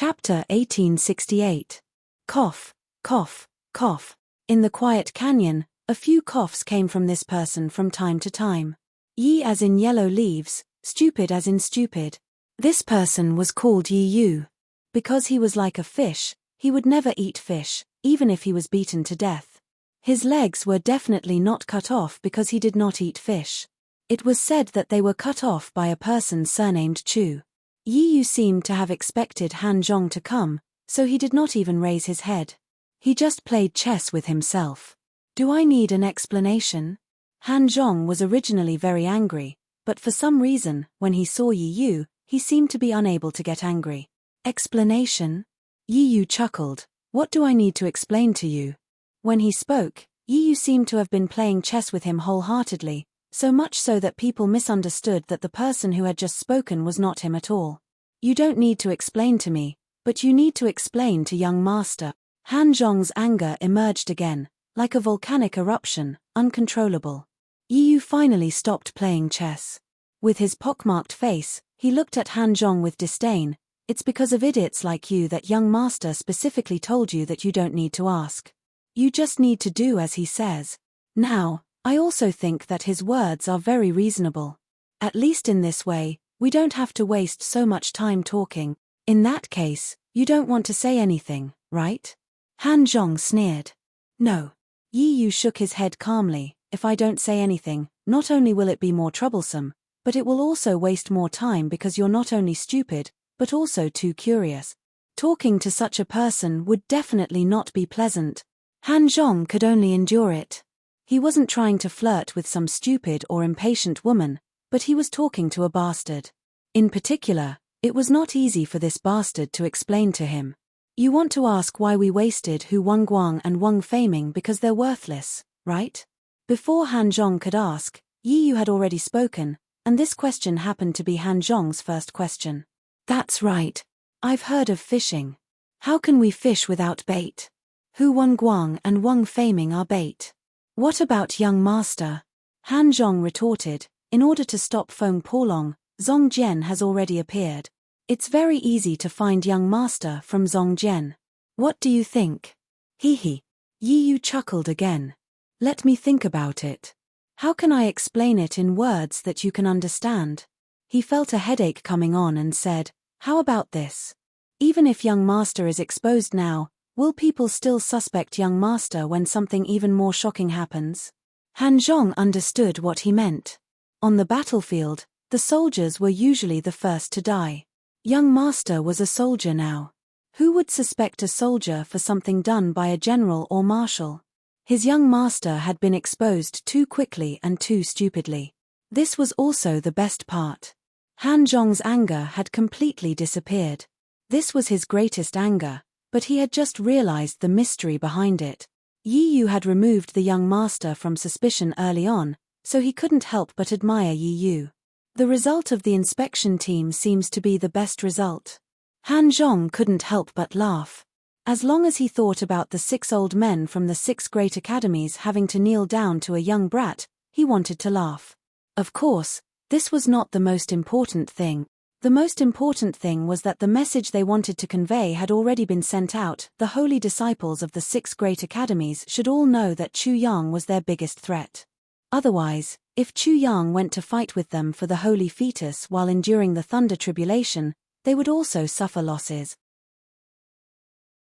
Chapter 1868. Cough, cough, cough. In the quiet canyon, a few coughs came from this person from time to time. Yi as in yellow leaves, stupid as in stupid. This person was called Yi Yu. Because he was like a fish, he would never eat fish, even if he was beaten to death. His legs were definitely not cut off because he did not eat fish. It was said that they were cut off by a person surnamed Chu. Yi Yu seemed to have expected Han Zhong to come, so he did not even raise his head. He just played chess with himself. Do I need an explanation? Han Zhong was originally very angry, but for some reason, when he saw Yi Yu, he seemed to be unable to get angry. Explanation? Yi Yu chuckled. What do I need to explain to you? When he spoke, Yi Yu seemed to have been playing chess with him wholeheartedly, so much so that people misunderstood that the person who had just spoken was not him at all. You don't need to explain to me, but you need to explain to young master. Han Zhong's anger emerged again, like a volcanic eruption, uncontrollable. Yi Yu finally stopped playing chess. With his pockmarked face, he looked at Han Zhong with disdain. It's because of idiots like you that young master specifically told you that you don't need to ask. You just need to do as he says. Now, I also think that his words are very reasonable. At least in this way, we don't have to waste so much time talking. In that case, you don't want to say anything, right? Han Zhong sneered. No. Yi Yu shook his head calmly. If I don't say anything, not only will it be more troublesome, but it will also waste more time because you're not only stupid, but also too curious. Talking to such a person would definitely not be pleasant. Han Zhong could only endure it. He wasn't trying to flirt with some stupid or impatient woman, but he was talking to a bastard. In particular, it was not easy for this bastard to explain to him. You want to ask why we wasted Hu Wangguang and Wang Feiming because they're worthless, right? Before Han Zhong could ask, Yi Yu had already spoken, and this question happened to be Han Zhong's first question. That's right. I've heard of fishing. How can we fish without bait? Hu Wangguang and Wang Feiming are bait. What about young master? Han Zhong retorted. In order to stop Feng Polong, Zongjian has already appeared. It's very easy to find young master from Zongjian. What do you think? Hee. Yi Yu chuckled again. Let me think about it. How can I explain it in words that you can understand? He felt a headache coming on and said, how about this? Even if young master is exposed now, will people still suspect young master when something even more shocking happens? Han Zhong understood what he meant. On the battlefield, the soldiers were usually the first to die. Young master was a soldier now. Who would suspect a soldier for something done by a general or marshal? His young master had been exposed too quickly and too stupidly. This was also the best part. Han Zhong's anger had completely disappeared. This was his greatest anger, but he had just realized the mystery behind it. Yi Yu had removed the young master from suspicion early on, so he couldn't help but admire Yi Yu. The result of the inspection team seems to be the best result. Han Zhong couldn't help but laugh. As long as he thought about the 6 old men from the 6 great academies having to kneel down to a young brat, he wanted to laugh. Of course, this was not the most important thing. The most important thing was that the message they wanted to convey had already been sent out. The holy disciples of the 6 great academies should all know that Chu Yang was their biggest threat. Otherwise, if Chu Yang went to fight with them for the holy fetus while enduring the thunder tribulation, they would also suffer losses.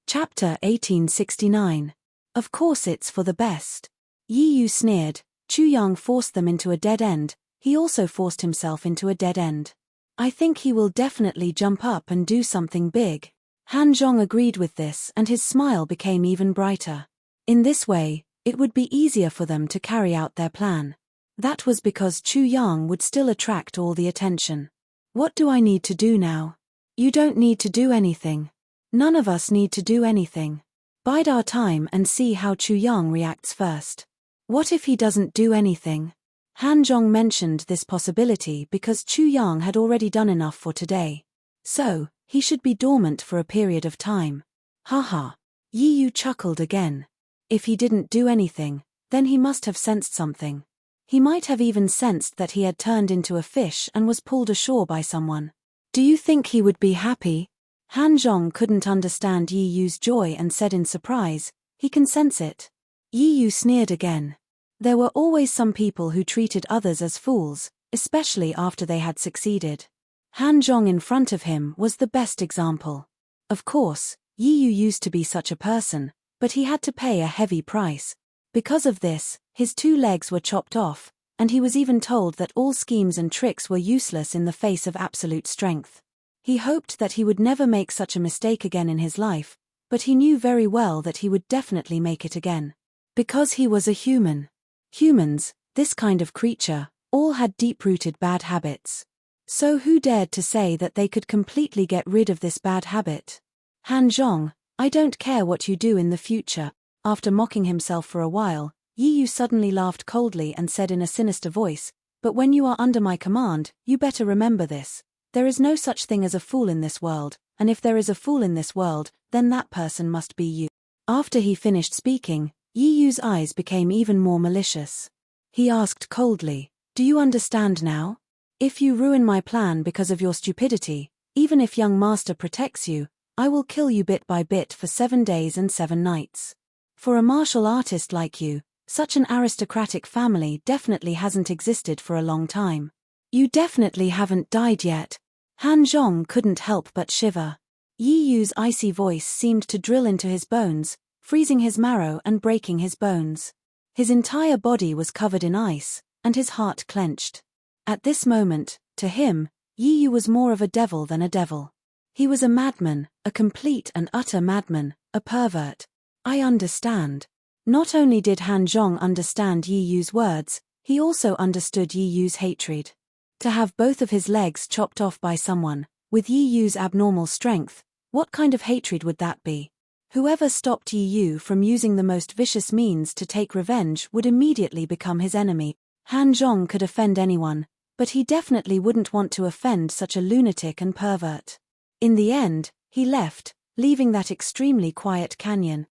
Chapter 1869. Of course it's for the best. Yi Yu sneered. Chu Yang forced them into a dead end. He also forced himself into a dead end. I think he will definitely jump up and do something big. Han Zhong agreed with this and his smile became even brighter. In this way, it would be easier for them to carry out their plan. That was because Chu Yang would still attract all the attention. What do I need to do now? You don't need to do anything. None of us need to do anything. Bide our time and see how Chu Yang reacts first. What if he doesn't do anything? Han Zhong mentioned this possibility because Chu Yang had already done enough for today. So, he should be dormant for a period of time. Haha. Yi Yu chuckled again. If he didn't do anything, then he must have sensed something. He might have even sensed that he had turned into a fish and was pulled ashore by someone. Do you think he would be happy? Han Zhong couldn't understand Yi Yu's joy and said in surprise, "He can sense it." Yi Yu sneered again. There were always some people who treated others as fools, especially after they had succeeded. Han Zhong in front of him was the best example. Of course, Yi Yu used to be such a person, but he had to pay a heavy price. Because of this, his 2 legs were chopped off, and he was even told that all schemes and tricks were useless in the face of absolute strength. He hoped that he would never make such a mistake again in his life, but he knew very well that he would definitely make it again. Because he was a human. Humans, this kind of creature, all had deep-rooted bad habits. So who dared to say that they could completely get rid of this bad habit? Han Zhong, I don't care what you do in the future. After mocking himself for a while, Yi Yu suddenly laughed coldly and said in a sinister voice, "But when you are under my command, you better remember this. There is no such thing as a fool in this world, and if there is a fool in this world, then that person must be you." After he finished speaking, Yi Yu's eyes became even more malicious. He asked coldly, "Do you understand now? If you ruin my plan because of your stupidity, even if young master protects you, I will kill you bit by bit for 7 days and 7 nights. For a martial artist like you, such an aristocratic family definitely hasn't existed for a long time. You definitely haven't died yet." Han Zhong couldn't help but shiver. Yi Yu's icy voice seemed to drill into his bones, freezing his marrow and breaking his bones. His entire body was covered in ice, and his heart clenched. At this moment, to him, Yi Yu was more of a devil than a devil. He was a madman, a complete and utter madman, a pervert. I understand. Not only did Han Zhong understand Yi Yu's words, he also understood Yi Yu's hatred. To have both of his legs chopped off by someone, with Yi Yu's abnormal strength, what kind of hatred would that be? Whoever stopped Yi Yu from using the most vicious means to take revenge would immediately become his enemy. Han Zhong could offend anyone, but he definitely wouldn't want to offend such a lunatic and pervert. In the end, he left, leaving that extremely quiet canyon.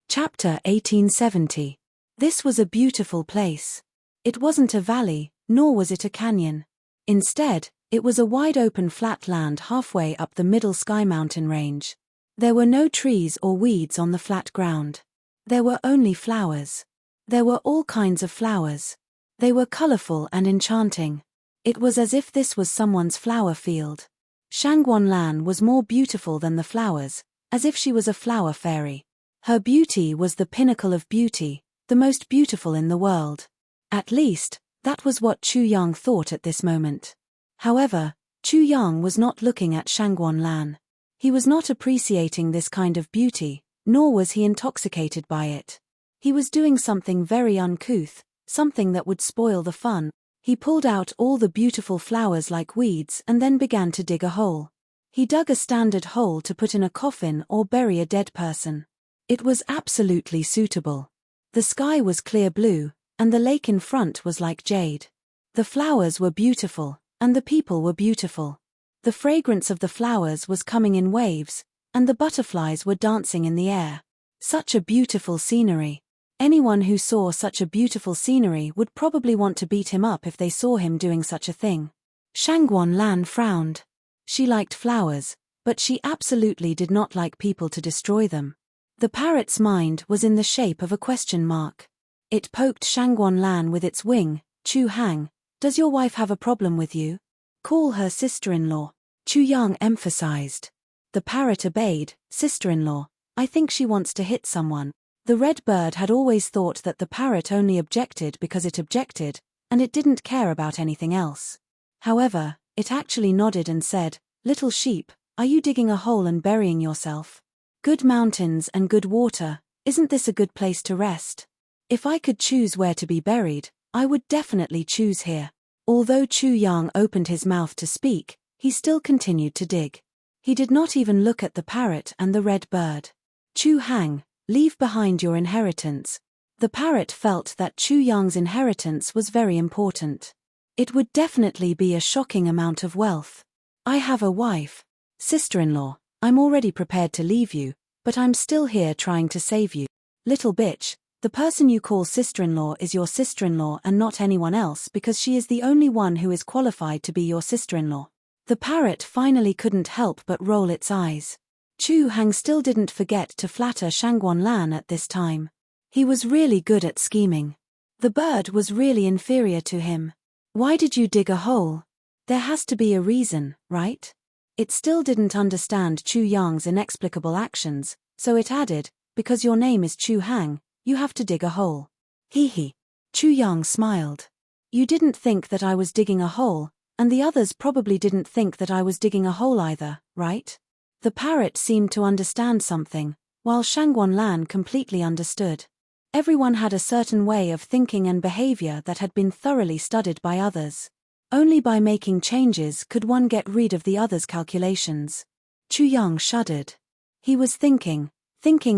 Chapter 1870. This was a beautiful place. It wasn't a valley, nor was it a canyon. Instead, it was a wide-open flat land halfway up the middle sky mountain range. There were no trees or weeds on the flat ground. There were only flowers. There were all kinds of flowers. They were colorful and enchanting. It was as if this was someone's flower field. Shangguanlan was more beautiful than the flowers, as if she was a flower fairy. Her beauty was the pinnacle of beauty, the most beautiful in the world. At least, that was what Chu Yang thought at this moment. However, Chu Yang was not looking at Shangguanlan. He was not appreciating this kind of beauty, nor was he intoxicated by it. He was doing something very uncouth, something that would spoil the fun. He pulled out all the beautiful flowers like weeds and then began to dig a hole. He dug a standard hole to put in a coffin or bury a dead person. It was absolutely suitable. The sky was clear blue, and the lake in front was like jade. The flowers were beautiful, and the people were beautiful. The fragrance of the flowers was coming in waves, and the butterflies were dancing in the air. Such a beautiful scenery. Anyone who saw such a beautiful scenery would probably want to beat him up if they saw him doing such a thing. Shangguanlan frowned. She liked flowers, but she absolutely did not like people to destroy them. The parrot's mind was in the shape of a question mark. It poked Shangguanlan with its wing. "Chu Hang, does your wife have a problem with you? Call her sister-in-law," Chu Yang emphasized. The parrot obeyed. "Sister-in-law, I think she wants to hit someone." The red bird had always thought that the parrot only objected because it objected, and it didn't care about anything else. However, it actually nodded and said, "Little sheep, are you digging a hole and burying yourself? Good mountains and good water, isn't this a good place to rest? If I could choose where to be buried, I would definitely choose here." Although Chu Yang opened his mouth to speak, he still continued to dig. He did not even look at the parrot and the red bird. "Chu Hang, leave behind your inheritance." The parrot felt that Chu Yang's inheritance was very important. It would definitely be a shocking amount of wealth. "I have a wife. Sister-in-law, I'm already prepared to leave you, but I'm still here trying to save you." "Little bitch, the person you call sister-in-law is your sister-in-law and not anyone else because she is the only one who is qualified to be your sister-in-law. The parrot finally couldn't help but roll its eyes. Chu Hang still didn't forget to flatter Shangguan Lan at this time. He was really good at scheming. The bird was really inferior to him. Why did you dig a hole? There has to be a reason, right? It still didn't understand Chu Yang's inexplicable actions, so it added, because your name is Chu Hang, you have to dig a hole. Hee hee. Chu Yang smiled. You didn't think that I was digging a hole, and the others probably didn't think that I was digging a hole either, right? The parrot seemed to understand something, while Shangguan Lan completely understood. Everyone had a certain way of thinking and behavior that had been thoroughly studied by others. Only by making changes could one get rid of the others' calculations. Chu Yang shuddered. He was thinking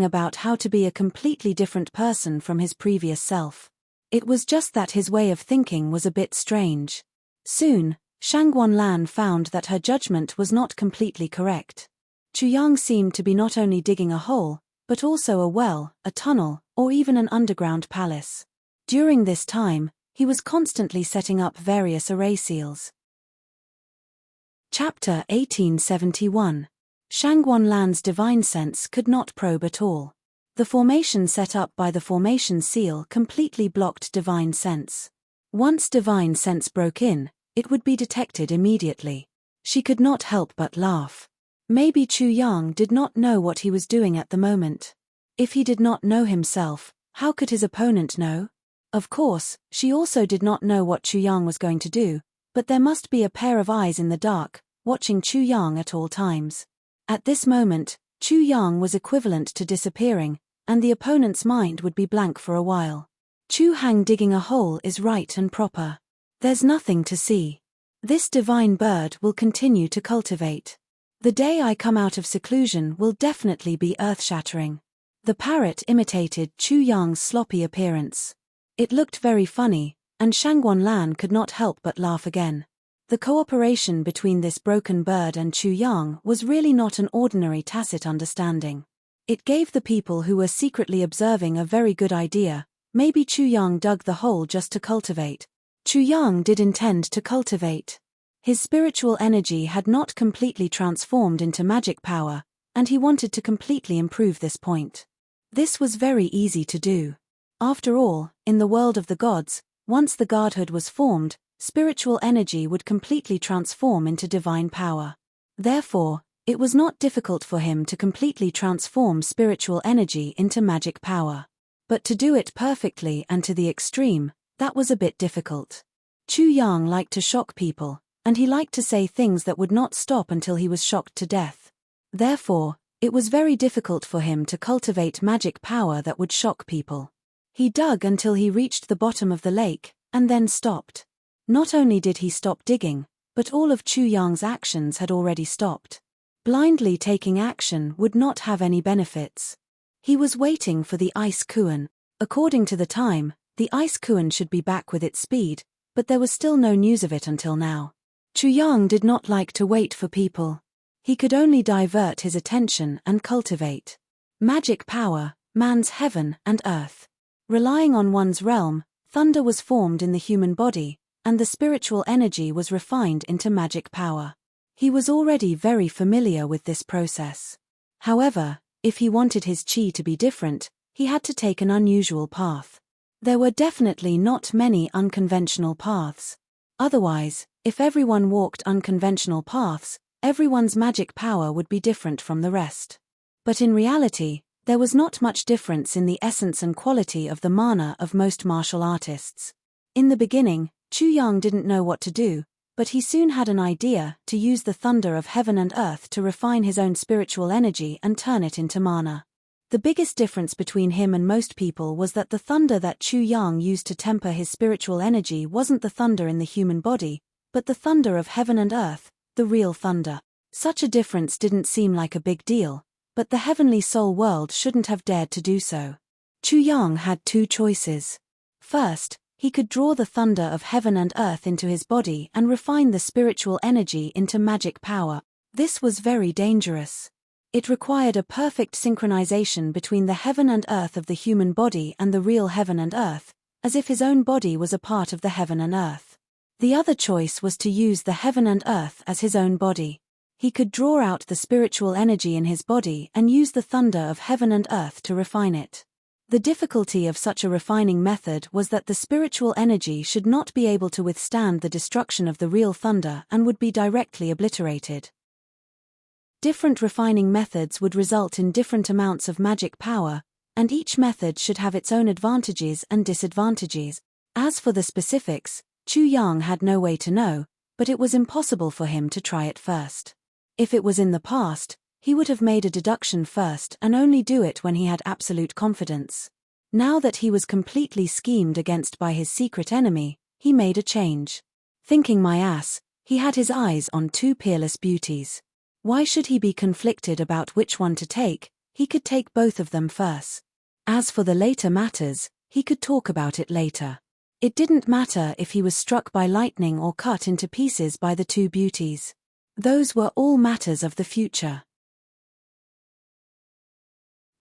about how to be a completely different person from his previous self. It was just that his way of thinking was a bit strange. Soon, Shangguan Lan found that her judgment was not completely correct. Chu Yang seemed to be not only digging a hole, but also a well, a tunnel, or even an underground palace. During this time, he was constantly setting up various array seals. Chapter 1871. Shangguan Lan's divine sense could not probe at all. The formation set up by the formation seal completely blocked divine sense. Once divine sense broke in, it would be detected immediately. She could not help but laugh. Maybe Chu Yang did not know what he was doing at the moment. If he did not know himself, how could his opponent know? Of course, she also did not know what Chu Yang was going to do, but there must be a pair of eyes in the dark, watching Chu Yang at all times. At this moment, Chu Yang was equivalent to disappearing, and the opponent's mind would be blank for a while. Chu Hang digging a hole is right and proper. There's nothing to see. This divine bird will continue to cultivate. The day I come out of seclusion will definitely be earth-shattering. The parrot imitated Chu Yang's sloppy appearance. It looked very funny, and Shangguan Lan could not help but laugh again. The cooperation between this broken bird and Chu Yang was really not an ordinary tacit understanding. It gave the people who were secretly observing a very good idea. Maybe Chu Yang dug the hole just to cultivate. Chu Yang did intend to cultivate. His spiritual energy had not completely transformed into magic power, and he wanted to completely improve this point. This was very easy to do. After all, in the world of the gods, once the godhood was formed, spiritual energy would completely transform into divine power. Therefore, it was not difficult for him to completely transform spiritual energy into magic power. But to do it perfectly and to the extreme, that was a bit difficult. Chu Yang liked to shock people, and he liked to say things that would not stop until he was shocked to death. Therefore, it was very difficult for him to cultivate magic power that would shock people. He dug until he reached the bottom of the lake, and then stopped. Not only did he stop digging, but all of Chu Yang's actions had already stopped. Blindly taking action would not have any benefits. He was waiting for the ice kuan. According to the time, the ice kuan should be back with its speed, but there was still no news of it until now. Chu Yang did not like to wait for people. He could only divert his attention and cultivate magic power, man's heaven and earth. Relying on one's realm, thunder was formed in the human body, and the spiritual energy was refined into magic power. He was already very familiar with this process. However, if he wanted his chi to be different, he had to take an unusual path. There were definitely not many unconventional paths. Otherwise, if everyone walked unconventional paths, everyone's magic power would be different from the rest. But in reality, there was not much difference in the essence and quality of the mana of most martial artists. In the beginning, Chu Yang didn't know what to do, but he soon had an idea to use the thunder of heaven and earth to refine his own spiritual energy and turn it into mana. The biggest difference between him and most people was that the thunder that Chu Yang used to temper his spiritual energy wasn't the thunder in the human body, but the thunder of heaven and earth, the real thunder. Such a difference didn't seem like a big deal, but the heavenly soul world shouldn't have dared to do so. Chu Yang had two choices. First, he could draw the thunder of heaven and earth into his body and refine the spiritual energy into magic power. This was very dangerous. It required a perfect synchronization between the heaven and earth of the human body and the real heaven and earth, as if his own body was a part of the heaven and earth. The other choice was to use the heaven and earth as his own body. He could draw out the spiritual energy in his body and use the thunder of heaven and earth to refine it. The difficulty of such a refining method was that the spiritual energy should not be able to withstand the destruction of the real thunder and would be directly obliterated. Different refining methods would result in different amounts of magic power, and each method should have its own advantages and disadvantages. As for the specifics, Chu Yang had no way to know, but it was impossible for him to try it first. If it was in the past, he would have made a deduction first and only do it when he had absolute confidence. Now that he was completely schemed against by his secret enemy, he made a change. Thinking my ass, he had his eyes on two peerless beauties. Why should he be conflicted about which one to take? He could take both of them first. As for the later matters, he could talk about it later. It didn't matter if he was struck by lightning or cut into pieces by the two beauties. Those were all matters of the future.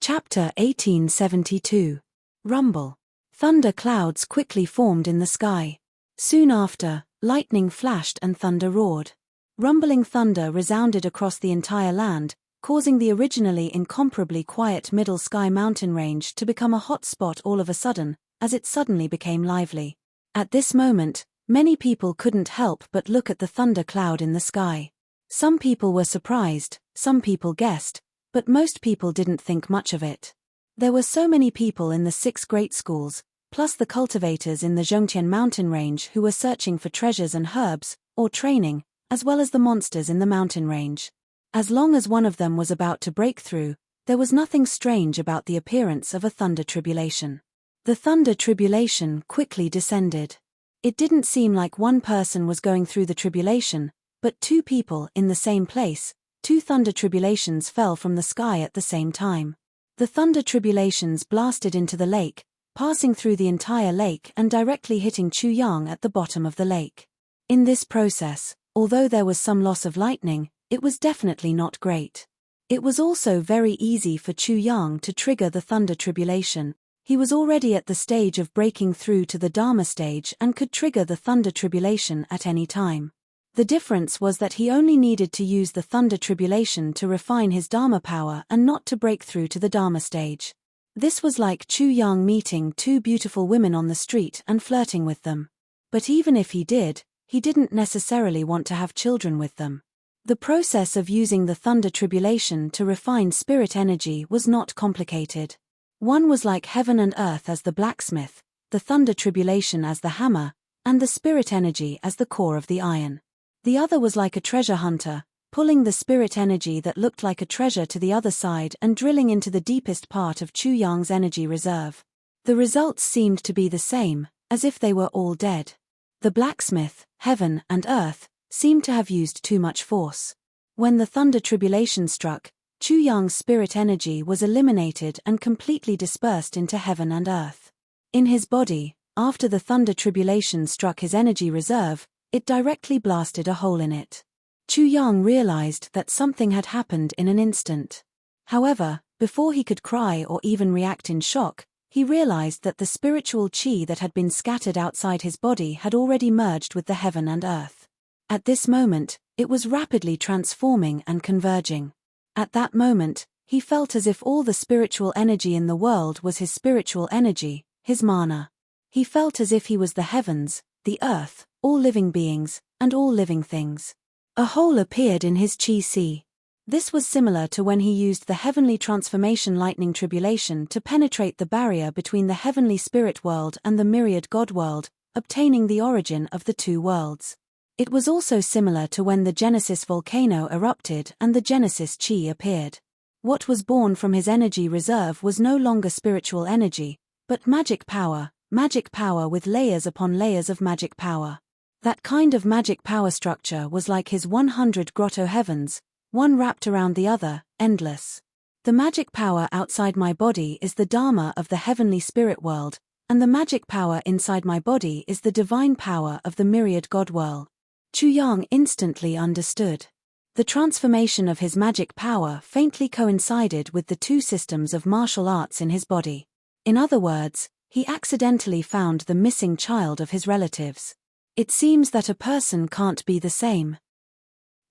Chapter 1872. Rumble. Thunder clouds quickly formed in the sky. Soon after, lightning flashed and thunder roared. Rumbling thunder resounded across the entire land, causing the originally incomparably quiet Middle Sky mountain range to become a hot spot all of a sudden, as it suddenly became lively. At this moment, many people couldn't help but look at the thunder cloud in the sky. Some people were surprised, some people guessed, but most people didn't think much of it. There were so many people in the 6 great schools, plus the cultivators in the Zhongtian mountain range who were searching for treasures and herbs, or training, as well as the monsters in the mountain range. As long as one of them was about to break through, there was nothing strange about the appearance of a thunder tribulation. The thunder tribulation quickly descended. It didn't seem like one person was going through the tribulation, but 2 people in the same place. 2 thunder tribulations fell from the sky at the same time. The thunder tribulations blasted into the lake, passing through the entire lake and directly hitting Chu Yang at the bottom of the lake. In this process, although there was some loss of lightning, it was definitely not great. It was also very easy for Chu Yang to trigger the thunder tribulation. He was already at the stage of breaking through to the Dharma stage and could trigger the thunder tribulation at any time. The difference was that he only needed to use the thunder tribulation to refine his Dharma power and not to break through to the Dharma stage. This was like Chu Yang meeting 2 beautiful women on the street and flirting with them. But even if he didn't necessarily want to have children with them. The process of using the thunder tribulation to refine spirit energy was not complicated. One was like heaven and earth as the blacksmith, the thunder tribulation as the hammer, and the spirit energy as the core of the iron. The other was like a treasure hunter, pulling the spirit energy that looked like a treasure to the other side and drilling into the deepest part of Chu Yang's energy reserve. The results seemed to be the same, as if they were all dead. The blacksmith, heaven and earth, seemed to have used too much force. When the thunder tribulation struck, Chu Yang's spirit energy was eliminated and completely dispersed into heaven and earth. In his body, after the thunder tribulation struck his energy reserve, it directly blasted a hole in it. Chu Yang realized that something had happened in an instant. However, before he could cry or even react in shock, he realized that the spiritual qi that had been scattered outside his body had already merged with the heaven and earth. At this moment, it was rapidly transforming and converging. At that moment, he felt as if all the spiritual energy in the world was his spiritual energy, his mana. He felt as if he was the heavens, the earth, all living beings, and all living things. A hole appeared in his qi sea. This was similar to when he used the heavenly transformation lightning tribulation to penetrate the barrier between the heavenly spirit world and the myriad god world, obtaining the origin of the 2 worlds. It was also similar to when the Genesis volcano erupted and the Genesis qi appeared. What was born from his energy reserve was no longer spiritual energy, but magic power with layers upon layers of magic power. That kind of magic power structure was like his 100 grotto heavens, one wrapped around the other, endless. The magic power outside my body is the Dharma of the heavenly spirit world, and the magic power inside my body is the divine power of the myriad god world. Chu Yang instantly understood. The transformation of his magic power faintly coincided with the 2 systems of martial arts in his body. In other words, he accidentally found the missing child of his relatives. It seems that a person can't be the same.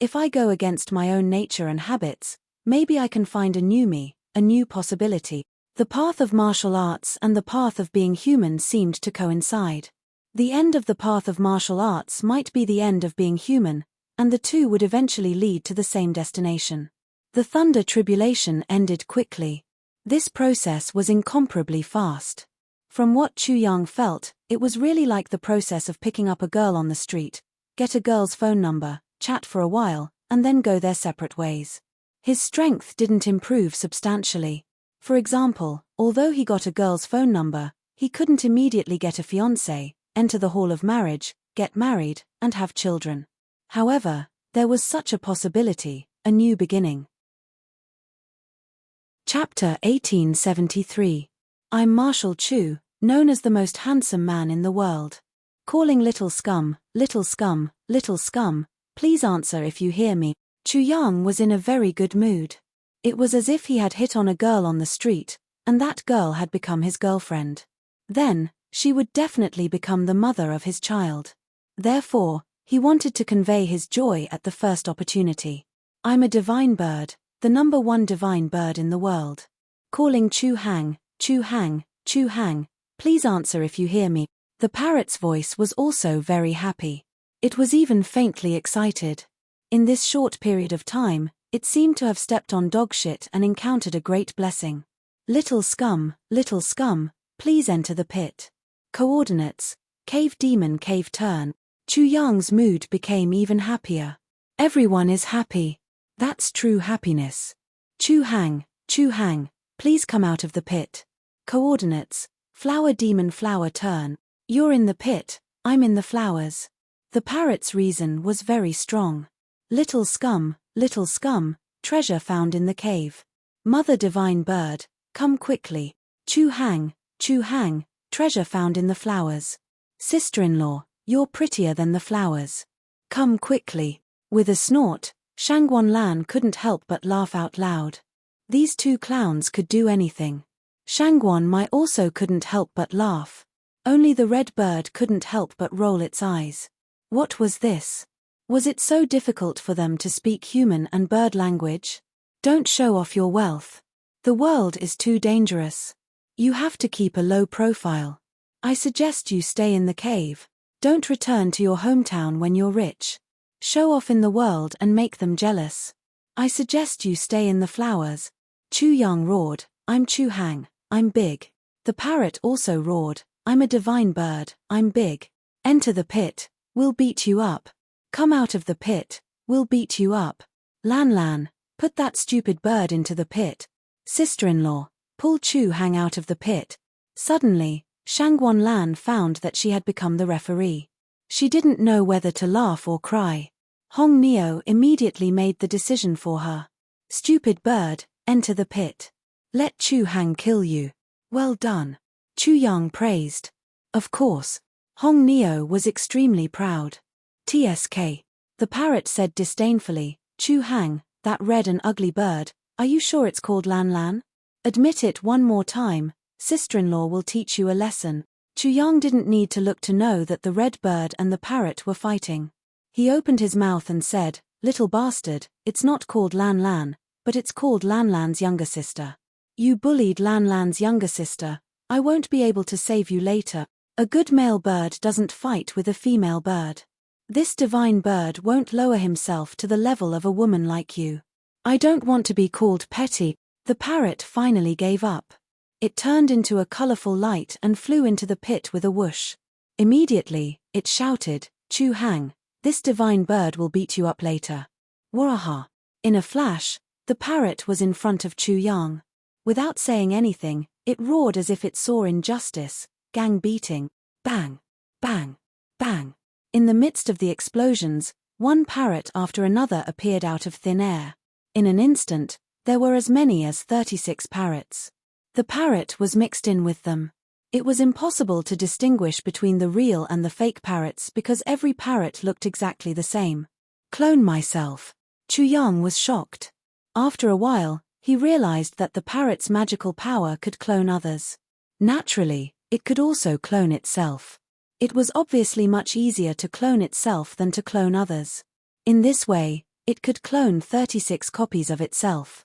If I go against my own nature and habits, maybe I can find a new me, a new possibility. The path of martial arts and the path of being human seemed to coincide. The end of the path of martial arts might be the end of being human, and the two would eventually lead to the same destination. The thunder tribulation ended quickly. This process was incomparably fast. From what Chu Yang felt, it was really like the process of picking up a girl on the street, get a girl's phone number, chat for a while, and then go their separate ways. His strength didn't improve substantially. For example, although he got a girl's phone number, he couldn't immediately get a fiancé, enter the hall of marriage, get married, and have children. However, there was such a possibility, a new beginning. Chapter 1873. I'm Marshal Chu, known as the most handsome man in the world. Calling little scum, little scum, little scum, please answer if you hear me. Chu Yang was in a very good mood. It was as if he had hit on a girl on the street, and that girl had become his girlfriend. Then, she would definitely become the mother of his child. Therefore, he wanted to convey his joy at the first opportunity. I'm a divine bird, the number one divine bird in the world. Calling Chu Hang, Chu Hang, Chu Hang, please answer if you hear me. The parrot's voice was also very happy. It was even faintly excited. In this short period of time, it seemed to have stepped on dog shit and encountered a great blessing. Little scum, please enter the pit. Coordinates: cave demon cave turn. Chu Yang's mood became even happier. Everyone is happy. That's true happiness. Chu Hang, please come out of the pit. Coordinates: flower demon flower turn. You're in the pit, I'm in the flowers. The parrot's reason was very strong. Little scum, treasure found in the cave. Mother divine bird, come quickly. Chu Hang, treasure found in the flowers. Sister-in-law, you're prettier than the flowers. Come quickly. With a snort, Shangguan Lan couldn't help but laugh out loud. These two clowns could do anything. Shangguan Mai also couldn't help but laugh. Only the red bird couldn't help but roll its eyes. What was this? Was it so difficult for them to speak human and bird language? Don't show off your wealth. The world is too dangerous. You have to keep a low profile. I suggest you stay in the cave. Don't return to your hometown when you're rich. Show off in the world and make them jealous. I suggest you stay in the flowers. Chu Yang roared, I'm Chu Hang, I'm big. The parrot also roared, I'm a divine bird, I'm big. Enter the pit, we'll beat you up. Come out of the pit, we'll beat you up. Lan, put that stupid bird into the pit. Sister-in-law, pull Chu Hang out of the pit. Suddenly, Shangguan Lan found that she had become the referee. She didn't know whether to laugh or cry. Hong Neo immediately made the decision for her. Stupid bird, enter the pit. Let Chu Hang kill you. Well done. Chu Yang praised. Of course. Hong Neo was extremely proud. TSK. The parrot said disdainfully, Chu Hang, that red and ugly bird, are you sure it's called Lan? Admit it one more time, sister-in-law will teach you a lesson. Chu Yang didn't need to look to know that the red bird and the parrot were fighting. He opened his mouth and said, little bastard, it's not called Lan, but it's called Lan's younger sister. You bullied Lan's younger sister, I won't be able to save you later. A good male bird doesn't fight with a female bird. This divine bird won't lower himself to the level of a woman like you. I don't want to be called petty. The parrot finally gave up. It turned into a colorful light and flew into the pit with a whoosh. Immediately, it shouted, Chu Hang, this divine bird will beat you up later. Waha! In a flash, the parrot was in front of Chu Yang. Without saying anything, it roared as if it saw injustice, gang beating, bang, bang, bang. In the midst of the explosions, one parrot after another appeared out of thin air. In an instant, there were as many as 36 parrots. The parrot was mixed in with them. It was impossible to distinguish between the real and the fake parrots because every parrot looked exactly the same. Clone myself. Chu Yang was shocked. After a while, he realized that the parrot's magical power could clone others. Naturally, it could also clone itself. It was obviously much easier to clone itself than to clone others. In this way, it could clone 36 copies of itself.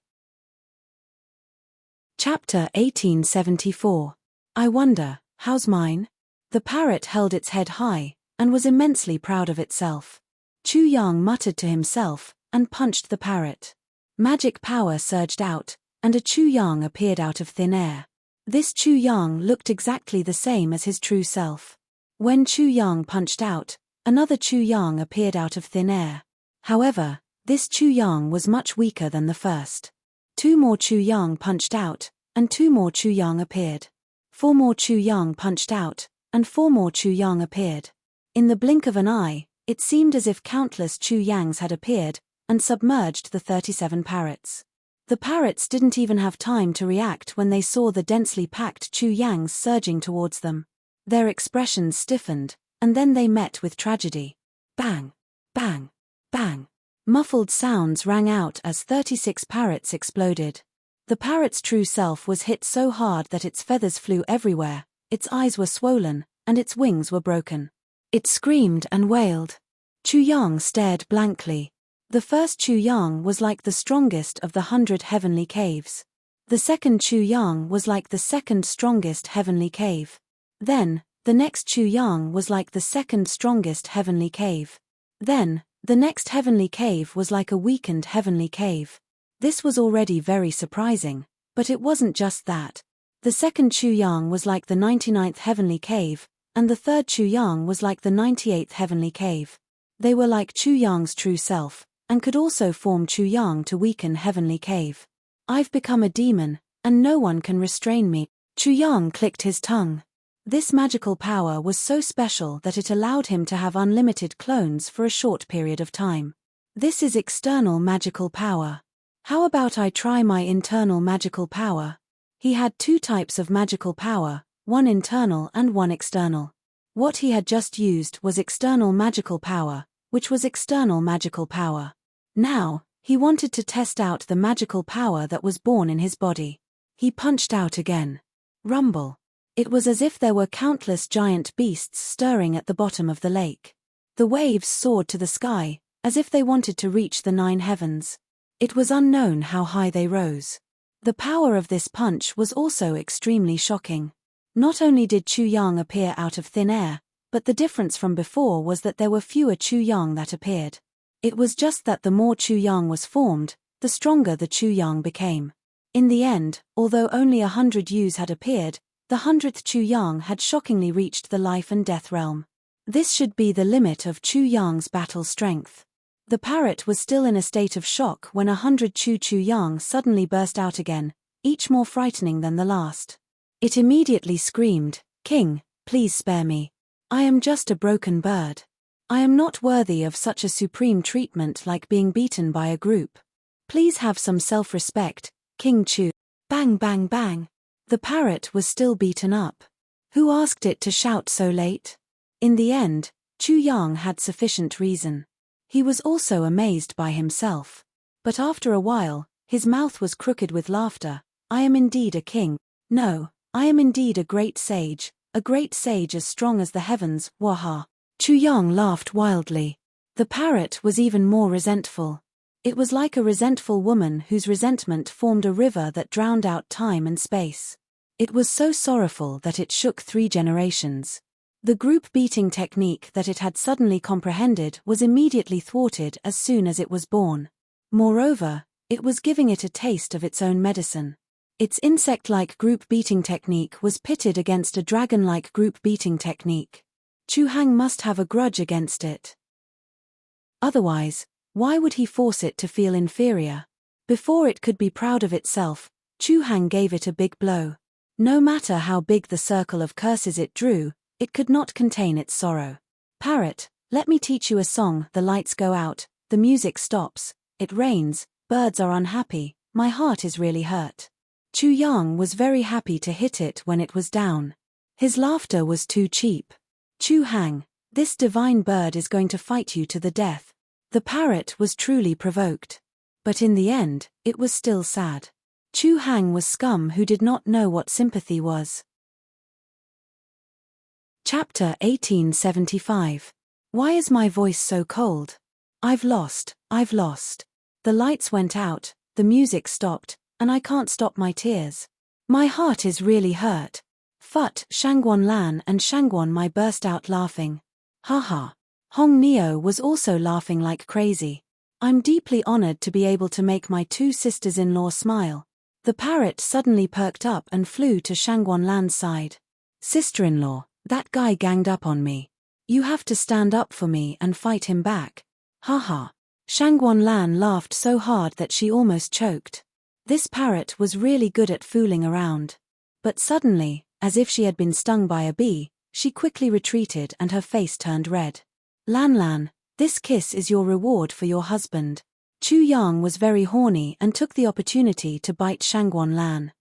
Chapter 1874. I wonder, how's mine? The parrot held its head high, and was immensely proud of itself. Chu Yang muttered to himself, and punched the parrot. Magic power surged out, and a Chu Yang appeared out of thin air. This Chu Yang looked exactly the same as his true self. When Chu Yang punched out, another Chu Yang appeared out of thin air. However, this Chu Yang was much weaker than the first. 2 more Chu Yang punched out, and 2 more Chu Yang appeared. 4 more Chu Yang punched out, and 4 more Chu Yang appeared. In the blink of an eye, it seemed as if countless Chu Yangs had appeared, and submerged the 37 parrots. The parrots didn't even have time to react when they saw the densely packed Chu Yangs surging towards them. Their expressions stiffened, and then they met with tragedy. Bang! Bang! Bang! Muffled sounds rang out as 36 parrots exploded. The parrot's true self was hit so hard that its feathers flew everywhere, its eyes were swollen, and its wings were broken. It screamed and wailed. Chu Yang stared blankly. The first Chu Yang was like the strongest of the 100 heavenly caves. The second Chu Yang was like the second strongest heavenly cave. Then, the next Chu Yang was like the second strongest heavenly cave. Then, the next heavenly cave was like a weakened heavenly cave. This was already very surprising, but it wasn't just that. The second Chu Yang was like the 99th heavenly cave, and the third Chu Yang was like the 98th heavenly cave. They were like Chu Yang's true self, and could also form Chu Yang to weaken heavenly cave. I've become a demon, and no one can restrain me. Chu Yang clicked his tongue. This magical power was so special that it allowed him to have unlimited clones for a short period of time. This is external magical power. How about I try my internal magical power? He had 2 types of magical power, one internal and one external. What he had just used was external magical power, which was external magical power. Now, he wanted to test out the magical power that was born in his body. He punched out again. Rumble. It was as if there were countless giant beasts stirring at the bottom of the lake. The waves soared to the sky, as if they wanted to reach the 9 heavens. It was unknown how high they rose. The power of this punch was also extremely shocking. Not only did Chu Yang appear out of thin air, but the difference from before was that there were fewer Chu Yang that appeared. It was just that the more Chu Yang was formed, the stronger the Chu Yang became. In the end, although only 100 Yus had appeared, the 100th Chu Yang had shockingly reached the life and death realm. This should be the limit of Chu Yang's battle strength. The parrot was still in a state of shock when 100 Chu Yang suddenly burst out again, each more frightening than the last. It immediately screamed, "King, please spare me. I am just a broken bird. I am not worthy of such a supreme treatment like being beaten by a group. Please have some self-respect, King Chu." Bang bang bang. The parrot was still beaten up. Who asked it to shout so late? In the end, Chu Yang had sufficient reason. He was also amazed by himself. But after a while, his mouth was crooked with laughter. I am indeed a king. No, I am indeed a great sage as strong as the heavens, waha. Chu Yang laughed wildly. The parrot was even more resentful. It was like a resentful woman whose resentment formed a river that drowned out time and space. It was so sorrowful that it shook 3 generations. The group beating technique that it had suddenly comprehended was immediately thwarted as soon as it was born. Moreover, it was giving it a taste of its own medicine. Its insect-like group beating technique was pitted against a dragon-like group beating technique. Chu Hang must have a grudge against it. Otherwise, why would he force it to feel inferior? Before it could be proud of itself, Chu Hang gave it a big blow. No matter how big the circle of curses it drew, it could not contain its sorrow. Parrot, let me teach you a song. The lights go out, the music stops, it rains, birds are unhappy, my heart is really hurt. Chu Yang was very happy to hit it when it was down. His laughter was too cheap. Chu Hang, this divine bird is going to fight you to the death. The parrot was truly provoked. But in the end, it was still sad. Chu Hang was scum who did not know what sympathy was. Chapter 1875. Why is my voice so cold? I've lost. The lights went out, the music stopped, and I can't stop my tears. My heart is really hurt. Phut, Shangwon Lan and Shangwon Mai burst out laughing. Haha. Hong Neo was also laughing like crazy. I'm deeply honored to be able to make my two sisters-in-law smile. The parrot suddenly perked up and flew to Shangwon Lan's side. Sister-in-law, that guy ganged up on me. You have to stand up for me and fight him back. Haha. Shangwon Lan laughed so hard that she almost choked. This parrot was really good at fooling around. But suddenly, as if she had been stung by a bee, she quickly retreated and her face turned red. Lan, this kiss is your reward for your husband. Chu Yang was very horny and took the opportunity to bite Shangwon Lan.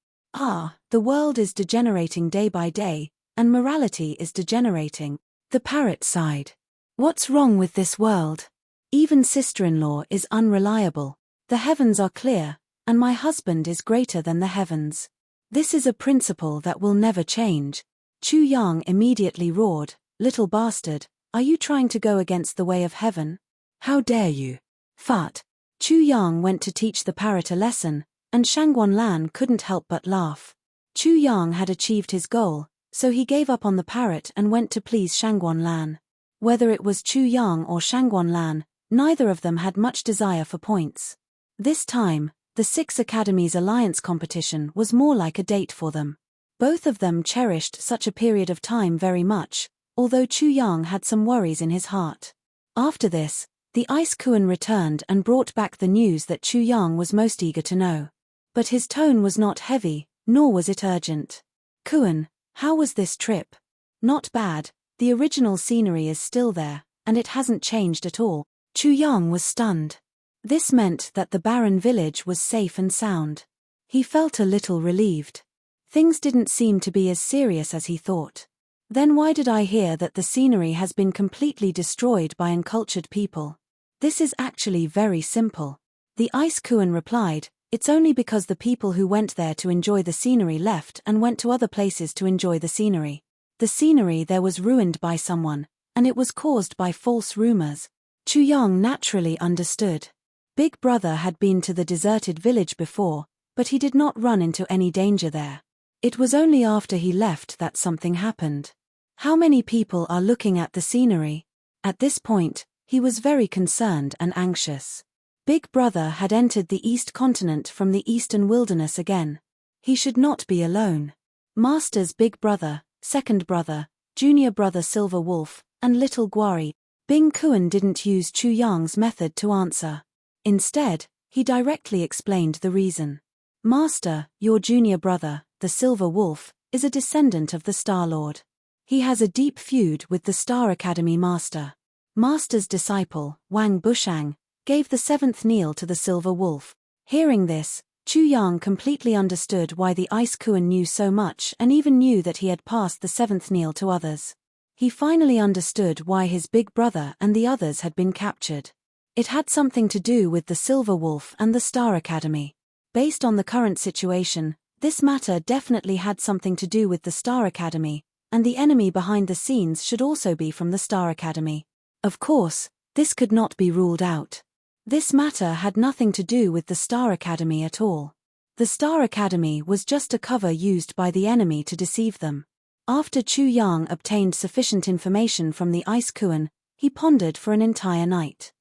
The world is degenerating day by day, and morality is degenerating. The parrot sighed. What's wrong with this world? Even sister-in-law is unreliable. The heavens are clear, and my husband is greater than the heavens. This is a principle that will never change. Chu Yang immediately roared, little bastard, are you trying to go against the way of heaven? How dare you? Phut. Chu Yang went to teach the parrot a lesson, and Shangwon Lan couldn't help but laugh. Chu Yang had achieved his goal, so he gave up on the parrot and went to please Shangwon Lan. Whether it was Chu Yang or Shangwon Lan, neither of them had much desire for points. This time, the 6 Academies Alliance competition was more like a date for them. Both of them cherished such a period of time very much, although Chu Yang had some worries in his heart. After this, the Ice Kuan returned and brought back the news that Chu Yang was most eager to know. But his tone was not heavy, nor was it urgent. Kuan, how was this trip? Not bad, the original scenery is still there, and it hasn't changed at all. Chu Yang was stunned. This meant that the barren village was safe and sound. He felt a little relieved. Things didn't seem to be as serious as he thought. Then why did I hear that the scenery has been completely destroyed by uncultured people? This is actually very simple. The Ice Kuan replied, it's only because the people who went there to enjoy the scenery left and went to other places to enjoy the scenery. The scenery there was ruined by someone, and it was caused by false rumors. Chu Yang naturally understood. Big Brother had been to the deserted village before, but he did not run into any danger there. It was only after he left that something happened. How many people are looking at the scenery? At this point, he was very concerned and anxious. Big Brother had entered the East Continent from the Eastern Wilderness again. He should not be alone. Master's Big Brother, Second Brother, Junior Brother Silver Wolf, and Little Guari. Bing Kuan didn't use Chu Yang's method to answer. Instead, he directly explained the reason. Master, your junior brother, the Silver Wolf, is a descendant of the Star Lord. He has a deep feud with the Star Academy Master. Master's disciple, Wang Bushang, gave the 7th Neil to the Silver Wolf. Hearing this, Chu Yang completely understood why the Ice Kuan knew so much and even knew that he had passed the 7th Neil to others. He finally understood why his big brother and the others had been captured. It had something to do with the Silver Wolf and the Star Academy. Based on the current situation, this matter definitely had something to do with the Star Academy, and the enemy behind the scenes should also be from the Star Academy. Of course, this could not be ruled out. This matter had nothing to do with the Star Academy at all. The Star Academy was just a cover used by the enemy to deceive them. After Chu Yang obtained sufficient information from the Ice Kuan, he pondered for an entire night.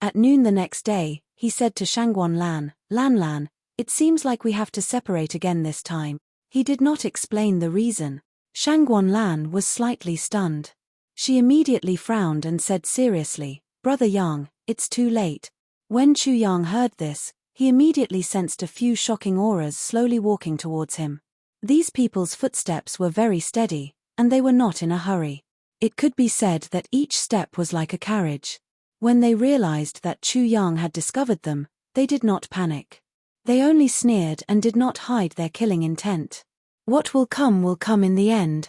At noon the next day, he said to Shangwon Lan, Lan, it seems like we have to separate again this time. He did not explain the reason. Shangwon Lan was slightly stunned. She immediately frowned and said seriously, Brother Yang, it's too late. When Chu Yang heard this, he immediately sensed a few shocking auras slowly walking towards him. These people's footsteps were very steady, and they were not in a hurry. It could be said that each step was like a carriage. When they realized that Chu Yang had discovered them, they did not panic. They only sneered and did not hide their killing intent. What will come in the end.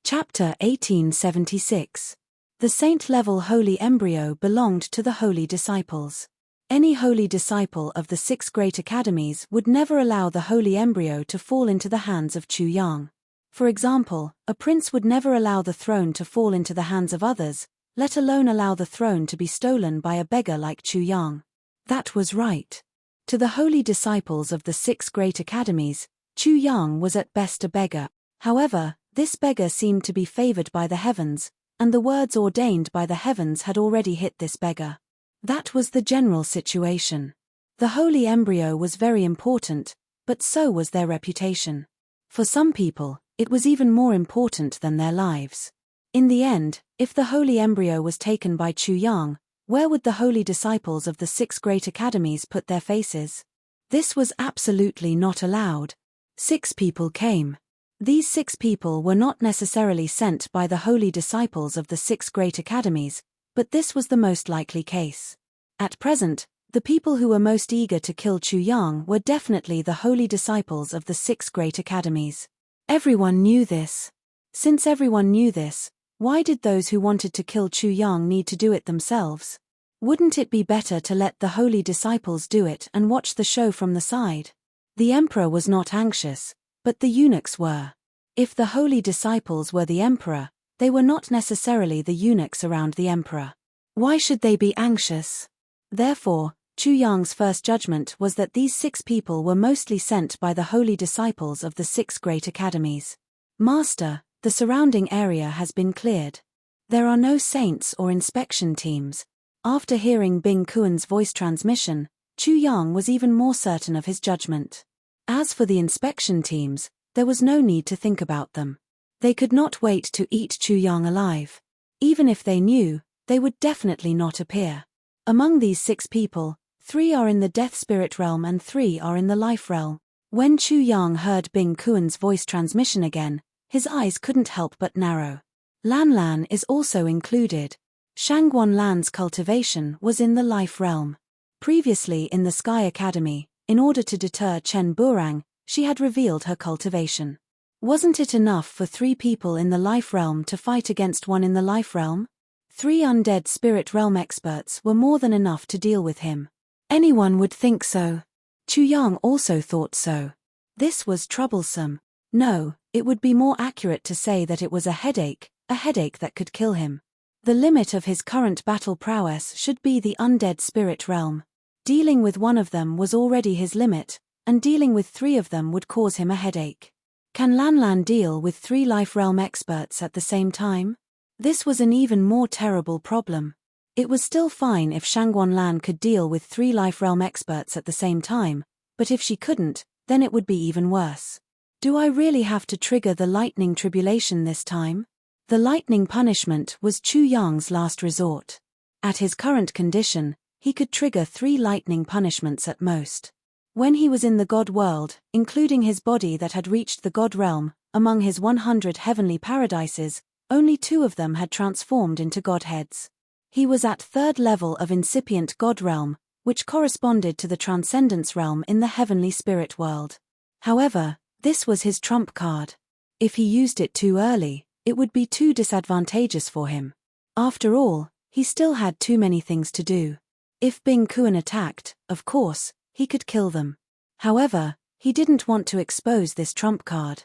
Chapter 1876. The saint-level holy embryo belonged to the holy disciples. Any holy disciple of the 6 great academies would never allow the holy embryo to fall into the hands of Chu Yang. For example, a prince would never allow the throne to fall into the hands of others, let alone allow the throne to be stolen by a beggar like Chu Yang. That was right. To the holy disciples of the 6 great academies, Chu Yang was at best a beggar. However, this beggar seemed to be favored by the heavens, and the words ordained by the heavens had already hit this beggar. That was the general situation. The holy embryo was very important, but so was their reputation. For some people, it was even more important than their lives. In the end, if the holy embryo was taken by Chu Yang, where would the holy disciples of the 6 great academies put their faces? This was absolutely not allowed. 6 people came. These 6 people were not necessarily sent by the holy disciples of the 6 great academies, but this was the most likely case. At present, the people who were most eager to kill Chu Yang were definitely the holy disciples of the 6 great academies. Everyone knew this. Since everyone knew this, why did those who wanted to kill Chu Yang need to do it themselves? Wouldn't it be better to let the holy disciples do it and watch the show from the side? The emperor was not anxious, but the eunuchs were. If the holy disciples were the emperor, they were not necessarily the eunuchs around the emperor. Why should they be anxious? Therefore, Chu Yang's first judgment was that these 6 people were mostly sent by the holy disciples of the 6 great academies. Master, the surrounding area has been cleared. There are no saints or inspection teams. After hearing Bing Kuan's voice transmission, Chu Yang was even more certain of his judgment. As for the inspection teams, there was no need to think about them. They could not wait to eat Chu Yang alive. Even if they knew, they would definitely not appear. Among these 6 people, 3 are in the death spirit realm and 3 are in the life realm. When Chu Yang heard Bing Kuan's voice transmission again, his eyes couldn't help but narrow. Lan Lan is also included. Shangguan Lan's cultivation was in the life realm. Previously in the Sky Academy, in order to deter Chen Burang, she had revealed her cultivation. Wasn't it enough for 3 people in the life realm to fight against one in the life realm? 3 undead spirit realm experts were more than enough to deal with him. Anyone would think so. Chu Yang also thought so. This was troublesome. No, it would be more accurate to say that it was a headache that could kill him. The limit of his current battle prowess should be the undead spirit realm. Dealing with one of them was already his limit, and dealing with 3 of them would cause him a headache. Can Lan Lan deal with 3 life realm experts at the same time? This was an even more terrible problem. It was still fine if Shangguan Lan could deal with 3 life realm experts at the same time, but if she couldn't, then it would be even worse. Do I really have to trigger the lightning tribulation this time? The lightning punishment was Chu Yang's last resort. At his current condition, he could trigger 3 lightning punishments at most. When he was in the God world, including his body that had reached the God realm, among his 100 heavenly paradises, only 2 of them had transformed into godheads. He was at 3rd level of incipient God realm, which corresponded to the transcendence realm in the heavenly spirit world. However, this was his trump card. If he used it too early, it would be too disadvantageous for him. After all, he still had too many things to do. If Bing Kuan attacked, of course, he could kill them. However, he didn't want to expose this trump card.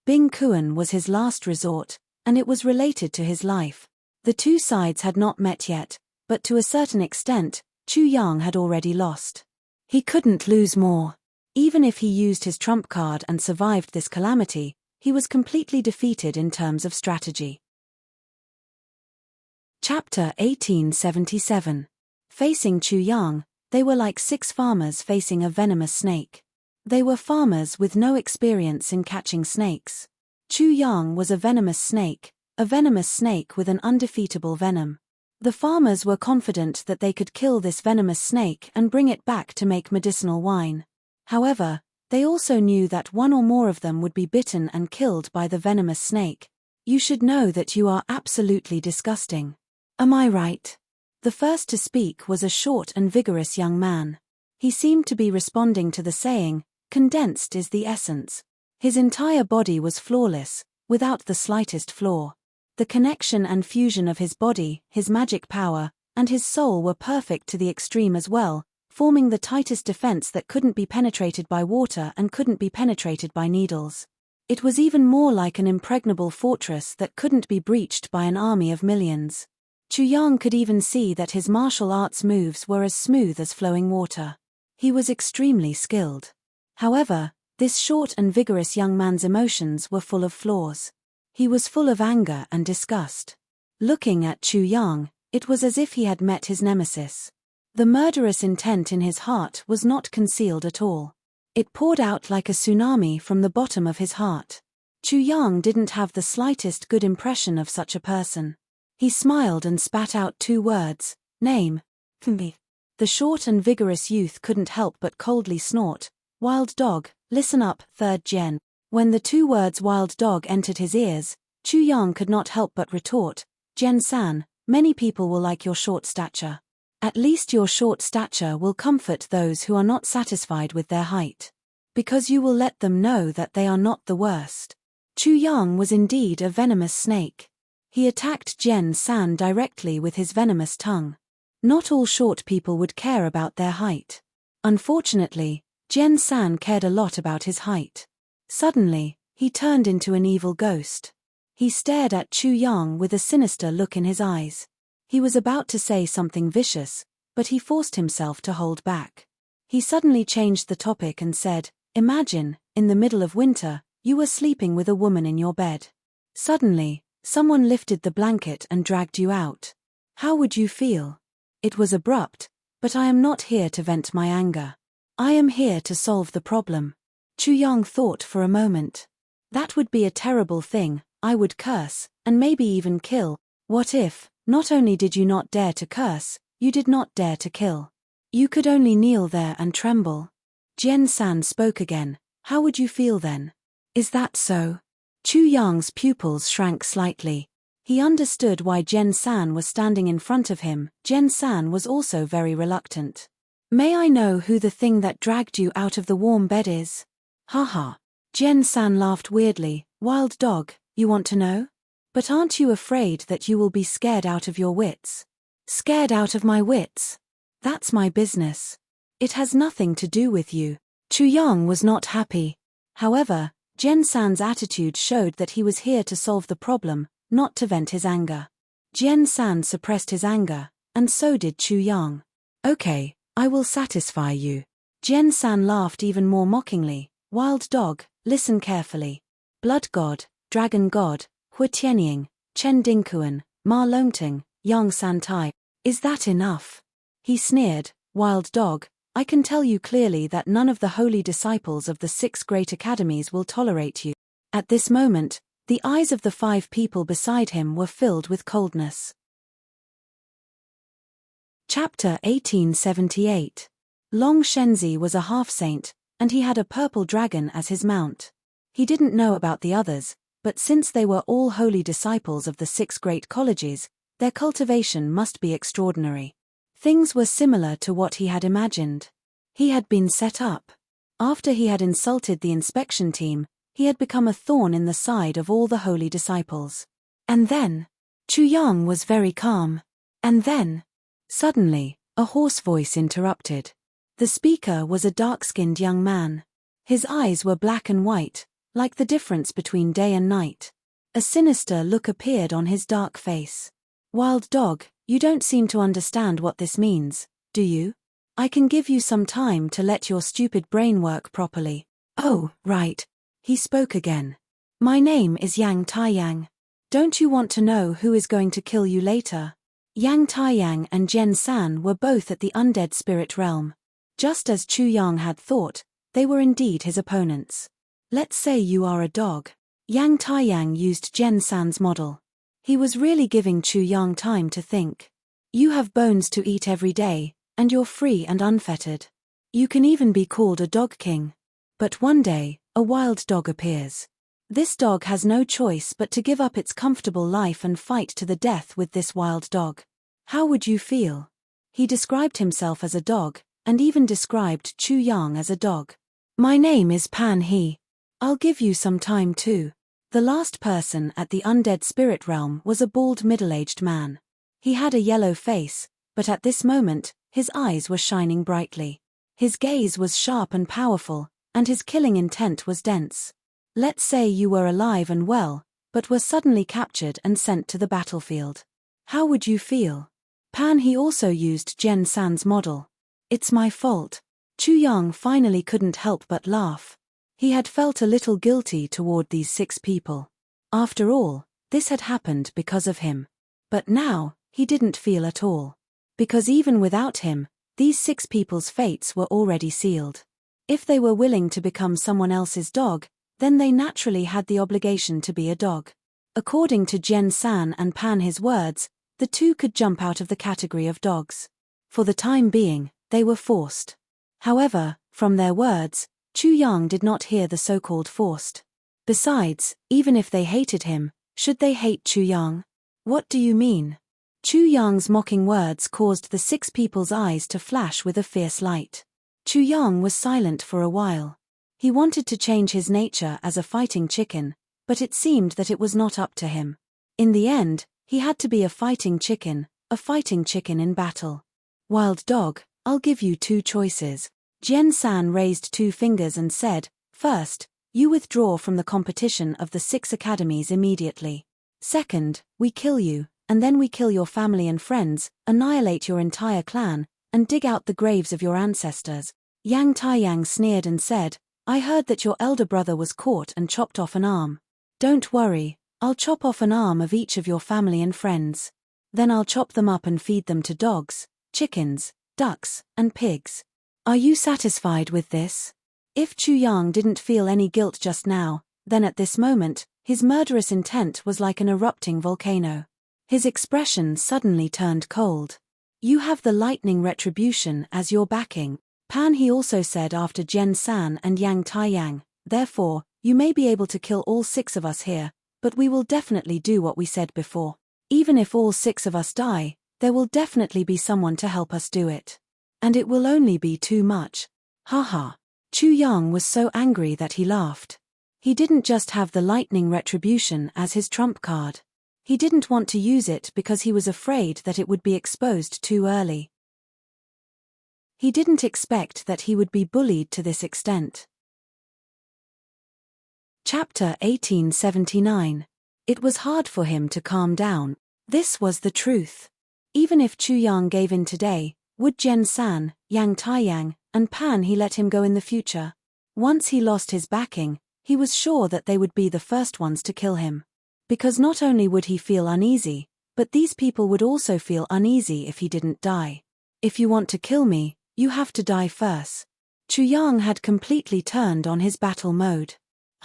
Bing Kuan was his last resort, and it was related to his life. The 2 sides had not met yet, but to a certain extent, Chu Yang had already lost. He couldn't lose more. Even if he used his trump card and survived this calamity, he was completely defeated in terms of strategy. Chapter 1877. Facing Chu Yang, they were like 6 farmers facing a venomous snake. They were farmers with no experience in catching snakes. Chu Yang was a venomous snake with an undefeatable venom. The farmers were confident that they could kill this venomous snake and bring it back to make medicinal wine. However, they also knew that 1 or more of them would be bitten and killed by the venomous snake. You should know that you are absolutely disgusting. Am I right? The first to speak was a short and vigorous young man. He seemed to be responding to the saying, "Condensed is the essence." His entire body was flawless, without the slightest flaw. The connection and fusion of his body, his magic power, and his soul were perfect to the extreme as well, forming the tightest defense that couldn't be penetrated by water and couldn't be penetrated by needles. It was even more like an impregnable fortress that couldn't be breached by an army of millions. Chu Yang could even see that his martial arts moves were as smooth as flowing water. He was extremely skilled. However, this short and vigorous young man's emotions were full of flaws. He was full of anger and disgust. Looking at Chu Yang, it was as if he had met his nemesis. The murderous intent in his heart was not concealed at all. It poured out like a tsunami from the bottom of his heart. Chu Yang didn't have the slightest good impression of such a person. He smiled and spat out 2 words, "Name." Me. The short and vigorous youth couldn't help but coldly snort, "Wild dog, listen up, 3rd Gen." When the 2 words wild dog entered his ears, Chu Yang could not help but retort, "Gen-san, many people will like your short stature. At least your short stature will comfort those who are not satisfied with their height. Because you will let them know that they are not the worst." Chu Yang was indeed a venomous snake. He attacked Gen-san directly with his venomous tongue. Not all short people would care about their height. Unfortunately, Gen-san cared a lot about his height. Suddenly, he turned into an evil ghost. He stared at Chu Yang with a sinister look in his eyes. He was about to say something vicious, but he forced himself to hold back. He suddenly changed the topic and said, "Imagine, in the middle of winter, you were sleeping with a woman in your bed. Suddenly, someone lifted the blanket and dragged you out. How would you feel?" It was abrupt, but I am not here to vent my anger. I am here to solve the problem. Chu Yang thought for a moment. That would be a terrible thing. I would curse, and maybe even kill. What if, not only did you not dare to curse, you did not dare to kill? You could only kneel there and tremble. Gen-san spoke again. How would you feel then? Is that so? Chu Yang's pupils shrank slightly. He understood why Gen-san was standing in front of him. Gen-san was also very reluctant. "May I know who the thing that dragged you out of the warm bed is?" Haha. Gen-san laughed weirdly. "Wild dog, you want to know? But aren't you afraid that you will be scared out of your wits?" "Scared out of my wits? That's my business. It has nothing to do with you." Chu Yang was not happy. However, Gen-san's attitude showed that he was here to solve the problem, not to vent his anger. Gen-san suppressed his anger, and so did Chu Yang. "Okay, I will satisfy you." Gen-san laughed even more mockingly. "Wild dog, listen carefully. Blood god, dragon god, Hui Tianying, Chen Dingkuan, Ma Longting, Yang San Tai. Is that enough?" He sneered. "Wild dog, I can tell you clearly that none of the holy disciples of the 6 great academies will tolerate you." At this moment, the eyes of the 5 people beside him were filled with coldness. Chapter 1878. Long Shenzi was a half-saint, and he had a purple dragon as his mount. He didn't know about the others, but since they were all holy disciples of the 6 great colleges, their cultivation must be extraordinary. Things were similar to what he had imagined. He had been set up. After he had insulted the inspection team, he had become a thorn in the side of all the holy disciples. And then, Chu Yang was very calm. And then, suddenly, a hoarse voice interrupted. The speaker was a dark-skinned young man. His eyes were black and white, like the difference between day and night. A sinister look appeared on his dark face. "Wild dog, you don't seem to understand what this means, do you? I can give you some time to let your stupid brain work properly." "Oh, right." He spoke again. "My name is Yang Taiyang. Don't you want to know who is going to kill you later?" Yang Taiyang and Gen-san were both at the undead spirit realm. Just as Chu Yang had thought, they were indeed his opponents. "Let's say you are a dog." Yang Taiyang used Gen-san's model. He was really giving Chu Yang time to think. "You have bones to eat every day, and you're free and unfettered. You can even be called a dog king. But one day, a wild dog appears. This dog has no choice but to give up its comfortable life and fight to the death with this wild dog. How would you feel?" He described himself as a dog, and even described Chu Yang as a dog. "My name is Pan He. I'll give you some time too." The last person at the undead spirit realm was a bald middle-aged man. He had a yellow face, but at this moment, his eyes were shining brightly. His gaze was sharp and powerful, and his killing intent was dense. Let's say you were alive and well, but were suddenly captured and sent to the battlefield. How would you feel? Pan he also used Jen San's model. It's my fault. Chu Yang finally couldn't help but laugh. He had felt a little guilty toward these 6 people. After all, this had happened because of him. But now, he didn't feel at all. Because even without him, these 6 people's fates were already sealed. If they were willing to become someone else's dog, then they naturally had the obligation to be a dog. According to Jen San and Pan his words, the 2 could jump out of the category of dogs. For the time being, they were forced. However, from their words, Chu Yang did not hear the so-called forced. Besides, even if they hated him, should they hate Chu Yang? What do you mean? Chu Yang's mocking words caused the 6 people's eyes to flash with a fierce light. Chu Yang was silent for a while. He wanted to change his nature as a fighting chicken, but it seemed that it was not up to him. In the end, he had to be a fighting chicken in battle. Wild dog, I'll give you 2 choices. Jen San raised 2 fingers and said, first, you withdraw from the competition of the 6 academies immediately. Second, we kill you, and then we kill your family and friends, annihilate your entire clan, and dig out the graves of your ancestors. Yang Taiyang sneered and said, I heard that your elder brother was caught and chopped off an arm. Don't worry, I'll chop off an arm of each of your family and friends. Then I'll chop them up and feed them to dogs, chickens, ducks, and pigs. Are you satisfied with this? If Chu Yang didn't feel any guilt just now, then at this moment, his murderous intent was like an erupting volcano. His expression suddenly turned cold. You have the lightning retribution as your backing, Pan he also said after Jen San and Yang Taiyang, therefore, you may be able to kill all 6 of us here, but we will definitely do what we said before. Even if all 6 of us die, there will definitely be someone to help us do it. And it will only be too much. Haha. Chu Yang was so angry that he laughed. He didn't just have the lightning retribution as his trump card. He didn't want to use it because he was afraid that it would be exposed too early. He didn't expect that he would be bullied to this extent. Chapter 1879. It was hard for him to calm down. This was the truth. Even if Chu Yang gave in today, would Jen San, Yang Taiyang, and Pan he let him go in the future? Once he lost his backing, he was sure that they would be the first ones to kill him. Because not only would he feel uneasy, but these people would also feel uneasy if he didn't die. If you want to kill me, you have to die first. Chu Yang had completely turned on his battle mode.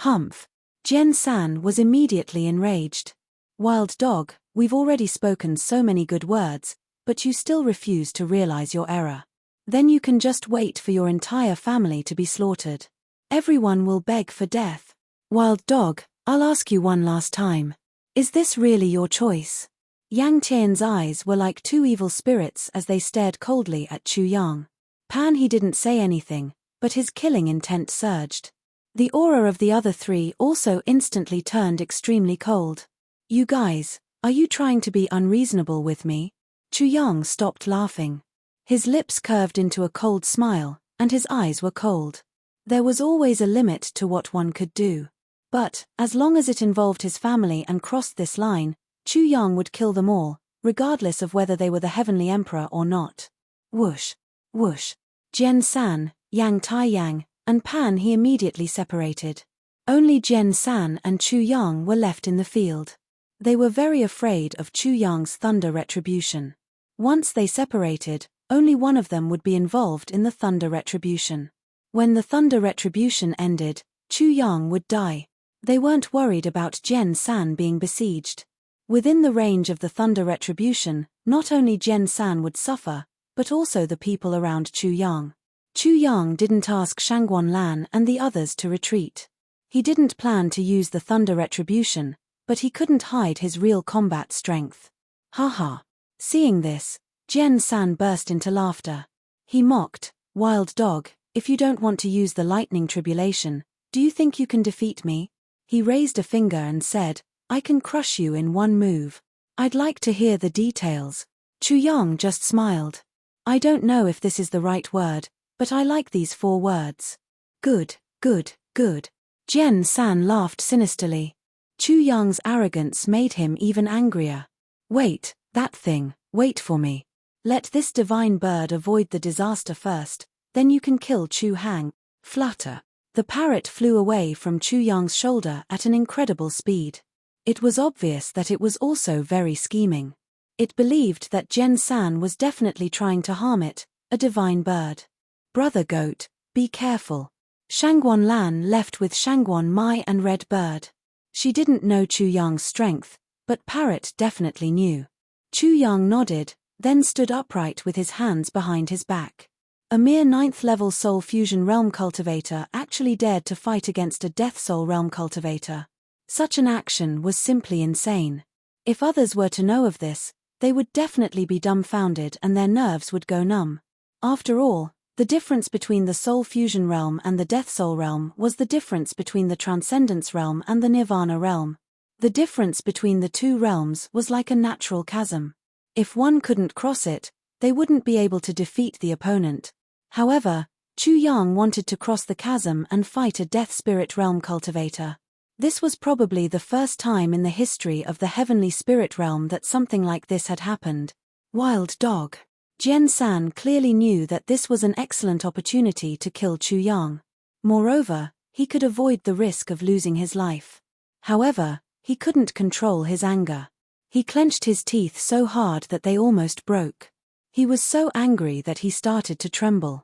Humph. Jen San was immediately enraged. Wild dog, we've already spoken so many good words, but you still refuse to realize your error. Then you can just wait for your entire family to be slaughtered. Everyone will beg for death. Wild dog, I'll ask you one last time. Is this really your choice? Yang Tian's eyes were like 2 evil spirits as they stared coldly at Chu Yang. Pan he didn't say anything, but his killing intent surged. The aura of the other 3 also instantly turned extremely cold. You guys, are you trying to be unreasonable with me? Chu Yang stopped laughing. His lips curved into a cold smile, and his eyes were cold. There was always a limit to what one could do. But, as long as it involved his family and crossed this line, Chu Yang would kill them all, regardless of whether they were the Heavenly Emperor or not. Whoosh. Whoosh. Jen San, Yang Taiyang, and Pan he immediately separated. Only Jen San and Chu Yang were left in the field. They were very afraid of Chu Yang's thunder retribution. Once they separated, only one of them would be involved in the thunder retribution. When the thunder retribution ended, Chu Yang would die. They weren't worried about Jen San being besieged. Within the range of the thunder retribution, not only Jen San would suffer, but also the people around Chu Yang. Chu Yang didn't ask Shangguan Lan and the others to retreat. He didn't plan to use the thunder retribution, but he couldn't hide his real combat strength. Haha. Seeing this, Jen San burst into laughter. He mocked, "Wild dog, if you don't want to use the lightning tribulation, do you think you can defeat me?" He raised a finger and said, "I can crush you in one move. I'd like to hear the details." Chu Yang just smiled. "I don't know if this is the right word, but I like these 4 words. Good, good, good." Jen San laughed sinisterly. Chu Yang's arrogance made him even angrier. Wait, that thing, wait for me. Let this divine bird avoid the disaster first, then you can kill Chu Hang. Flutter. The parrot flew away from Chu Yang's shoulder at an incredible speed. It was obvious that it was also very scheming. It believed that Jen San was definitely trying to harm it, a divine bird. Brother goat, be careful. Shangguan Lan left with Shangguan Mai and Red Bird. She didn't know Chu Yang's strength, but Parrot definitely knew. Chu Yang nodded, then stood upright with his hands behind his back. A mere 9th-level Soul Fusion Realm cultivator actually dared to fight against a Death Soul Realm cultivator. Such an action was simply insane. If others were to know of this, they would definitely be dumbfounded and their nerves would go numb. After all, the difference between the Soul Fusion Realm and the Death Soul Realm was the difference between the Transcendence Realm and the Nirvana Realm. The difference between the two realms was like a natural chasm. If one couldn't cross it, they wouldn't be able to defeat the opponent. However, Chu Yang wanted to cross the chasm and fight a Death Spirit Realm cultivator. This was probably the first time in the history of the Heavenly Spirit Realm that something like this had happened. Wild dog. Jen San clearly knew that this was an excellent opportunity to kill Chu Yang. Moreover, he could avoid the risk of losing his life. However, he couldn't control his anger. He clenched his teeth so hard that they almost broke. He was so angry that he started to tremble.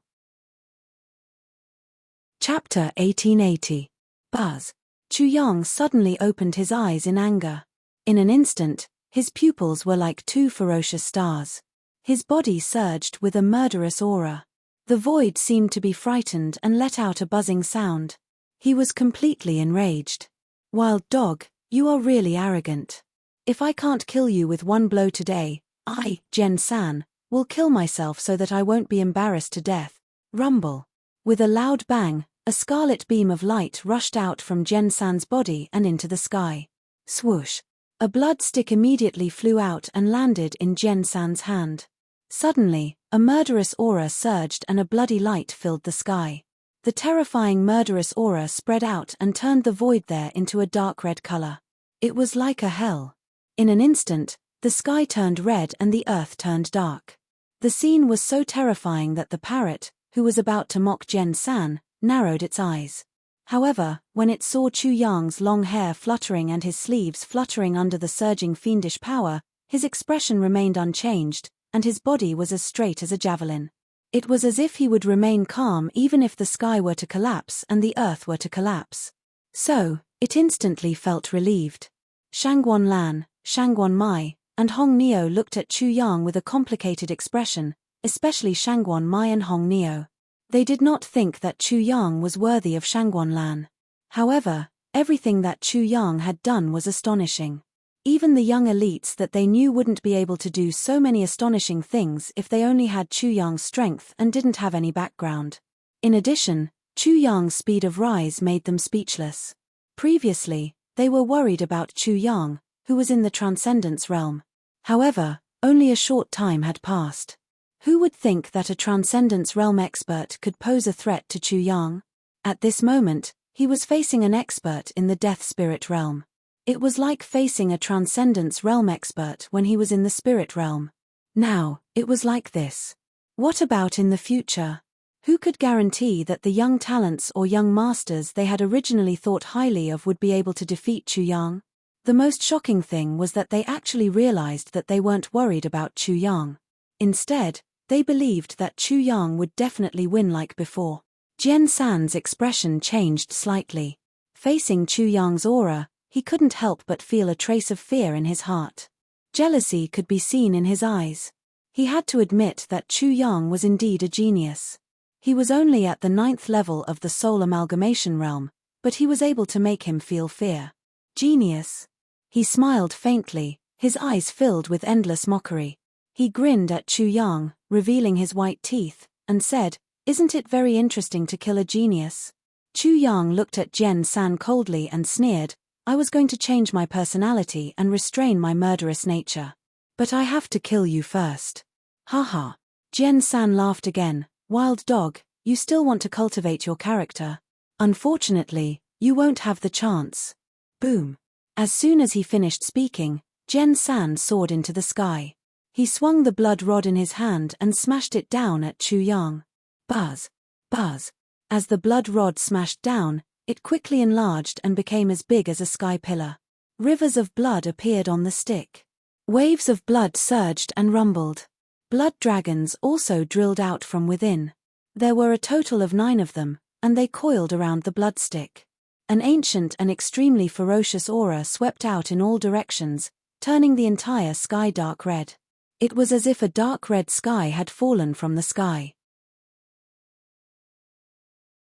Chapter 1880. Buzz. Chu Yang suddenly opened his eyes in anger. In an instant, his pupils were like two ferocious stars. His body surged with a murderous aura. The void seemed to be frightened and let out a buzzing sound. He was completely enraged. Wild dog, you are really arrogant. If I can't kill you with one blow today, I, Jen San, will kill myself so that I won't be embarrassed to death. Rumble. With a loud bang, a scarlet beam of light rushed out from Jen San's body and into the sky. Swoosh. A blood stick immediately flew out and landed in Jen San's hand. Suddenly, a murderous aura surged and a bloody light filled the sky. The terrifying murderous aura spread out and turned the void there into a dark red color. It was like a hell. In an instant, the sky turned red and the earth turned dark. The scene was so terrifying that the parrot, who was about to mock Jen San, narrowed its eyes. However, when it saw Chu Yang's long hair fluttering and his sleeves fluttering under the surging fiendish power, his expression remained unchanged, and his body was as straight as a javelin. It was as if he would remain calm even if the sky were to collapse and the earth were to collapse. So, it instantly felt relieved. Shangguan Lan, Shangguan Mai, and Hong Neo looked at Chu Yang with a complicated expression, especially Shangguan Mai and Hong Neo. They did not think that Chu Yang was worthy of Shangguan Lan. However, everything that Chu Yang had done was astonishing. Even the young elites that they knew wouldn't be able to do so many astonishing things if they only had Chu Yang's strength and didn't have any background. In addition, Chu Yang's speed of rise made them speechless. Previously, they were worried about Chu Yang, who was in the Transcendence Realm. However, only a short time had passed. Who would think that a Transcendence Realm expert could pose a threat to Chu Yang? At this moment, he was facing an expert in the Death Spirit Realm. It was like facing a Transcendence Realm expert when he was in the Spirit Realm. Now, it was like this. What about in the future? Who could guarantee that the young talents or young masters they had originally thought highly of would be able to defeat Chu Yang? The most shocking thing was that they actually realized that they weren't worried about Chu Yang. Instead, they believed that Chu Yang would definitely win like before. Jen San's expression changed slightly. Facing Chu Yang's aura, he couldn't help but feel a trace of fear in his heart. Jealousy could be seen in his eyes. He had to admit that Chu Yang was indeed a genius. He was only at the 9th level of the Soul Amalgamation Realm, but he was able to make him feel fear. Genius. He smiled faintly, his eyes filled with endless mockery. He grinned at Chu Yang, revealing his white teeth, and said, "Isn't it very interesting to kill a genius?" Chu Yang looked at Jen San coldly and sneered, "I was going to change my personality and restrain my murderous nature. But I have to kill you first." Haha. Jen San laughed again. "Wild dog, you still want to cultivate your character. Unfortunately, You won't have the chance. Boom. As soon as he finished speaking, Jen San soared into the sky. He swung the blood rod in his hand and smashed it down at Chu Yang. Buzz. Buzz. As the blood rod smashed down, it quickly enlarged and became as big as a sky pillar. Rivers of blood appeared on the stick. Waves of blood surged and rumbled. Blood dragons also drilled out from within. There were a total of 9 of them, and they coiled around the blood stick. An ancient and extremely ferocious aura swept out in all directions, turning the entire sky dark red. It was as if a dark red sky had fallen from the sky.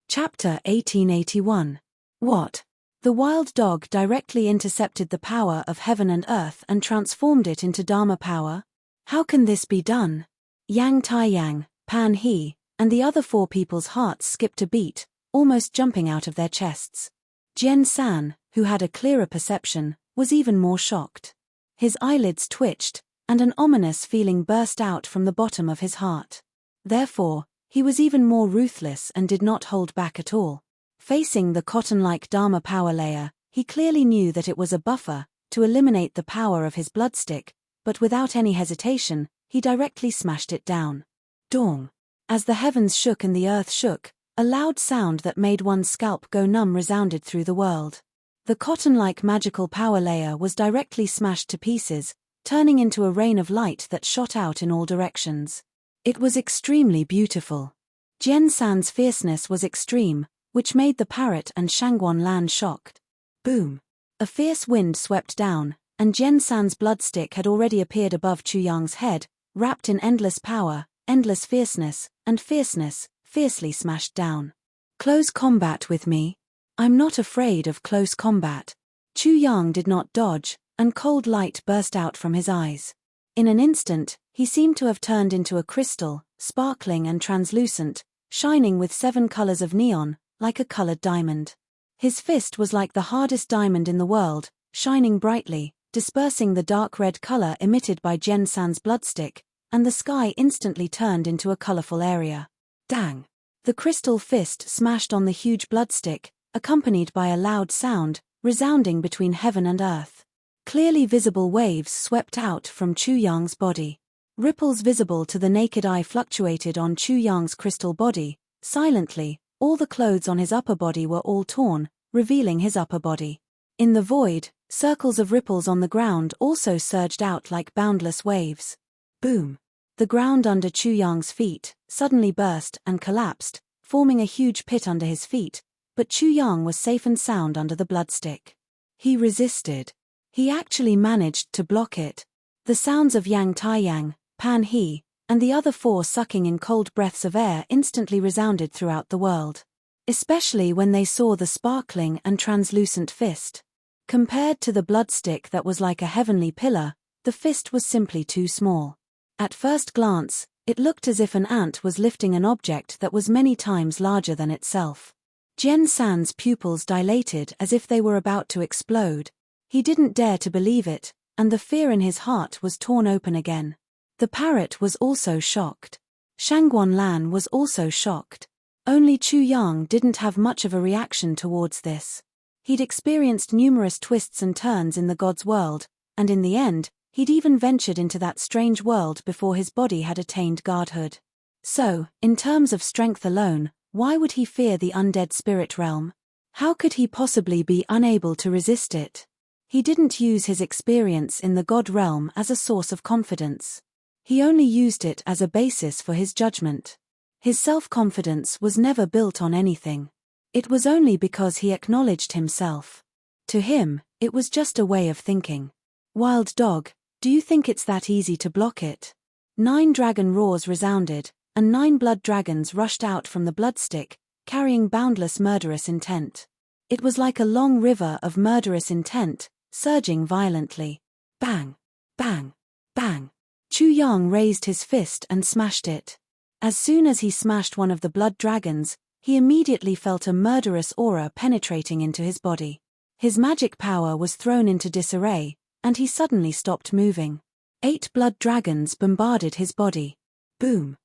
Chapter 1881. What? The wild dog directly intercepted the power of heaven and earth and transformed it into Dharma power? How can this be done? Yang Taiyang, Pan He, and the other 4 people's hearts skipped a beat, almost jumping out of their chests. Jen San, who had a clearer perception, was even more shocked. His eyelids twitched, and an ominous feeling burst out from the bottom of his heart. Therefore, he was even more ruthless and did not hold back at all. Facing the cotton-like Dharma power layer, he clearly knew that it was a buffer to eliminate the power of his bloodstick, but without any hesitation, he directly smashed it down. Dong. As the heavens shook and the earth shook, a loud sound that made one's scalp go numb resounded through the world. The cotton-like magical power layer was directly smashed to pieces, turning into a rain of light that shot out in all directions. It was extremely beautiful. Jen San's fierceness was extreme, which made the parrot and Shangguan Lan shocked. Boom. A fierce wind swept down, and Jen San's bloodstick had already appeared above Chu Yang's head, wrapped in endless power, endless fierceness, and fierceness, fiercely smashed down. Close combat with me? I'm not afraid of close combat. Chu Yang did not dodge, and cold light burst out from his eyes. In an instant, he seemed to have turned into a crystal, sparkling and translucent, shining with 7 colors of neon, like a colored diamond. His fist was like the hardest diamond in the world, shining brightly, dispersing the dark red color emitted by Jen San's bloodstick, and the sky instantly turned into a colorful area. Dang! The crystal fist smashed on the huge bloodstick, accompanied by a loud sound, resounding between heaven and earth. Clearly visible waves swept out from Chu Yang's body. Ripples visible to the naked eye fluctuated on Chu Yang's crystal body. Silently, all the clothes on his upper body were all torn, revealing his upper body. In the void, circles of ripples on the ground also surged out like boundless waves. Boom! The ground under Chu Yang's feet suddenly burst and collapsed, forming a huge pit under his feet, but Chu Yang was safe and sound under the bloodstick. He resisted. He actually managed to block it. The sounds of Yang Taiyang, Pan He, and the other 4 sucking in cold breaths of air instantly resounded throughout the world. Especially when they saw the sparkling and translucent fist. Compared to the bloodstick that was like a heavenly pillar, the fist was simply too small. At first glance, it looked as if an ant was lifting an object that was many times larger than itself. Jen San's pupils dilated as if they were about to explode. He didn't dare to believe it, and the fear in his heart was torn open again. The parrot was also shocked. Shangguan Lan was also shocked. Only Chu Yang didn't have much of a reaction towards this. He'd experienced numerous twists and turns in the god's world, and in the end, he'd even ventured into that strange world before his body had attained godhood. So, in terms of strength alone, why would he fear the undead spirit realm? How could he possibly be unable to resist it? He didn't use his experience in the god realm as a source of confidence. He only used it as a basis for his judgment. His self-confidence was never built on anything. It was only because he acknowledged himself. To him, it was just a way of thinking. Wild dog, do you think it's that easy to block it? 9 dragon roars resounded, and 9 blood dragons rushed out from the bloodstick, carrying boundless murderous intent. It was like a long river of murderous intent, surging violently. Bang! Bang! Bang! Chu Yang raised his fist and smashed it. As soon as he smashed one of the blood dragons, he immediately felt a murderous aura penetrating into his body. His magic power was thrown into disarray, and he suddenly stopped moving. 8 blood dragons bombarded his body. Boom!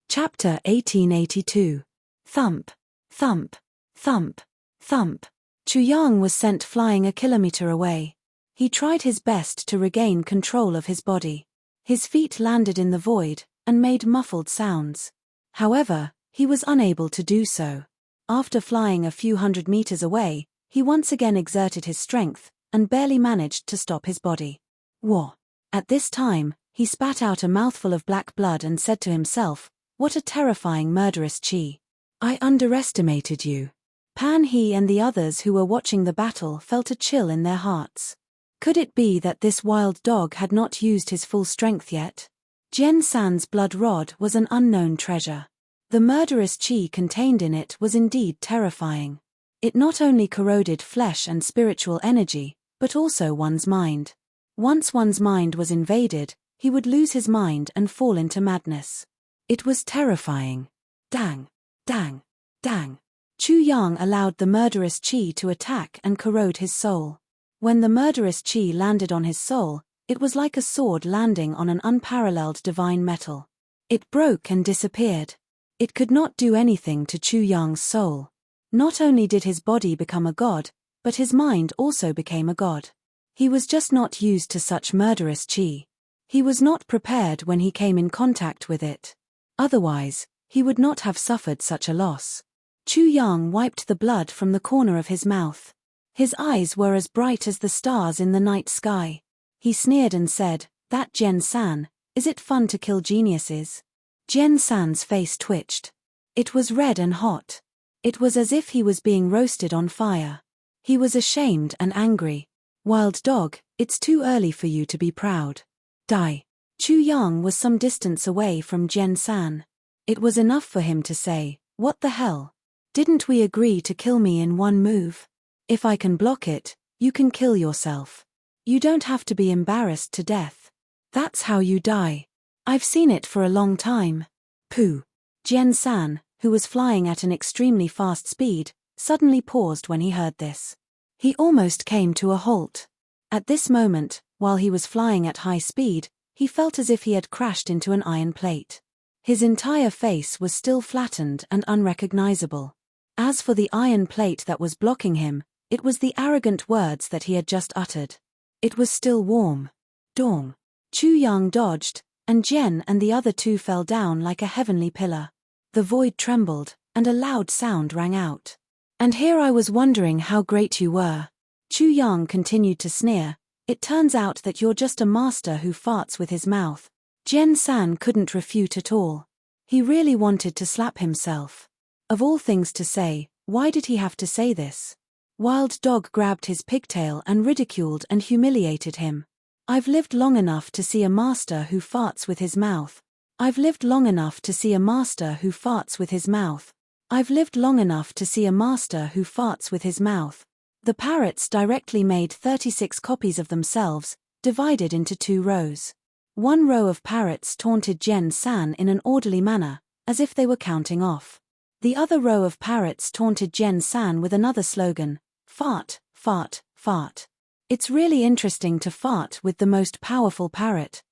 Chapter 1882. Thump, thump, thump, thump. Chu Yang was sent flying a kilometer away. He tried his best to regain control of his body. His feet landed in the void and made muffled sounds. However, he was unable to do so. After flying a few hundred meters away, he once again exerted his strength and barely managed to stop his body. Wah! At this time, he spat out a mouthful of black blood and said to himself, "What a terrifying murderous chi. I underestimated you." Pan He and the others who were watching the battle felt a chill in their hearts. Could it be that this wild dog had not used his full strength yet? Jen San's blood rod was an unknown treasure. The murderous chi contained in it was indeed terrifying. It not only corroded flesh and spiritual energy, but also one's mind. Once one's mind was invaded, he would lose his mind and fall into madness. It was terrifying. Dang, dang, dang. Chu Yang allowed the murderous chi to attack and corrode his soul. When the murderous chi landed on his soul, it was like a sword landing on an unparalleled divine metal. It broke and disappeared. It could not do anything to Chu Yang's soul. Not only did his body become a god, but his mind also became a god. He was just not used to such murderous chi. He was not prepared when he came in contact with it. Otherwise, he would not have suffered such a loss. Chu Yang wiped the blood from the corner of his mouth. His eyes were as bright as the stars in the night sky. He sneered and said, "That Jen San, is it fun to kill geniuses?" Jen San's face twitched. It was red and hot. It was as if he was being roasted on fire. He was ashamed and angry. "Wild dog, it's too early for you to be proud. Die." Chu Yang was some distance away from Jen San. It was enough for him to say, "What the hell? Didn't we agree to kill me in one move? If I can block it, you can kill yourself. You don't have to be embarrassed to death. That's how you die. I've seen it for a long time." Pooh. Jen San, who was flying at an extremely fast speed, suddenly paused when he heard this. He almost came to a halt. At this moment, while he was flying at high speed, he felt as if he had crashed into an iron plate. His entire face was still flattened and unrecognizable. As for the iron plate that was blocking him, it was the arrogant words that he had just uttered. It was still warm. Dong. Chu Yang dodged, and Jen and the other two fell down like a heavenly pillar. The void trembled, and a loud sound rang out. "And here I was wondering how great you were." Chu Yang continued to sneer, "It turns out that you're just a master who farts with his mouth." Jen San couldn't refute at all. He really wanted to slap himself. Of all things to say, why did he have to say this? Wild Dog grabbed his pigtail and ridiculed and humiliated him. "I've lived long enough to see a master who farts with his mouth. I've lived long enough to see a master who farts with his mouth. I've lived long enough to see a master who farts with his mouth." The parrots directly made 36 copies of themselves, divided into 2 rows. One row of parrots taunted Jen San in an orderly manner, as if they were counting off. The other row of parrots taunted Jen San with another slogan, "Fart, fart, fart." It's really interesting to fart with the most powerful parrot.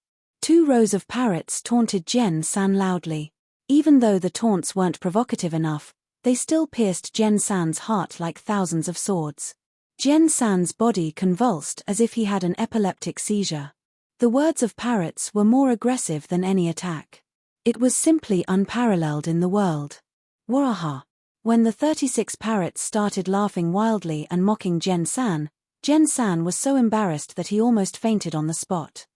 2 rows of parrots taunted Jen San loudly. Even though the taunts weren't provocative enough, they still pierced Jen San's heart like thousands of swords. Jen San's body convulsed as if he had an epileptic seizure. The words of parrots were more aggressive than any attack. It was simply unparalleled in the world. Waha! When the 36 parrots started laughing wildly and mocking Jen San was so embarrassed that he almost fainted on the spot.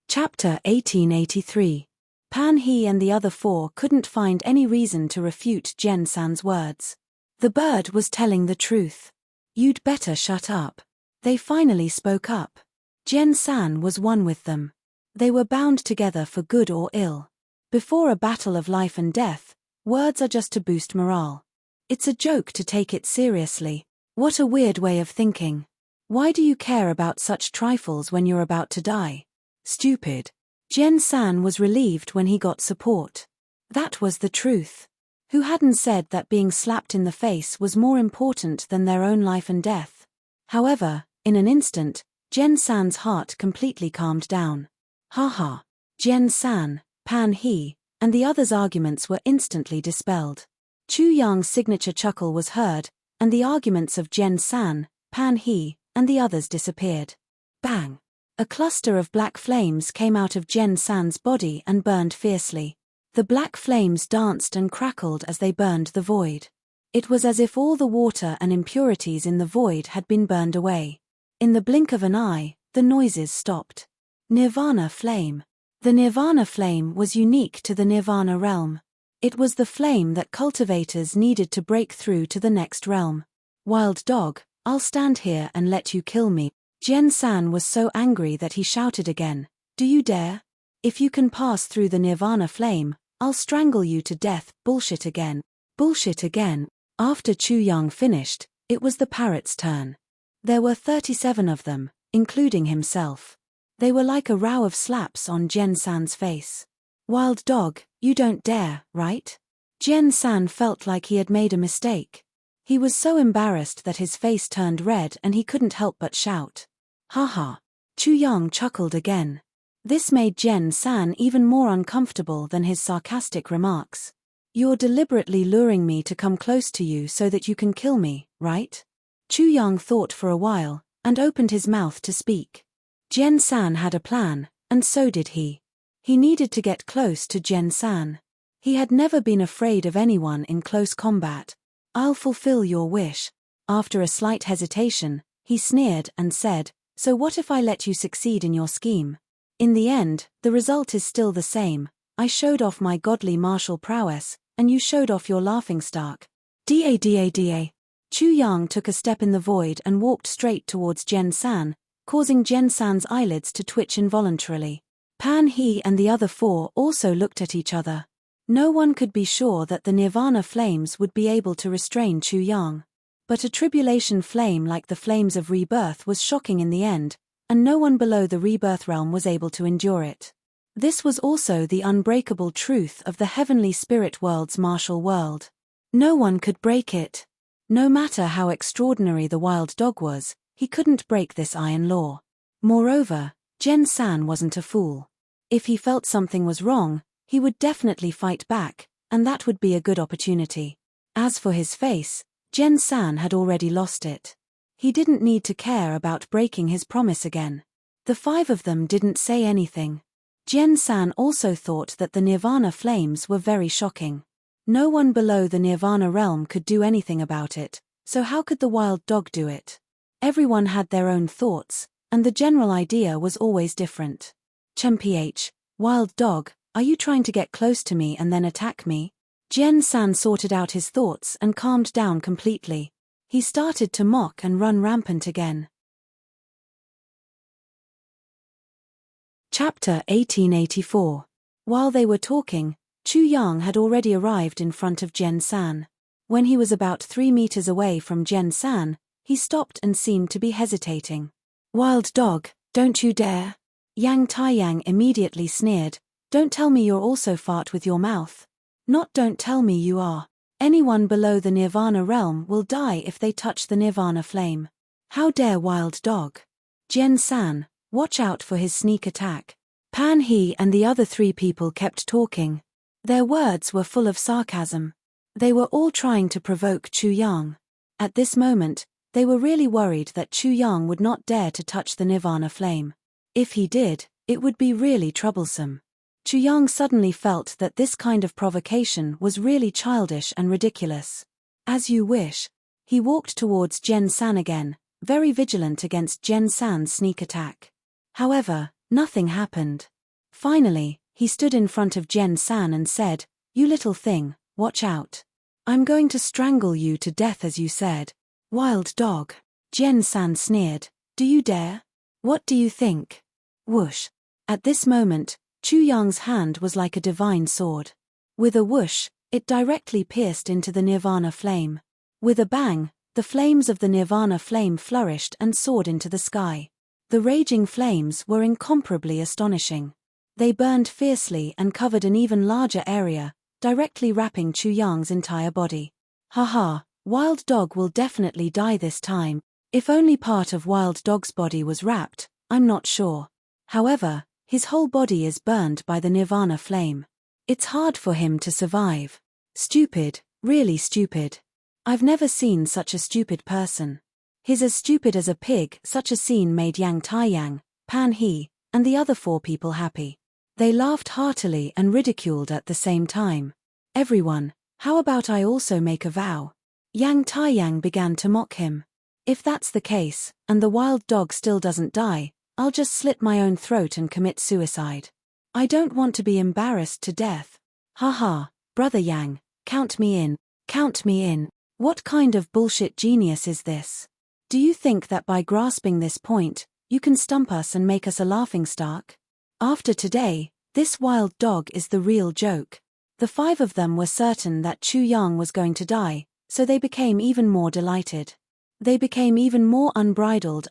Chapter 1883. Pan He and the other 4 couldn't find any reason to refute Jen San's words. The bird was telling the truth. "You'd better shut up." They finally spoke up. Jen San was one with them. They were bound together for good or ill. Before a battle of life and death, words are just to boost morale. It's a joke to take it seriously. What a weird way of thinking. Why do you care about such trifles when you're about to die? Stupid. Jen San was relieved when he got support. That was the truth. Who hadn't said that being slapped in the face was more important than their own life and death? However, in an instant, Jen San's heart completely calmed down. Haha. Jen San, Pan He, and the other's arguments were instantly dispelled. Chu Yang's signature chuckle was heard, and the arguments of Jen San, Pan He, and the others disappeared. Bang! A cluster of black flames came out of Jen San's body and burned fiercely. The black flames danced and crackled as they burned the void. It was as if all the water and impurities in the void had been burned away. In the blink of an eye, the noises stopped. Nirvana flame. The Nirvana flame was unique to the Nirvana realm. It was the flame that cultivators needed to break through to the next realm. Wild dog, I'll stand here and let you kill me. Jen San was so angry that he shouted again, do you dare? If you can pass through the Nirvana flame, I'll strangle you to death. Bullshit again. Bullshit again. After Chu Yang finished, it was the parrot's turn. There were 37 of them, including himself. They were like a row of slaps on Jen San's face. Wild dog, you don't dare, right? Jen San felt like he had made a mistake. He was so embarrassed that his face turned red and he couldn't help but shout. Haha. Chu Yang chuckled again. This made Jen San even more uncomfortable than his sarcastic remarks. You're deliberately luring me to come close to you so that you can kill me, right? Chu Yang thought for a while, and opened his mouth to speak. Jen San had a plan, and so did he. He needed to get close to Jen San. He had never been afraid of anyone in close combat. I'll fulfill your wish. After a slight hesitation, he sneered and said, so what if I let you succeed in your scheme? In the end, the result is still the same. I showed off my godly martial prowess, and you showed off your laughingstock. Da. Chu Yang took a step in the void and walked straight towards Jen San, causing Jen San's eyelids to twitch involuntarily. Pan He and the other four also looked at each other. No one could be sure that the Nirvana flames would be able to restrain Chu Yang. But a tribulation flame like the flames of rebirth was shocking in the end, and no one below the rebirth realm was able to endure it. This was also the unbreakable truth of the heavenly spirit world's martial world. No one could break it. No matter how extraordinary the wild dog was, he couldn't break this iron law. Moreover, Jen San wasn't a fool. If he felt something was wrong, he would definitely fight back, and that would be a good opportunity. As for his face, Jen San had already lost it. He didn't need to care about breaking his promise again. The 5 of them didn't say anything. Jen San also thought that the Nirvana flames were very shocking. No one below the Nirvana realm could do anything about it, so how could the wild dog do it? Everyone had their own thoughts, and the general idea was always different. Ch, wild dog, are you trying to get close to me and then attack me? Jen San sorted out his thoughts and calmed down completely. He started to mock and run rampant again. Chapter 1884. While they were talking, Chu Yang had already arrived in front of Jen San. When he was about 3 meters away from Jen San, he stopped and seemed to be hesitating. Wild dog, don't you dare. Yang Taiyang immediately sneered, don't tell me you're also fart with your mouth. Not don't tell me you are. Anyone below the Nirvana realm will die if they touch the Nirvana flame. How dare wild dog. Jen San, watch out for his sneak attack. Pan He and the other 3 people kept talking. Their words were full of sarcasm. They were all trying to provoke Chu Yang. At this moment, they were really worried that Chu Yang would not dare to touch the Nirvana flame. If he did, it would be really troublesome. Chu Yang suddenly felt that this kind of provocation was really childish and ridiculous. As you wish. He walked towards Jen San again, very vigilant against Jen San's sneak attack. However, nothing happened. Finally, he stood in front of Jen San and said, you little thing, watch out. I'm going to strangle you to death as you said. Wild dog. Jen San sneered, do you dare? What do you think? Whoosh. At this moment, Chu Yang's hand was like a divine sword. With a whoosh, it directly pierced into the Nirvana flame. With a bang, the flames of the Nirvana flame flourished and soared into the sky. The raging flames were incomparably astonishing. They burned fiercely and covered an even larger area, directly wrapping Chu Yang's entire body. Haha, Wild Dog will definitely die this time. If only part of Wild Dog's body was wrapped, I'm not sure. However, his whole body is burned by the Nirvana flame. It's hard for him to survive. Stupid, really stupid. I've never seen such a stupid person. He's as stupid as a pig. Such a scene made Yang Taiyang, Pan He, and the other 4 people happy. They laughed heartily and ridiculed at the same time. Everyone, how about I also make a vow? Yang Taiyang began to mock him. If that's the case, and the wild dog still doesn't die, I'll just slit my own throat and commit suicide. I don't want to be embarrassed to death. Haha, brother Yang, count me in, count me in. What kind of bullshit genius is this? Do you think that by grasping this point, you can stump us and make us a laughingstock? After today, this wild dog is the real joke. The 5 of them were certain that Chu Yang was going to die, so they became even more delighted. They became even more unbridled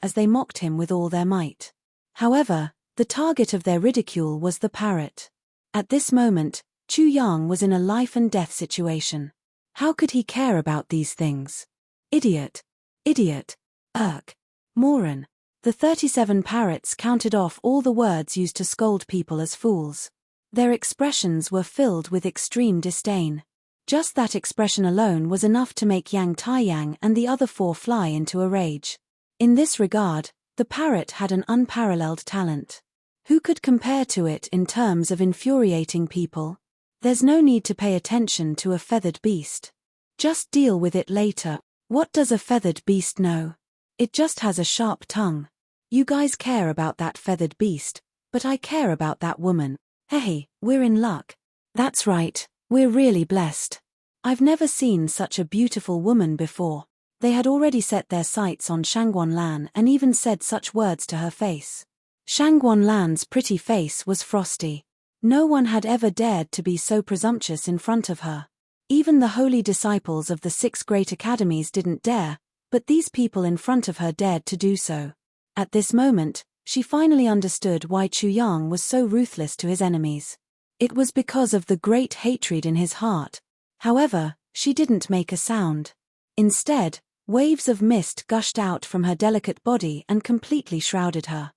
as they mocked him with all their might. However, the target of their ridicule was the parrot. At this moment, Chu Yang was in a life-and-death situation. How could he care about these things? Idiot. Idiot. Irk. Moron. The 37 parrots counted off all the words used to scold people as fools. Their expressions were filled with extreme disdain. Just that expression alone was enough to make Yang Taiyang and the other 4 fly into a rage. In this regard, the parrot had an unparalleled talent. Who could compare to it in terms of infuriating people? There's no need to pay attention to a feathered beast. Just deal with it later. What does a feathered beast know? It just has a sharp tongue. You guys care about that feathered beast, but I care about that woman. Hey, we're in luck. That's right. We're really blessed. I've never seen such a beautiful woman before. They had already set their sights on Shangguan Lan and even said such words to her face. Shangguan Lan's pretty face was frosty. No one had ever dared to be so presumptuous in front of her. Even the holy disciples of the 6 great academies didn't dare, but these people in front of her dared to do so. At this moment, she finally understood why Chu Yang was so ruthless to his enemies. It was because of the great hatred in his heart. However, she didn't make a sound. Instead, waves of mist gushed out from her delicate body and completely shrouded her.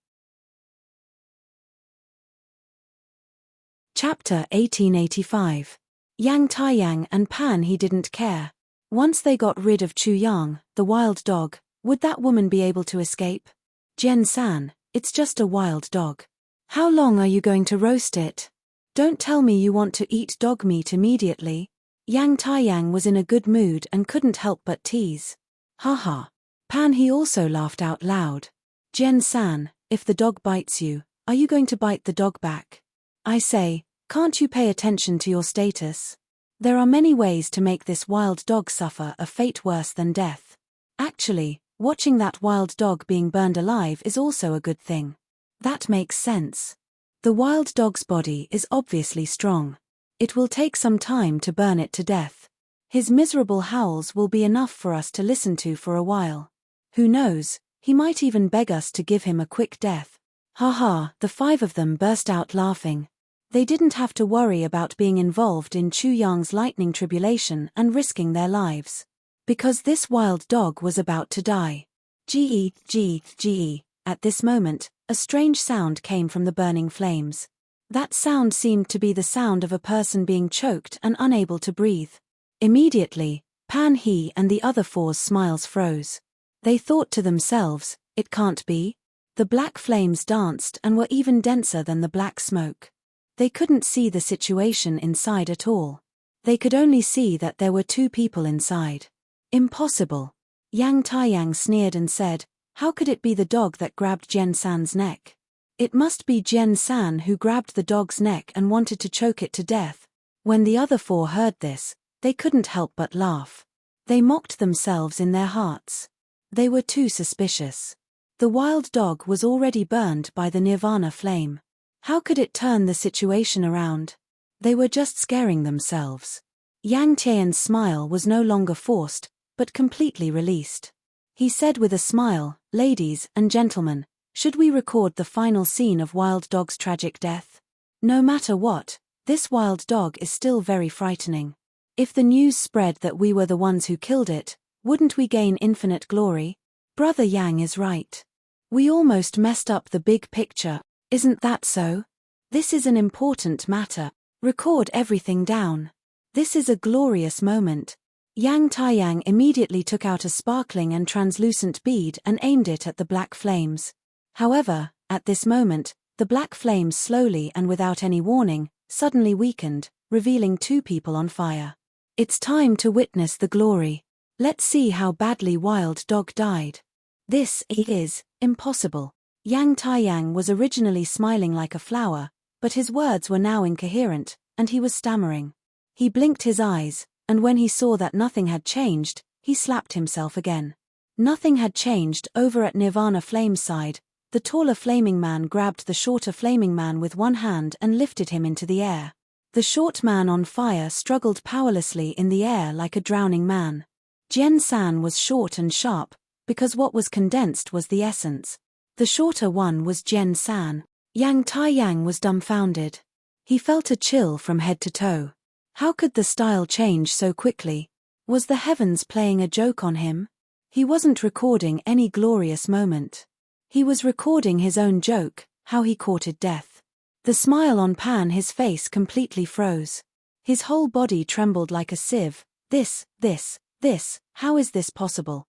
Chapter 1885. Yang Taiyang and Pan He didn't care. Once they got rid of Chu Yang, the wild dog, would that woman be able to escape? Jen-san, it's just a wild dog. How long are you going to roast it? Don't tell me you want to eat dog meat immediately. Yang Taiyang was in a good mood and couldn't help but tease. Haha. Pan He also laughed out loud. Jen-san, if the dog bites you, are you going to bite the dog back? I say, can't you pay attention to your status? There are many ways to make this wild dog suffer a fate worse than death. Actually, watching that wild dog being burned alive is also a good thing. That makes sense. The wild dog's body is obviously strong. It will take some time to burn it to death. His miserable howls will be enough for us to listen to for a while. Who knows, he might even beg us to give him a quick death. Ha, the 5 of them burst out laughing. They didn't have to worry about being involved in Chu Yang's lightning tribulation and risking their lives. Because this wild dog was about to die. Gee. At this moment, a strange sound came from the burning flames. That sound seemed to be the sound of a person being choked and unable to breathe. Immediately, Pan He and the other 4's smiles froze. They thought to themselves, it can't be. The black flames danced and were even denser than the black smoke. They couldn't see the situation inside at all. They could only see that there were 2 people inside. Impossible. Yang Taiyang sneered and said, how could it be the dog that grabbed Jen-san's neck? It must be Jen-san who grabbed the dog's neck and wanted to choke it to death. When the other 4 heard this, they couldn't help but laugh. They mocked themselves in their hearts. They were too suspicious. The wild dog was already burned by the nirvana flame. How could it turn the situation around? They were just scaring themselves. Yang Tian's smile was no longer forced, but completely released. He said with a smile, ladies and gentlemen, should we record the final scene of Wild Dog's tragic death? No matter what, this wild dog is still very frightening. If the news spread that we were the ones who killed it, wouldn't we gain infinite glory? Brother Yang is right. We almost messed up the big picture, isn't that so? This is an important matter. Record everything down. This is a glorious moment. Yang Taiyang immediately took out a sparkling and translucent bead and aimed it at the black flames. However, at this moment, the black flames slowly and without any warning, suddenly weakened, revealing two people on fire. It's time to witness the glory. Let's see how badly Wild Dog died. This is impossible. Yang Taiyang was originally smiling like a flower, but his words were now incoherent, and he was stammering. He blinked his eyes, and when he saw that nothing had changed, he slapped himself again. Nothing had changed. Over at Nirvana Flame's side, the taller flaming man grabbed the shorter flaming man with one hand and lifted him into the air. The short man on fire struggled powerlessly in the air like a drowning man. Jian San was short and sharp, because what was condensed was the essence. The shorter one was Jian San. Yang Taiyang was dumbfounded. He felt a chill from head to toe. How could the style change so quickly? Was the heavens playing a joke on him? He wasn't recording any glorious moment. He was recording his own joke, how he courted death. The smile on his face completely froze. His whole body trembled like a sieve. This, how is this possible?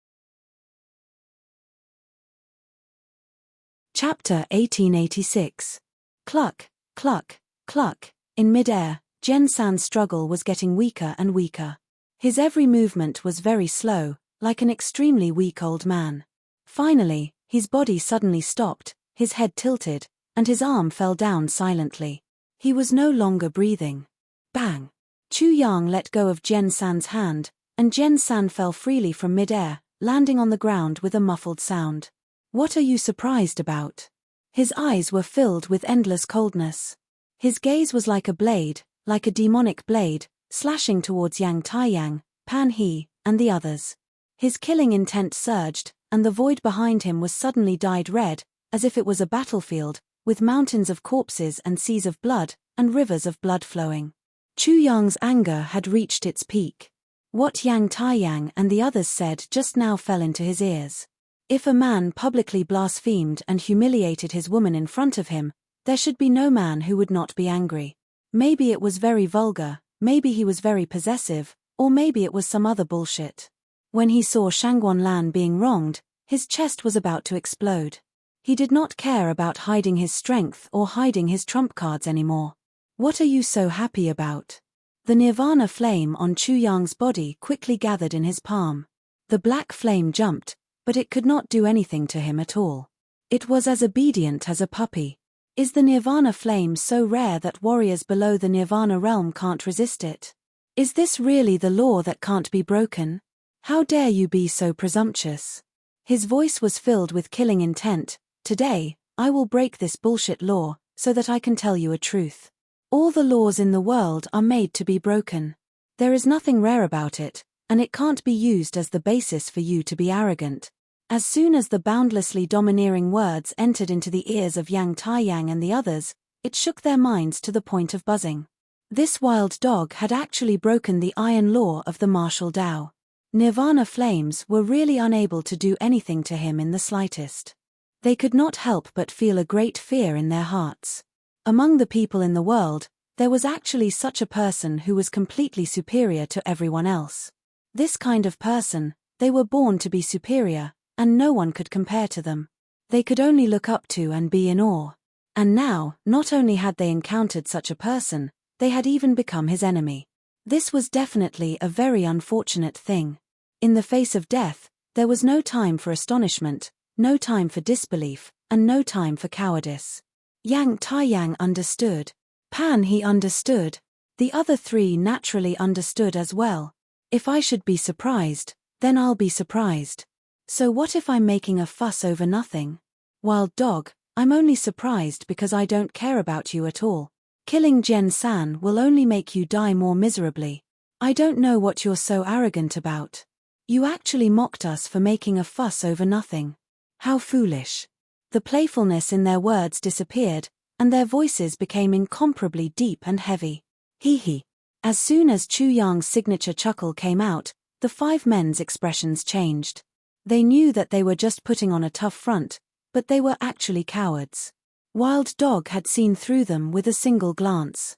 Chapter 1886. Cluck, cluck, cluck. In midair, Jian San's struggle was getting weaker and weaker. His every movement was very slow, like an extremely weak old man. Finally, his body suddenly stopped, his head tilted, and his arm fell down silently. He was no longer breathing. Bang! Chu Yang let go of Jian San's hand, and Jian San fell freely from midair, landing on the ground with a muffled sound. What are you surprised about? His eyes were filled with endless coldness. His gaze was like a blade, like a demonic blade, slashing towards Yang Taiyang, Pan He, and the others. His killing intent surged, and the void behind him was suddenly dyed red, as if it was a battlefield, with mountains of corpses and seas of blood, and rivers of blood flowing. Chu Yang's anger had reached its peak. What Yang Taiyang and the others said just now fell into his ears. If a man publicly blasphemed and humiliated his woman in front of him, there should be no man who would not be angry. Maybe it was very vulgar, maybe he was very possessive, or maybe it was some other bullshit. When he saw Shangguan Lan being wronged, his chest was about to explode. He did not care about hiding his strength or hiding his trump cards anymore. What are you so happy about? The nirvana flame on Chu Yang's body quickly gathered in his palm. The black flame jumped, but it could not do anything to him at all. It was as obedient as a puppy. Is the nirvana flame so rare that warriors below the nirvana realm can't resist it? Is this really the law that can't be broken? How dare you be so presumptuous? His voice was filled with killing intent. Today, I will break this bullshit law, so that I can tell you a truth. All the laws in the world are made to be broken. There is nothing rare about it, and it can't be used as the basis for you to be arrogant. As soon as the boundlessly domineering words entered into the ears of Yang Taiyang and the others, it shook their minds to the point of buzzing. This wild dog had actually broken the iron law of the martial Tao. Nirvana flames were really unable to do anything to him in the slightest. They could not help but feel a great fear in their hearts. Among the people in the world, there was actually such a person who was completely superior to everyone else. This kind of person, they were born to be superior, and no one could compare to them. They could only look up to and be in awe. And now, not only had they encountered such a person, they had even become his enemy. This was definitely a very unfortunate thing. In the face of death, there was no time for astonishment, no time for disbelief, and no time for cowardice. Yang Taiyang understood. Pan He understood. The other three naturally understood as well. If I should be surprised, then I'll be surprised. So what if I'm making a fuss over nothing? Wild dog, I'm only surprised because I don't care about you at all. Killing Jian San will only make you die more miserably. I don't know what you're so arrogant about. You actually mocked us for making a fuss over nothing. How foolish. The playfulness in their words disappeared, and their voices became incomparably deep and heavy. Hee hee. As soon as Chu Yang's signature chuckle came out, the five men's expressions changed. They knew that they were just putting on a tough front, but they were actually cowards. Wild Dog had seen through them with a single glance.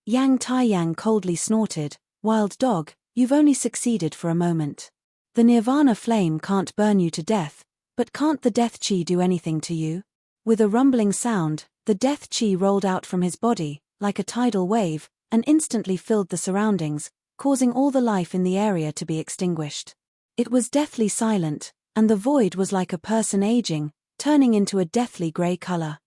Yang Taiyang coldly snorted, Wild Dog, you've only succeeded for a moment. The nirvana flame can't burn you to death, but can't the death chi do anything to you? With a rumbling sound, the death chi rolled out from his body, like a tidal wave, and instantly filled the surroundings, causing all the life in the area to be extinguished. It was deathly silent, and the void was like a person aging, turning into a deathly grey color.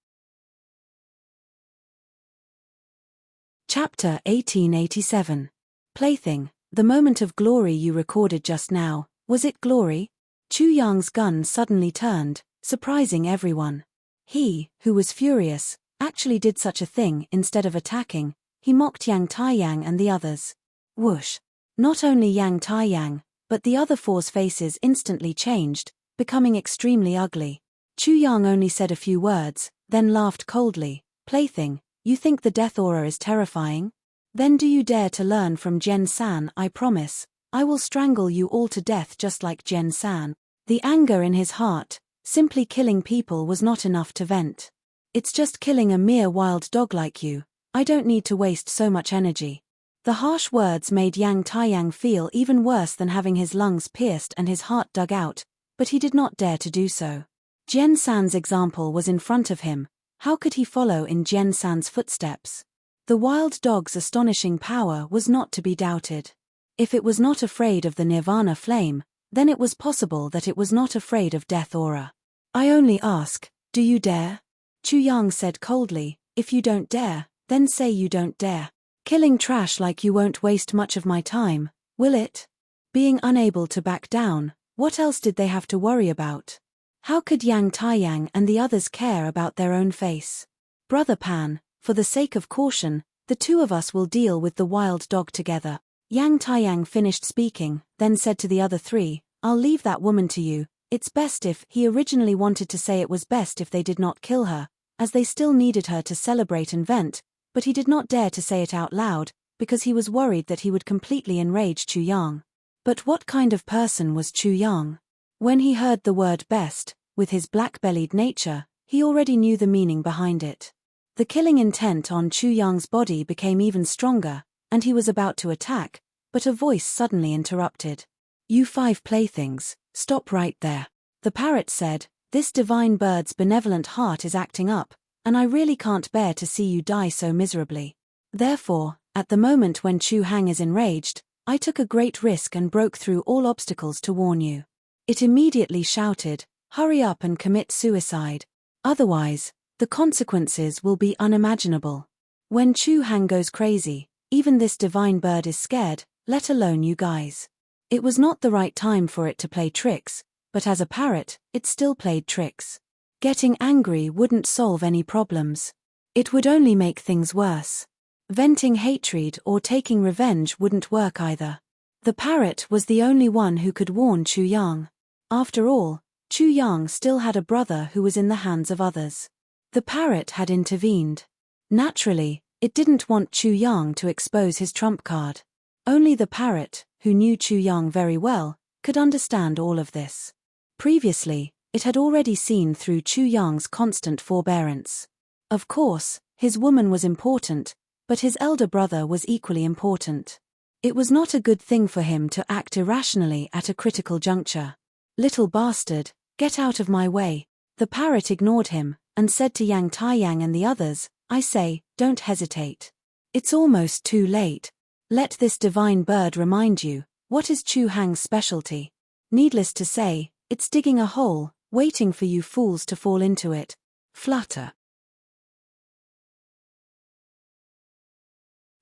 Chapter 1887. Plaything. The moment of glory you recorded just now, was it glory? Chu Yang's gun suddenly turned, surprising everyone. He, who was furious, actually did such a thing. Instead of attacking, he mocked Yang Taiyang and the others. Whoosh! Not only Yang Taiyang, but the other four's faces instantly changed, becoming extremely ugly. Chu Yang only said a few words, then laughed coldly. Plaything, you think the death aura is terrifying? Then do you dare to learn from Jen-san? I promise, I will strangle you all to death just like Jen-san. The anger in his heart, simply killing people was not enough to vent. It's just killing a mere wild dog like you, I don't need to waste so much energy. The harsh words made Yang Taiyang feel even worse than having his lungs pierced and his heart dug out, but he did not dare to do so. Jen-san's example was in front of him, how could he follow in Jen-san's footsteps? The wild dog's astonishing power was not to be doubted. If it was not afraid of the nirvana flame, then it was possible that it was not afraid of death aura. I only ask, do you dare? Chu Yang said coldly, if you don't dare, then say you don't dare. Killing trash like you won't waste much of my time, will it? Being unable to back down, what else did they have to worry about? How could Yang Taiyang and the others care about their own face? Brother Pan, for the sake of caution, the two of us will deal with the wild dog together. Yang Taiyang finished speaking, then said to the other three, I'll leave that woman to you, it's best if. He originally wanted to say it was best if they did not kill her, as they still needed her to celebrate and vent, but he did not dare to say it out loud, because he was worried that he would completely enrage Chu Yang. But what kind of person was Chu Yang? When he heard the word best, with his black-bellied nature, he already knew the meaning behind it. The killing intent on Chu Yang's body became even stronger, and he was about to attack, but a voice suddenly interrupted. You 5 playthings, stop right there. The parrot said, this divine bird's benevolent heart is acting up, and I really can't bear to see you die so miserably. Therefore, at the moment when Chu Hang is enraged, I took a great risk and broke through all obstacles to warn you. It immediately shouted, hurry up and commit suicide. Otherwise, the consequences will be unimaginable. When Chu Hang goes crazy, even this divine bird is scared, let alone you guys. It was not the right time for it to play tricks, but as a parrot, it still played tricks. Getting angry wouldn't solve any problems. It would only make things worse. Venting hatred or taking revenge wouldn't work either. The parrot was the only one who could warn Chu Yang. After all, Chu Yang still had a brother who was in the hands of others. The parrot had intervened. Naturally, it didn't want Chu Yang to expose his trump card. Only the parrot, who knew Chu Yang very well, could understand all of this. Previously, it had already seen through Chu Yang's constant forbearance. Of course, his woman was important, but his elder brother was equally important. It was not a good thing for him to act irrationally at a critical juncture. Little bastard, get out of my way. The parrot ignored him, and said to Yang Taiyang and the others, I say, don't hesitate. It's almost too late. Let this divine bird remind you, what is Chu Hang's specialty? Needless to say, it's digging a hole, waiting for you fools to fall into it. Flutter.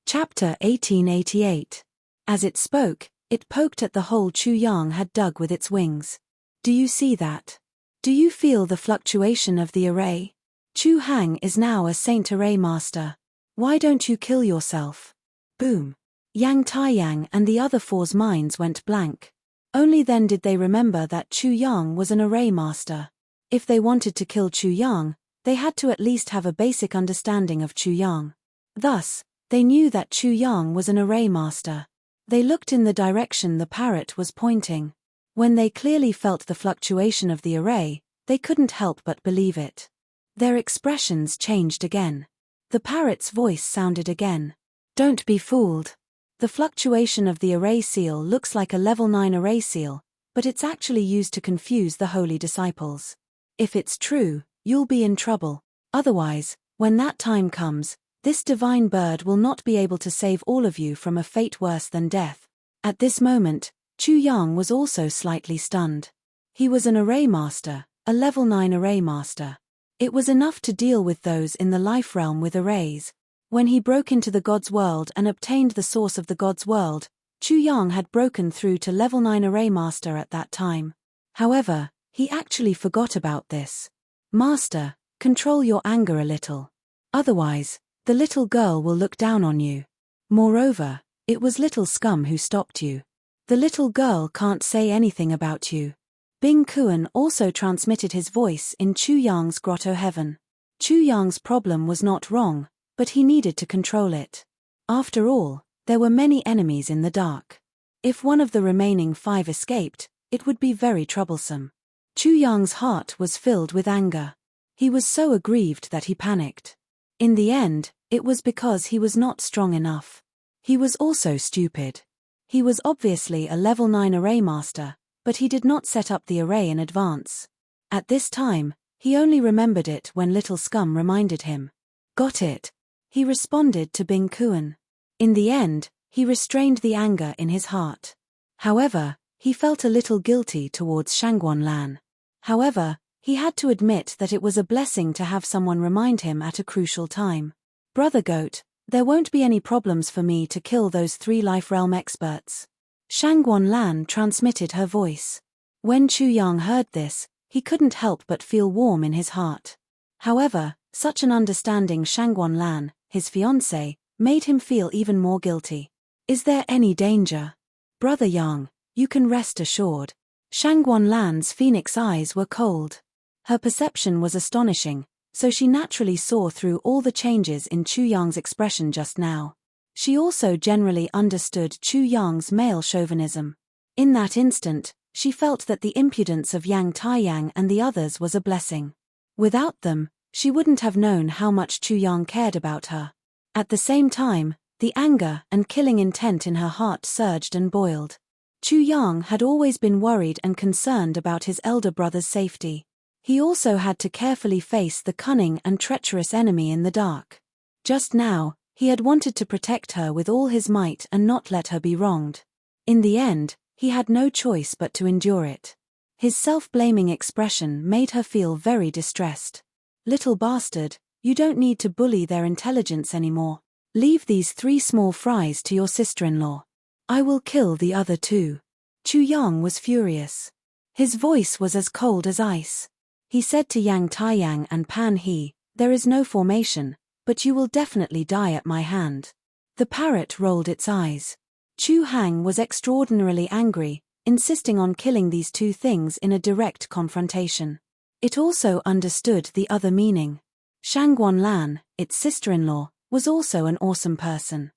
Chapter 1888. As it spoke, it poked at the hole Chu Yang had dug with its wings. Do you see that? Do you feel the fluctuation of the array? Chu Hang is now a saint array master. Why don't you kill yourself? Boom. Yang Taiyang and the other four's minds went blank. Only then did they remember that Chu Yang was an array master. If they wanted to kill Chu Yang, they had to at least have a basic understanding of Chu Yang. Thus, they knew that Chu Yang was an array master. They looked in the direction the parrot was pointing. When they clearly felt the fluctuation of the array, they couldn't help but believe it. Their expressions changed again. The parrot's voice sounded again. Don't be fooled. The fluctuation of the array seal looks like a level 9 array seal, but it's actually used to confuse the holy disciples. If it's true, you'll be in trouble. Otherwise, when that time comes, this divine bird will not be able to save all of you from a fate worse than death. At this moment, Chu Yang was also slightly stunned. He was an array master, a level 9 array master. It was enough to deal with those in the life realm with arrays. When he broke into the God's world and obtained the source of the God's world, Chu Yang had broken through to level 9 array master at that time. However, he actually forgot about this. Master, control your anger a little. Otherwise, the little girl will look down on you. Moreover, it was little Scum who stopped you. The little girl can't say anything about you. Bing Kuan also transmitted his voice in Chu Yang's grotto heaven. Chu Yang's problem was not wrong, but he needed to control it. After all, there were many enemies in the dark. If one of the remaining 5 escaped, it would be very troublesome. Chu Yang's heart was filled with anger. He was so aggrieved that he panicked. In the end, it was because he was not strong enough. He was also stupid. He was obviously a level 9 array master, but he did not set up the array in advance. At this time, he only remembered it when little Scum reminded him. Got it. He responded to Bing Kuan. In the end, he restrained the anger in his heart. However, he felt a little guilty towards Shangguan Lan. However, he had to admit that it was a blessing to have someone remind him at a crucial time. Brother Goat, there won't be any problems for me to kill those 3 life realm experts. Shangguan Lan transmitted her voice. When Chu Yang heard this, he couldn't help but feel warm in his heart. However, such an understanding Shangguan Lan, his fiancé, made him feel even more guilty. Is there any danger? Brother Yang, you can rest assured. Shangguan Lan's phoenix eyes were cold. Her perception was astonishing, so she naturally saw through all the changes in Chu Yang's expression just now. She also generally understood Chu Yang's male chauvinism. In that instant, she felt that the impudence of Yang Taiyang and the others was a blessing. Without them, she wouldn't have known how much Chu Yang cared about her. At the same time, the anger and killing intent in her heart surged and boiled. Chu Yang had always been worried and concerned about his elder brother's safety. He also had to carefully face the cunning and treacherous enemy in the dark. Just now, he had wanted to protect her with all his might and not let her be wronged. In the end, he had no choice but to endure it. His self-blaming expression made her feel very distressed. Little bastard, you don't need to bully their intelligence anymore. Leave these 3 small fries to your sister-in-law. I will kill the other 2. Chu Yang was furious. His voice was as cold as ice. He said to Yang Taiyang and Pan He, there is no formation, but you will definitely die at my hand. The parrot rolled its eyes. Chu Hang was extraordinarily angry, insisting on killing these 2 things in a direct confrontation. It also understood the other meaning. Shangguan Lan, its sister-in-law, was also an awesome person.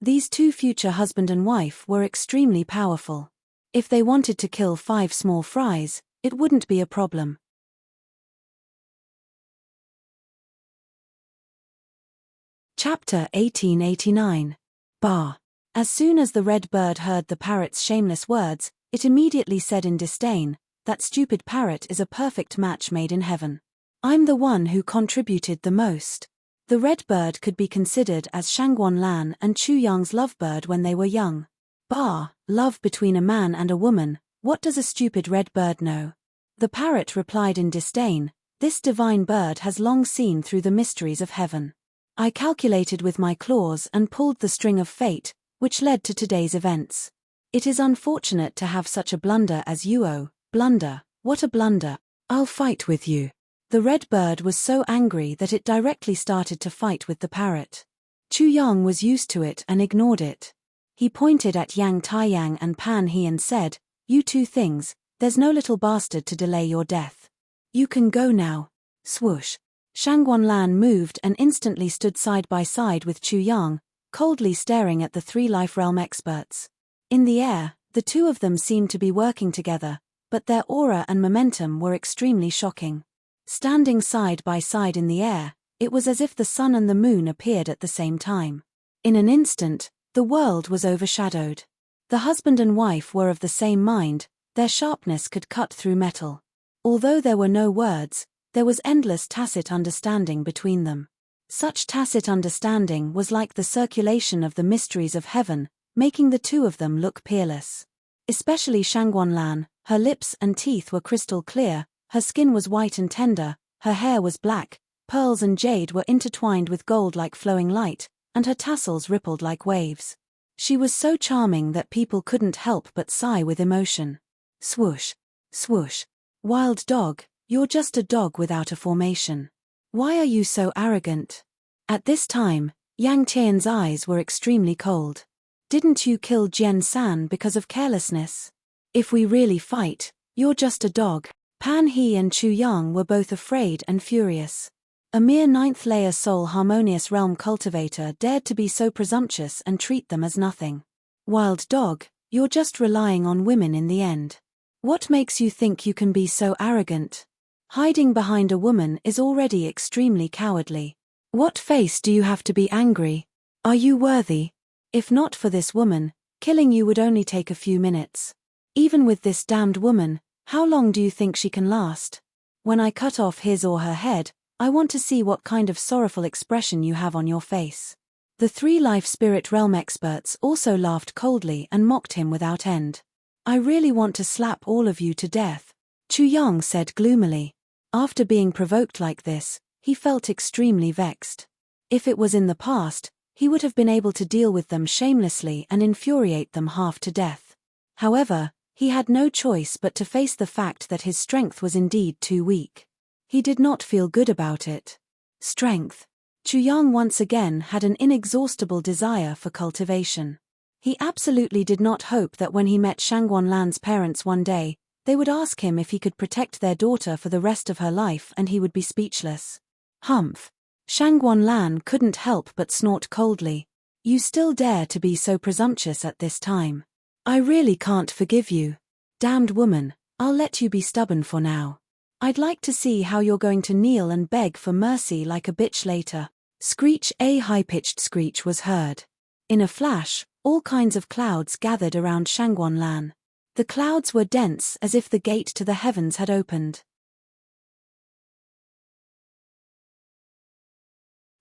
These 2 future husband and wife were extremely powerful. If they wanted to kill 5 small fries, it wouldn't be a problem. Chapter 1889. Bah. As soon as the red bird heard the parrot's shameless words, it immediately said in disdain, that stupid parrot is a perfect match made in heaven. I'm the one who contributed the most. The red bird could be considered as Shangguan Lan and Chu Yang's lovebird when they were young. Bah, love between a man and a woman, what does a stupid red bird know? The parrot replied in disdain, this divine bird has long seen through the mysteries of heaven. I calculated with my claws and pulled the string of fate, which led to today's events. It is unfortunate to have such a blunder as you. Oh, blunder, what a blunder. I'll fight with you. The red bird was so angry that it directly started to fight with the parrot. Chu Yang was used to it and ignored it. He pointed at Yang Taiyang and Pan He and said, you 2 things, there's no little bastard to delay your death. You can go now. Swoosh. Shangguan Lan moved and instantly stood side by side with Chu Yang, coldly staring at the 3 life realm experts. In the air, the 2 of them seemed to be working together, but their aura and momentum were extremely shocking. Standing side by side in the air, it was as if the sun and the moon appeared at the same time. In an instant, the world was overshadowed. The husband and wife were of the same mind, their sharpness could cut through metal. Although there were no words, there was endless tacit understanding between them. Such tacit understanding was like the circulation of the mysteries of heaven, making the two of them look peerless. Especially Shangguanlan, her lips and teeth were crystal clear, her skin was white and tender, her hair was black, pearls and jade were intertwined with gold like flowing light, and her tassels rippled like waves. She was so charming that people couldn't help but sigh with emotion. Swoosh, swoosh. Wild dog, you're just a dog without a formation. Why are you so arrogant? At this time, Yang Tian's eyes were extremely cold. Didn't you kill Jian San because of carelessness? If we really fight, you're just a dog. Pan He and Chu Yang were both afraid and furious. A mere ninth-layer soul harmonious realm cultivator dared to be so presumptuous and treat them as nothing. Wild dog, you're just relying on women in the end. What makes you think you can be so arrogant? Hiding behind a woman is already extremely cowardly. What face do you have to be angry? Are you worthy? If not for this woman, killing you would only take a few minutes. Even with this damned woman, how long do you think she can last? When I cut off his or her head, I want to see what kind of sorrowful expression you have on your face. The three life spirit realm experts also laughed coldly and mocked him without end. I really want to slap all of you to death, Chu Yang said gloomily. After being provoked like this, he felt extremely vexed. If it was in the past, he would have been able to deal with them shamelessly and infuriate them half to death. However, he had no choice but to face the fact that his strength was indeed too weak. He did not feel good about it. Strength. Chu Yang once again had an inexhaustible desire for cultivation. He absolutely did not hope that when he met Shangguanlan's parents one day, they would ask him if he could protect their daughter for the rest of her life and he would be speechless. Humph. Shangguanlan couldn't help but snort coldly. You still dare to be so presumptuous at this time. I really can't forgive you. Damned woman, I'll let you be stubborn for now. I'd like to see how you're going to kneel and beg for mercy like a bitch later. Screech. A high-pitched screech was heard. In a flash, all kinds of clouds gathered around Shangguanlan. The clouds were dense as if the gate to the heavens had opened.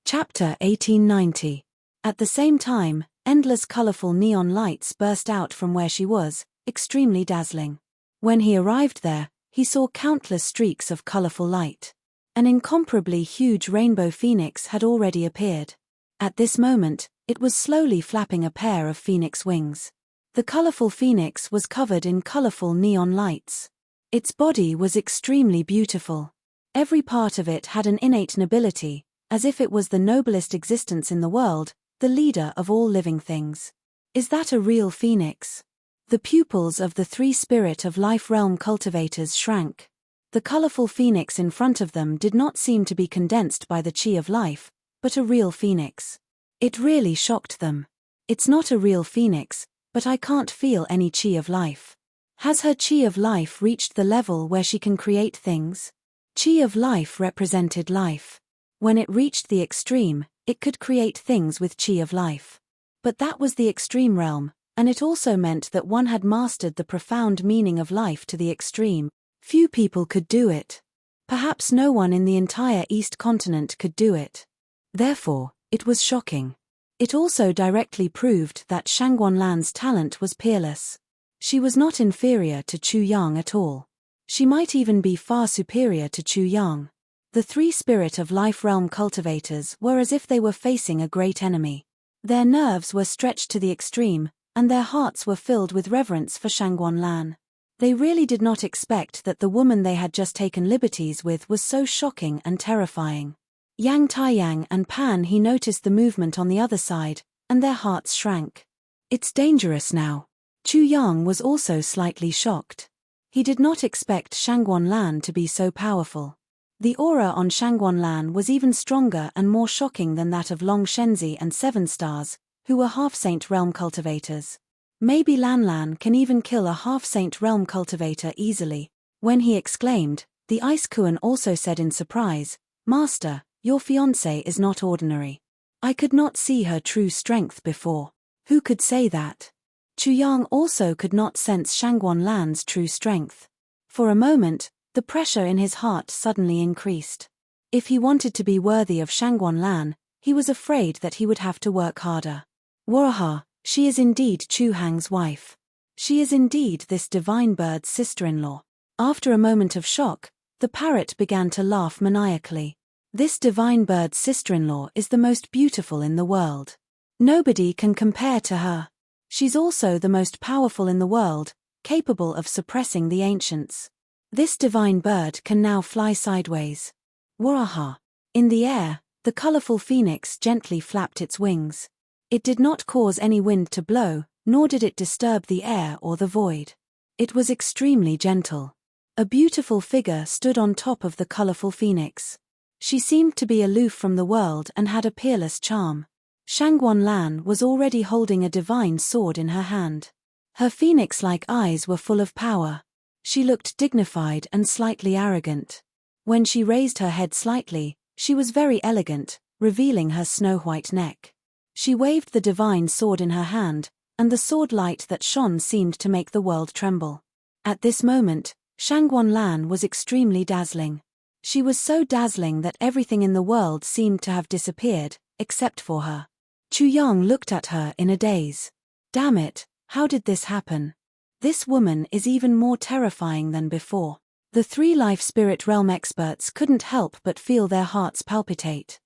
Chapter 1890. At the same time, endless colorful neon lights burst out from where she was, extremely dazzling. When he arrived there, he saw countless streaks of colorful light. An incomparably huge rainbow phoenix had already appeared. At this moment, it was slowly flapping a pair of phoenix wings. The colorful phoenix was covered in colorful neon lights. Its body was extremely beautiful. Every part of it had an innate nobility, as if it was the noblest existence in the world, the leader of all living things. Is that a real phoenix? The pupils of the three spirit of life realm cultivators shrank. The colorful phoenix in front of them did not seem to be condensed by the chi of life, but a real phoenix. It really shocked them. It's not a real phoenix, but I can't feel any chi of life. Has her chi of life reached the level where she can create things? Chi of life represented life. When it reached the extreme, it could create things with chi of life. But that was the extreme realm, and it also meant that one had mastered the profound meaning of life to the extreme. Few people could do it. Perhaps no one in the entire East continent could do it. Therefore, it was shocking. It also directly proved that Shangguanlan's talent was peerless. She was not inferior to Chu Yang at all. She might even be far superior to Chu Yang. The three spirit of life realm cultivators were as if they were facing a great enemy. Their nerves were stretched to the extreme, and their hearts were filled with reverence for Shangguanlan. They really did not expect that the woman they had just taken liberties with was so shocking and terrifying. Yang Taiyang and Pan He noticed the movement on the other side, and their hearts shrank. It's dangerous now. Chu Yang was also slightly shocked. He did not expect Shangguanlan to be so powerful. The aura on Shangguanlan was even stronger and more shocking than that of Long Shenzi and Seven Stars, who were half-saint realm cultivators. Maybe Lan Lan can even kill a half-saint realm cultivator easily. When he exclaimed, The Ice Kuan also said in surprise, "Master, your fiancée is not ordinary. I could not see her true strength before." Who could say that? Chuyang also could not sense Shangguan Lan's true strength. For a moment, the pressure in his heart suddenly increased. If he wanted to be worthy of Shangguan Lan, he was afraid that he would have to work harder. Waraha, she is indeed Chu Hang's wife. She is indeed this divine bird's sister-in-law. After a moment of shock, the parrot began to laugh maniacally. This divine bird's sister-in-law is the most beautiful in the world. Nobody can compare to her. She's also the most powerful in the world, capable of suppressing the ancients. This divine bird can now fly sideways. Waraha. In the air, the colorful phoenix gently flapped its wings. It did not cause any wind to blow, nor did it disturb the air or the void. It was extremely gentle. A beautiful figure stood on top of the colorful phoenix. She seemed to be aloof from the world and had a peerless charm. Shangguan Lan was already holding a divine sword in her hand. Her phoenix-like eyes were full of power. She looked dignified and slightly arrogant. When she raised her head slightly, she was very elegant, revealing her snow-white neck. She waved the divine sword in her hand, and the sword light that shone seemed to make the world tremble. At this moment, Shangguan Lan was extremely dazzling. She was so dazzling that everything in the world seemed to have disappeared, except for her. Chuyang looked at her in a daze. Damn it, how did this happen? This woman is even more terrifying than before. The three life spirit realm experts couldn't help but feel their hearts palpitate.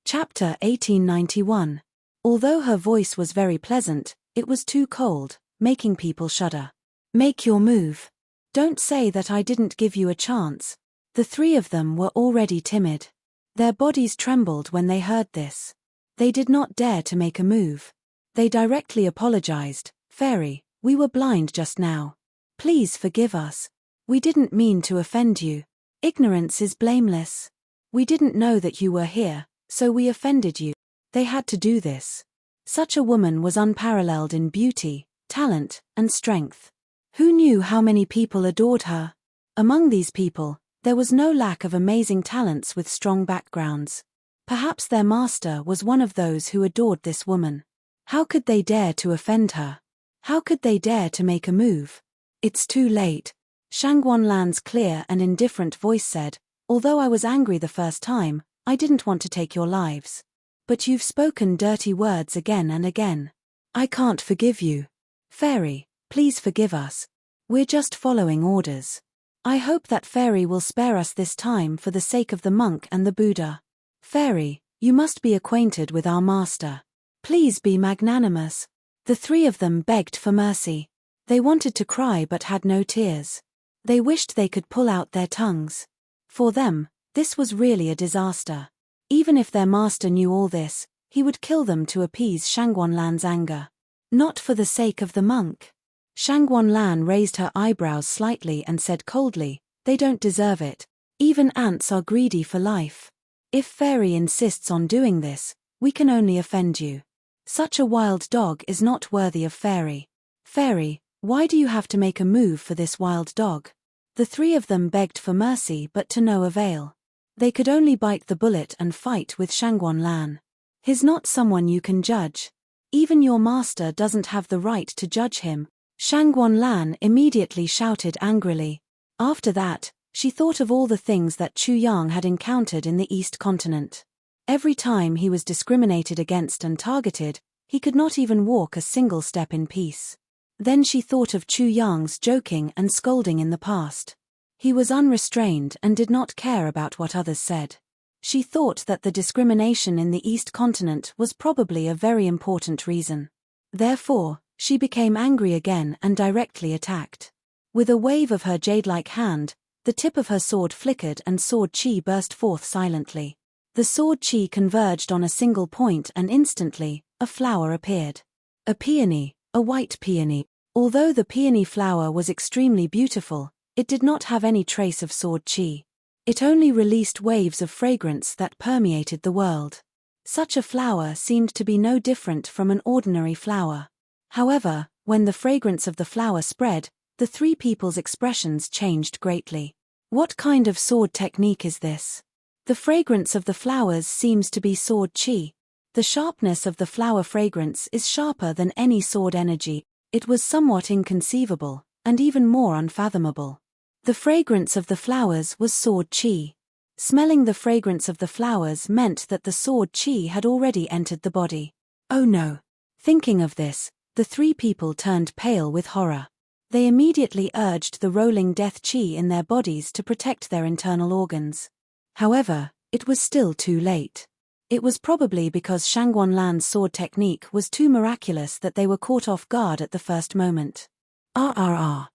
Chapter 1891. Although her voice was very pleasant, it was too cold, making people shudder. Make your move. Don't say that I didn't give you a chance. The three of them were already timid. Their bodies trembled when they heard this. They did not dare to make a move. They directly apologized. "Fairy, we were blind just now. Please forgive us. We didn't mean to offend you. Ignorance is blameless. We didn't know that you were here, so we offended you." They had to do this. Such a woman was unparalleled in beauty, talent, and strength. Who knew how many people adored her? Among these people, there was no lack of amazing talents with strong backgrounds. Perhaps their master was one of those who adored this woman. How could they dare to offend her? How could they dare to make a move? "It's too late," Shangguan Lan's clear and indifferent voice said. "Although I was angry the first time, I didn't want to take your lives. But you've spoken dirty words again and again. I can't forgive you. Fairy, please forgive us. We're just following orders. I hope that Fairy will spare us this time for the sake of the monk and the Buddha. Fairy, you must be acquainted with our master. Please be magnanimous." The three of them begged for mercy. They wanted to cry but had no tears. They wished they could pull out their tongues. For them, this was really a disaster. Even if their master knew all this, he would kill them to appease Shangguan Lan's anger. Not for the sake of the monk. Shangguan Lan raised her eyebrows slightly and said coldly, "They don't deserve it. Even ants are greedy for life. If Fairy insists on doing this, we can only offend you. Such a wild dog is not worthy of Fairy. Fairy, why do you have to make a move for this wild dog?" The three of them begged for mercy but to no avail. They could only bite the bullet and fight with Shangguan Lan. He's not someone you can judge. Even your master doesn't have the right to judge him. Shangguan Lan immediately shouted angrily. After that, she thought of all the things that Chuyang had encountered in the East Continent. Every time he was discriminated against and targeted, he could not even walk a single step in peace. Then she thought of Chuyang's joking and scolding in the past. He was unrestrained and did not care about what others said. She thought that the discrimination in the East Continent was probably a very important reason. Therefore, she became angry again and directly attacked. With a wave of her jade-like hand, the tip of her sword flickered and sword chi burst forth silently. The sword chi converged on a single point and instantly, a flower appeared. A peony, a white peony. Although the peony flower was extremely beautiful, it did not have any trace of sword chi. It only released waves of fragrance that permeated the world. Such a flower seemed to be no different from an ordinary flower. However, when the fragrance of the flower spread, the three people's expressions changed greatly. What kind of sword technique is this? The fragrance of the flowers seems to be sword chi. The sharpness of the flower fragrance is sharper than any sword energy. It was somewhat inconceivable, and even more unfathomable. The fragrance of the flowers was sword chi. Smelling the fragrance of the flowers meant that the sword chi had already entered the body. Oh no! Thinking of this, the three people turned pale with horror. They immediately urged the rolling death chi in their bodies to protect their internal organs. However, it was still too late. It was probably because Shangguan sword technique was too miraculous that they were caught off guard at the first moment. RRR.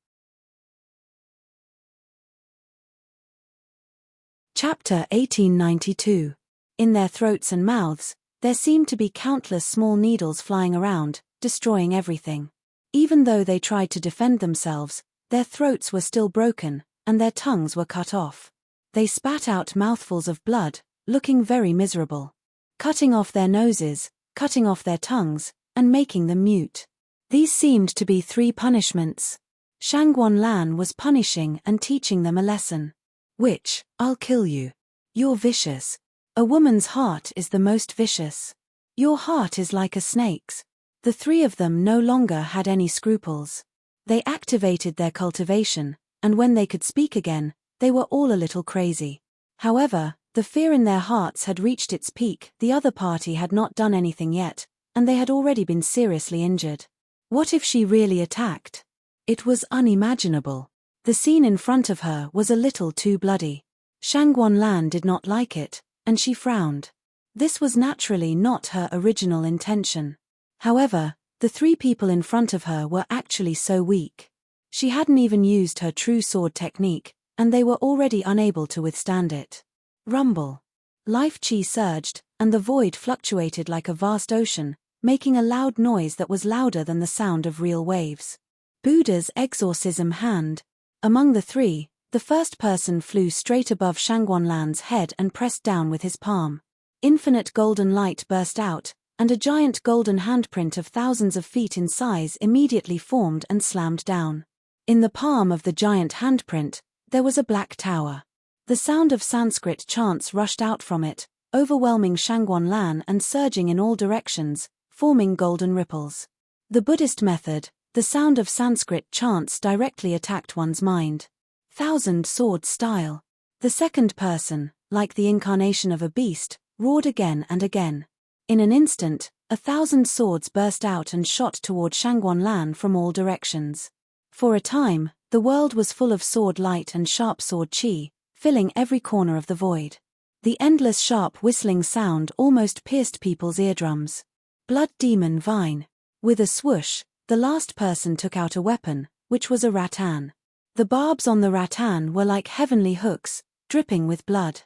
Chapter 1892. In their throats and mouths, there seemed to be countless small needles flying around, destroying everything. Even though they tried to defend themselves, their throats were still broken, and their tongues were cut off. They spat out mouthfuls of blood, looking very miserable. Cutting off their noses, cutting off their tongues, and making them mute. These seemed to be three punishments. Shangguan was punishing and teaching them a lesson. Which, I'll kill you. You're vicious. A woman's heart is the most vicious. Your heart is like a snake's. The three of them no longer had any scruples. They activated their cultivation, and when they could speak again, they were all a little crazy. However, the fear in their hearts had reached its peak. The other party had not done anything yet, and they had already been seriously injured. What if she really attacked? It was unimaginable. The scene in front of her was a little too bloody. Shangguan did not like it, and she frowned. This was naturally not her original intention. However, the three people in front of her were actually so weak. She hadn't even used her true sword technique, and they were already unable to withstand it. Rumble. Life chi surged, and the void fluctuated like a vast ocean, making a loud noise that was louder than the sound of real waves. Buddha's exorcism hand. Among the three, the first person flew straight above Shangguan head and pressed down with his palm. Infinite golden light burst out, and a giant golden handprint of thousands of feet in size immediately formed and slammed down. In the palm of the giant handprint, there was a black tower. The sound of Sanskrit chants rushed out from it, overwhelming Shangguan and surging in all directions, forming golden ripples. The Buddhist method, the sound of Sanskrit chants directly attacked one's mind. Thousand sword style. The second person, like the incarnation of a beast, roared again and again. In an instant, 1,000 swords burst out and shot toward Shangguan from all directions. For a time, the world was full of sword light and sharp sword chi, filling every corner of the void. The endless sharp whistling sound almost pierced people's eardrums. Blood demon vine. With a swoosh, the last person took out a weapon, which was a rattan. The barbs on the rattan were like heavenly hooks, dripping with blood.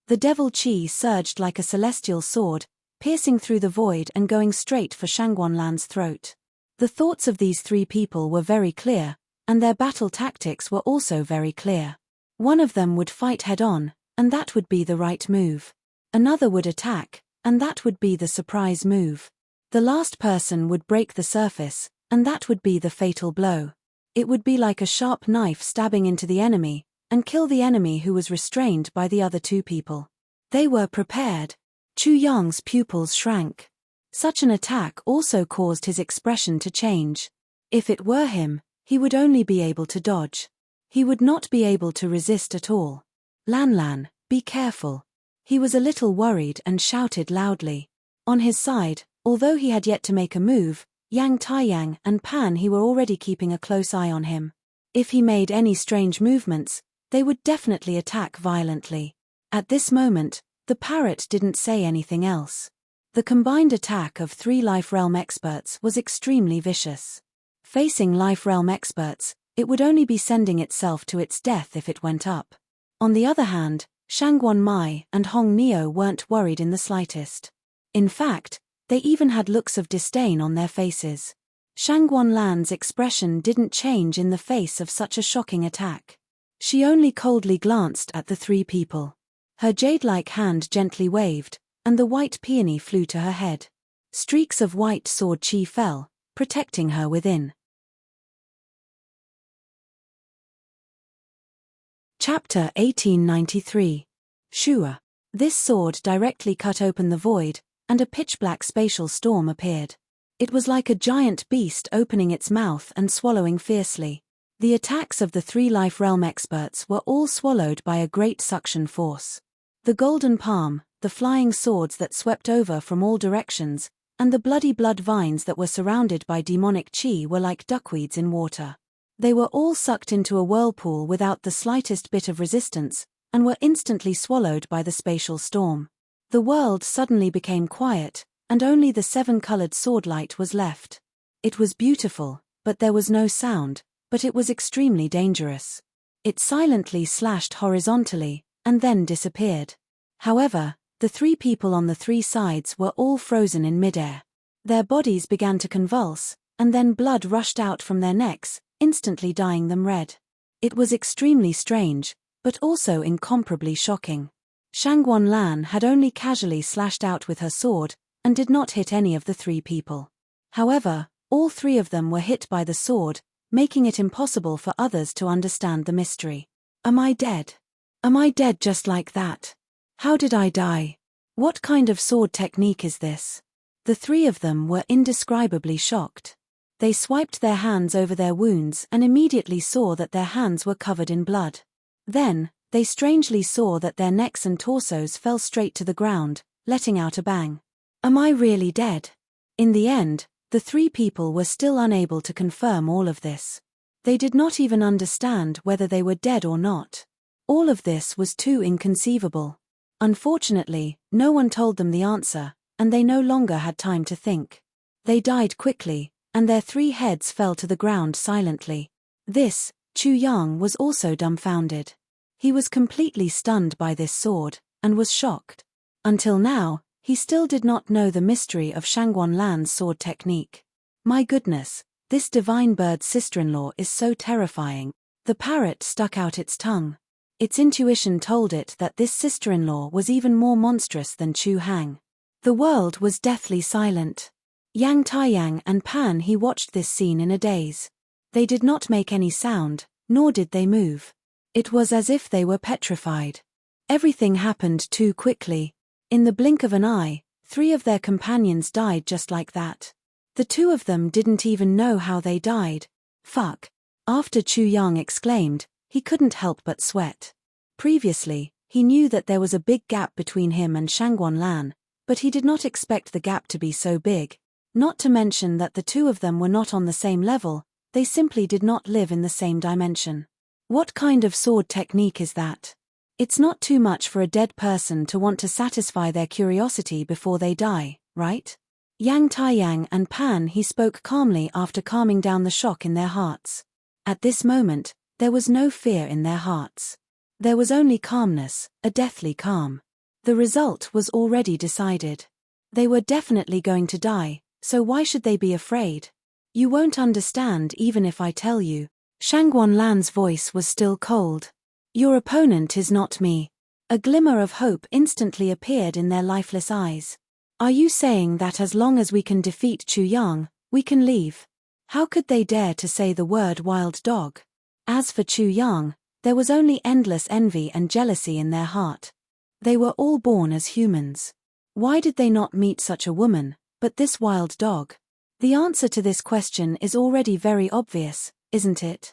The devil chi surged like a celestial sword, piercing through the void and going straight for Shangguan throat. The thoughts of these three people were very clear, and their battle tactics were also very clear. One of them would fight head-on, and that would be the right move. Another would attack, and that would be the surprise move. The last person would break the surface, and that would be the fatal blow. It would be like a sharp knife stabbing into the enemy, and kill the enemy who was restrained by the other two people. They were prepared. Chu Yang's pupils shrank. Such an attack also caused his expression to change. If it were him, he would only be able to dodge. He would not be able to resist at all. Lan, be careful. He was a little worried and shouted loudly. On his side, although he had yet to make a move, Yang Taiyang and Pan He were already keeping a close eye on him. If he made any strange movements, they would definitely attack violently. At this moment, the parrot didn't say anything else. The combined attack of three Life Realm experts was extremely vicious. Facing Life Realm experts, it would only be sending itself to its death if it went up. On the other hand, Shangguan Mai and Hong Neo weren't worried in the slightest. In fact, they even had looks of disdain on their faces. Shangguan expression didn't change in the face of such a shocking attack. She only coldly glanced at the three people. Her jade-like hand gently waved, and the white peony flew to her head. Streaks of white sword chi fell, protecting her within. Chapter 1893. Shua. This sword directly cut open the void, and a pitch-black spatial storm appeared. It was like a giant beast opening its mouth and swallowing fiercely. The attacks of the three life realm experts were all swallowed by a great suction force. The golden palm, the flying swords that swept over from all directions, and the bloody blood vines that were surrounded by demonic chi were like duckweeds in water. They were all sucked into a whirlpool without the slightest bit of resistance, and were instantly swallowed by the spatial storm. The world suddenly became quiet, and only the seven-colored swordlight was left. It was beautiful, but there was no sound, but it was extremely dangerous. It silently slashed horizontally, and then disappeared. However, the three people on the three sides were all frozen in midair. Their bodies began to convulse, and then blood rushed out from their necks, instantly dyeing them red. It was extremely strange, but also incomparably shocking. Shangguan Lan had only casually slashed out with her sword, and did not hit any of the three people. However, all three of them were hit by the sword, making it impossible for others to understand the mystery. Am I dead? Am I dead just like that? How did I die? What kind of sword technique is this? The three of them were indescribably shocked. They swiped their hands over their wounds and immediately saw that their hands were covered in blood. Then, they strangely saw that their necks and torsos fell straight to the ground, letting out a bang. Am I really dead? In the end, the three people were still unable to confirm all of this. They did not even understand whether they were dead or not. All of this was too inconceivable. Unfortunately, no one told them the answer, and they no longer had time to think. They died quickly, and their three heads fell to the ground silently. This, Chu Yang was also dumbfounded. He was completely stunned by this sword, and was shocked. Until now, he still did not know the mystery of Shangguan Lan's sword technique. My goodness, this divine bird's sister-in-law is so terrifying. The parrot stuck out its tongue. Its intuition told it that this sister-in-law was even more monstrous than Chu Hang. The world was deathly silent. Yang Taiyang and Pan He watched this scene in a daze. They did not make any sound, nor did they move. It was as if they were petrified. Everything happened too quickly. In the blink of an eye, three of their companions died just like that. The two of them didn't even know how they died. Fuck. After Chu Yang exclaimed, he couldn't help but sweat. Previously, he knew that there was a big gap between him and Shangguan Lan, but he did not expect the gap to be so big. Not to mention that the two of them were not on the same level, they simply did not live in the same dimension. What kind of sword technique is that? It's not too much for a dead person to want to satisfy their curiosity before they die, right? Yang Taiyang and Pan He spoke calmly after calming down the shock in their hearts. At this moment, there was no fear in their hearts. There was only calmness, a deathly calm. The result was already decided. They were definitely going to die, so why should they be afraid? You won't understand even if I tell you. Shangguan Lan's voice was still cold. Your opponent is not me. A glimmer of hope instantly appeared in their lifeless eyes. Are you saying that as long as we can defeat Chu Yang, we can leave? How could they dare to say the word wild dog? As for Chu Yang, there was only endless envy and jealousy in their heart. They were all born as humans. Why did they not meet such a woman, but this wild dog? The answer to this question is already very obvious, isn't it?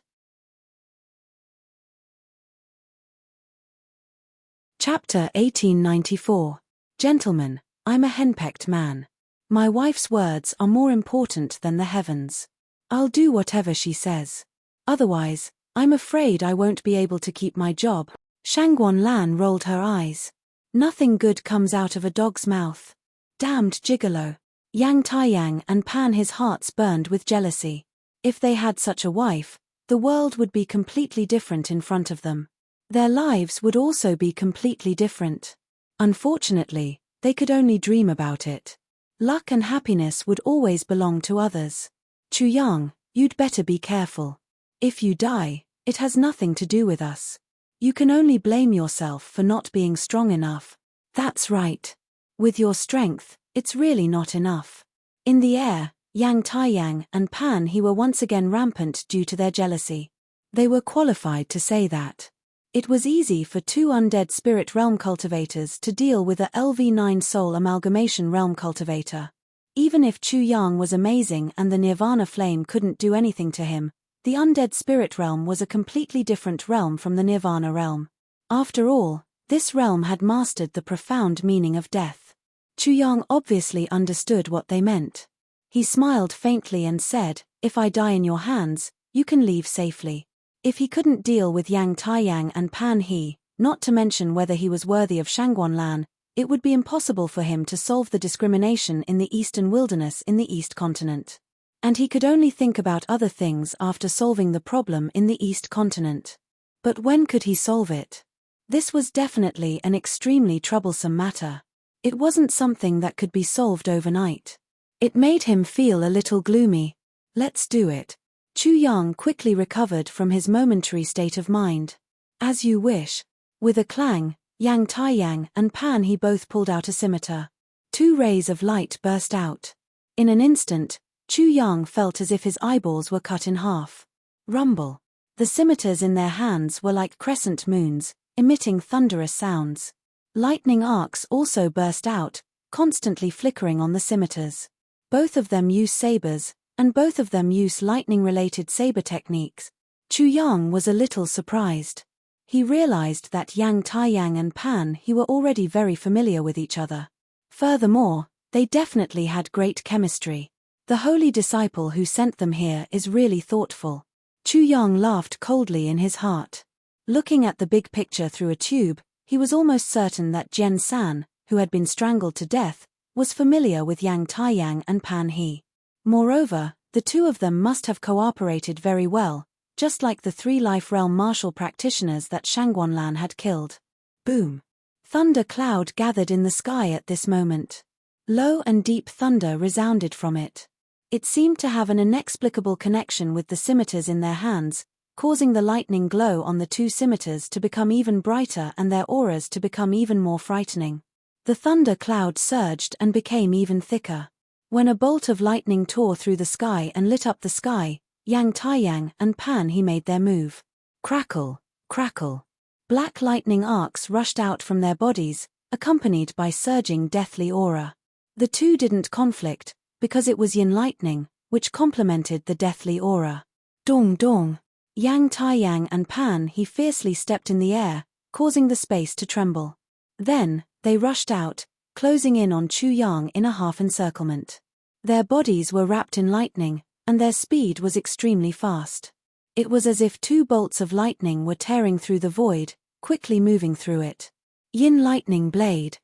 Chapter 1894. Gentlemen, I'm a henpecked man. My wife's words are more important than the heavens. I'll do whatever she says. Otherwise, I'm afraid I won't be able to keep my job. Shangguan Lan rolled her eyes. Nothing good comes out of a dog's mouth. Damned gigolo. Yang Taiyang and Pan His hearts burned with jealousy. If they had such a wife, the world would be completely different in front of them. Their lives would also be completely different. Unfortunately, they could only dream about it. Luck and happiness would always belong to others. Chu Yang, you'd better be careful. If you die, it has nothing to do with us. You can only blame yourself for not being strong enough. That's right. With your strength, it's really not enough. In the air, Yang Taiyang and Pan He were once again rampant due to their jealousy. They were qualified to say that. It was easy for two undead spirit realm cultivators to deal with a LV9 soul amalgamation realm cultivator. Even if Chu Yang was amazing and the Nirvana flame couldn't do anything to him, the undead spirit realm was a completely different realm from the Nirvana realm. After all, this realm had mastered the profound meaning of death. Chu Yang obviously understood what they meant. He smiled faintly and said, "If I die in your hands, you can leave safely." If he couldn't deal with Yang Taiyang and Pan He, not to mention whether he was worthy of Shangguanlan, it would be impossible for him to solve the discrimination in the eastern wilderness in the East Continent. And he could only think about other things after solving the problem in the East Continent. But when could he solve it? This was definitely an extremely troublesome matter. It wasn't something that could be solved overnight. It made him feel a little gloomy. Let's do it. Chu Yang quickly recovered from his momentary state of mind. As you wish. With a clang, Yang Taiyang and Pan He both pulled out a scimitar. Two rays of light burst out. In an instant, Chu Yang felt as if his eyeballs were cut in half. Rumble. The scimitars in their hands were like crescent moons, emitting thunderous sounds. Lightning arcs also burst out, constantly flickering on the scimitars. Both of them use sabers, and both of them use lightning-related saber techniques. Chu Yang was a little surprised. He realized that Yang Taiyang and Pan He were already very familiar with each other. Furthermore, they definitely had great chemistry. The holy disciple who sent them here is really thoughtful. Chu Yang laughed coldly in his heart. Looking at the big picture through a tube, he was almost certain that Jian San, who had been strangled to death, was familiar with Yang Taiyang and Pan He. Moreover, the two of them must have cooperated very well, just like the three Life Realm martial practitioners that Shangguanlan had killed. Boom! Thunder cloud gathered in the sky at this moment. Low and deep thunder resounded from it. It seemed to have an inexplicable connection with the scimitars in their hands, causing the lightning glow on the two scimitars to become even brighter and their auras to become even more frightening. The thunder cloud surged and became even thicker. When a bolt of lightning tore through the sky and lit up the sky, Yang Taiyang and Pan He made their move. Crackle, crackle. Black lightning arcs rushed out from their bodies, accompanied by surging deathly aura. The two didn't conflict, because it was yin lightning, which complemented the deathly aura. Dong dong. Yang Taiyang and Pan He fiercely stepped in the air, causing the space to tremble. Then, they rushed out, closing in on Chu Yang in a half-encirclement. Their bodies were wrapped in lightning, and their speed was extremely fast. It was as if two bolts of lightning were tearing through the void, quickly moving through it. Yin lightning blade.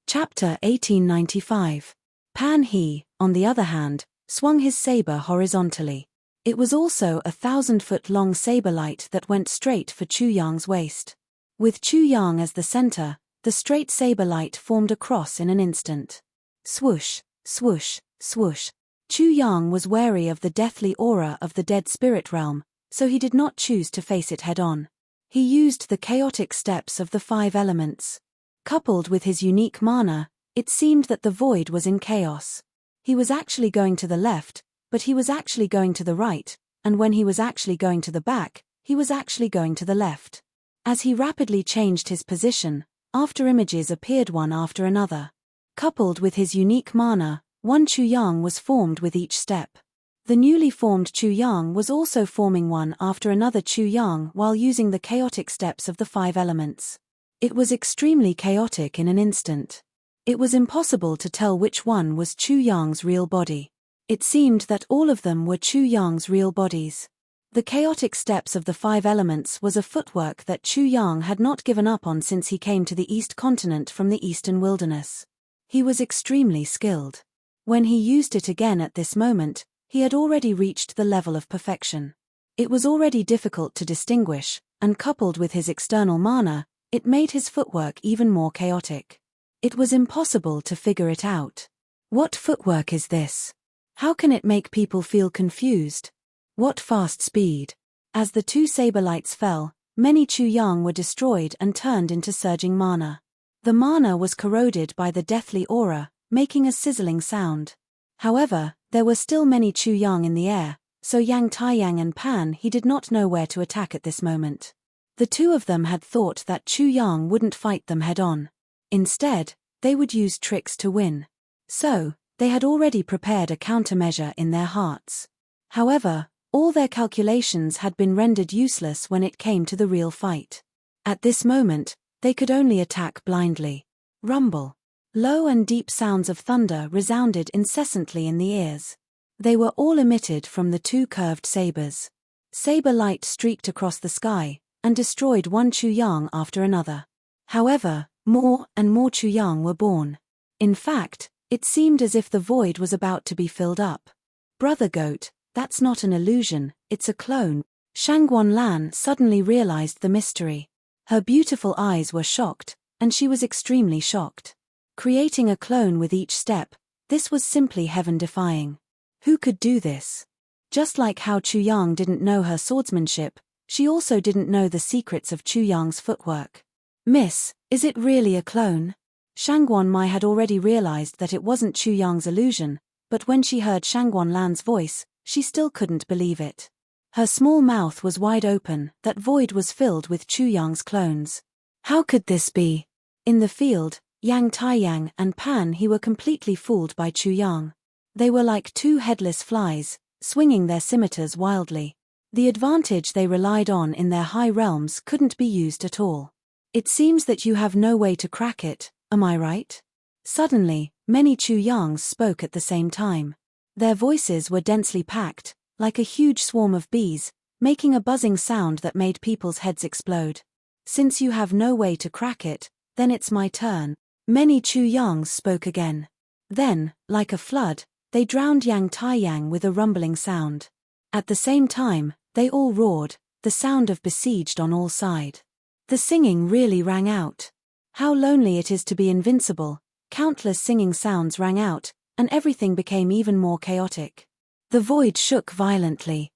Chapter 1895. Pan He, on the other hand, swung his saber horizontally. It was also a 1,000-foot-long saber light that went straight for Chu Yang's waist. With Chu Yang as the center, the straight saber light formed a cross in an instant. Swoosh, swoosh, swoosh. Chu Yang was wary of the deathly aura of the dead spirit realm, so he did not choose to face it head-on. He used the chaotic steps of the 5 elements. Coupled with his unique mana, it seemed that the void was in chaos. He was actually going to the left, but he was actually going to the right, and when he was actually going to the back, he was actually going to the left. As he rapidly changed his position, after images appeared one after another. Coupled with his unique mana, one Chu Yang was formed with each step. The newly formed Chu Yang was also forming one after another Chu Yang while using the chaotic steps of the 5 elements. It was extremely chaotic in an instant. It was impossible to tell which one was Chu Yang's real body. It seemed that all of them were Chu Yang's real bodies. The chaotic steps of the 5 elements was a footwork that Chu Yang had not given up on since he came to the East Continent from the Eastern Wilderness. He was extremely skilled. When he used it again at this moment, he had already reached the level of perfection. It was already difficult to distinguish, and coupled with his external mana, it made his footwork even more chaotic. It was impossible to figure it out. What footwork is this? How can it make people feel confused? What fast speed? As the 2 saber lights fell, many Chu Yang were destroyed and turned into surging mana. The mana was corroded by the deathly aura, making a sizzling sound. However, there were still many Chu Yang in the air, so Yang Taiyang and Pan he did not know where to attack at this moment. The two of them had thought that Chu Yang wouldn't fight them head-on. Instead, they would use tricks to win. So, they had already prepared a countermeasure in their hearts. However, all their calculations had been rendered useless when it came to the real fight. At this moment, they could only attack blindly. Rumble. Low and deep sounds of thunder resounded incessantly in the ears. They were all emitted from the two curved sabers. Saber light streaked across the sky, and destroyed one Chu Yang after another. However, more and more Chu Yang were born. In fact, it seemed as if the void was about to be filled up. Brother Goat, that's not an illusion, it's a clone. Shangguan Lan suddenly realized the mystery. Her beautiful eyes were shocked, and she was extremely shocked. Creating a clone with each step, this was simply heaven-defying. Who could do this? Just like how Chu Yang didn't know her swordsmanship, she also didn't know the secrets of Chu Yang's footwork. Miss, is it really a clone? Shangguan Mai had already realized that it wasn't Chu Yang's illusion, but when she heard Shangguan Lan's voice, she still couldn't believe it. Her small mouth was wide open, that void was filled with Chu Yang's clones. How could this be? In the field, Yang Taiyang and Pan he were completely fooled by Chu Yang. They were like two headless flies, swinging their scimitars wildly. The advantage they relied on in their high realms couldn't be used at all. It seems that you have no way to crack it, am I right? Suddenly, many Chu Yangs spoke at the same time. Their voices were densely packed, like a huge swarm of bees, making a buzzing sound that made people's heads explode. Since you have no way to crack it, then it's my turn. Many Chu Yangs spoke again. Then, like a flood, they drowned Yang Taiyang with a rumbling sound. At the same time, they all roared, the sound of besieged on all sides. The singing really rang out. How lonely it is to be invincible. Countless singing sounds rang out, and everything became even more chaotic. The void shook violently.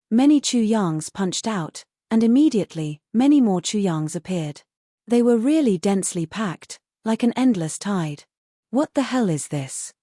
Many Chu Yangs punched out, and immediately, many more Chu Yangs appeared. They were really densely packed, like an endless tide. What the hell is this?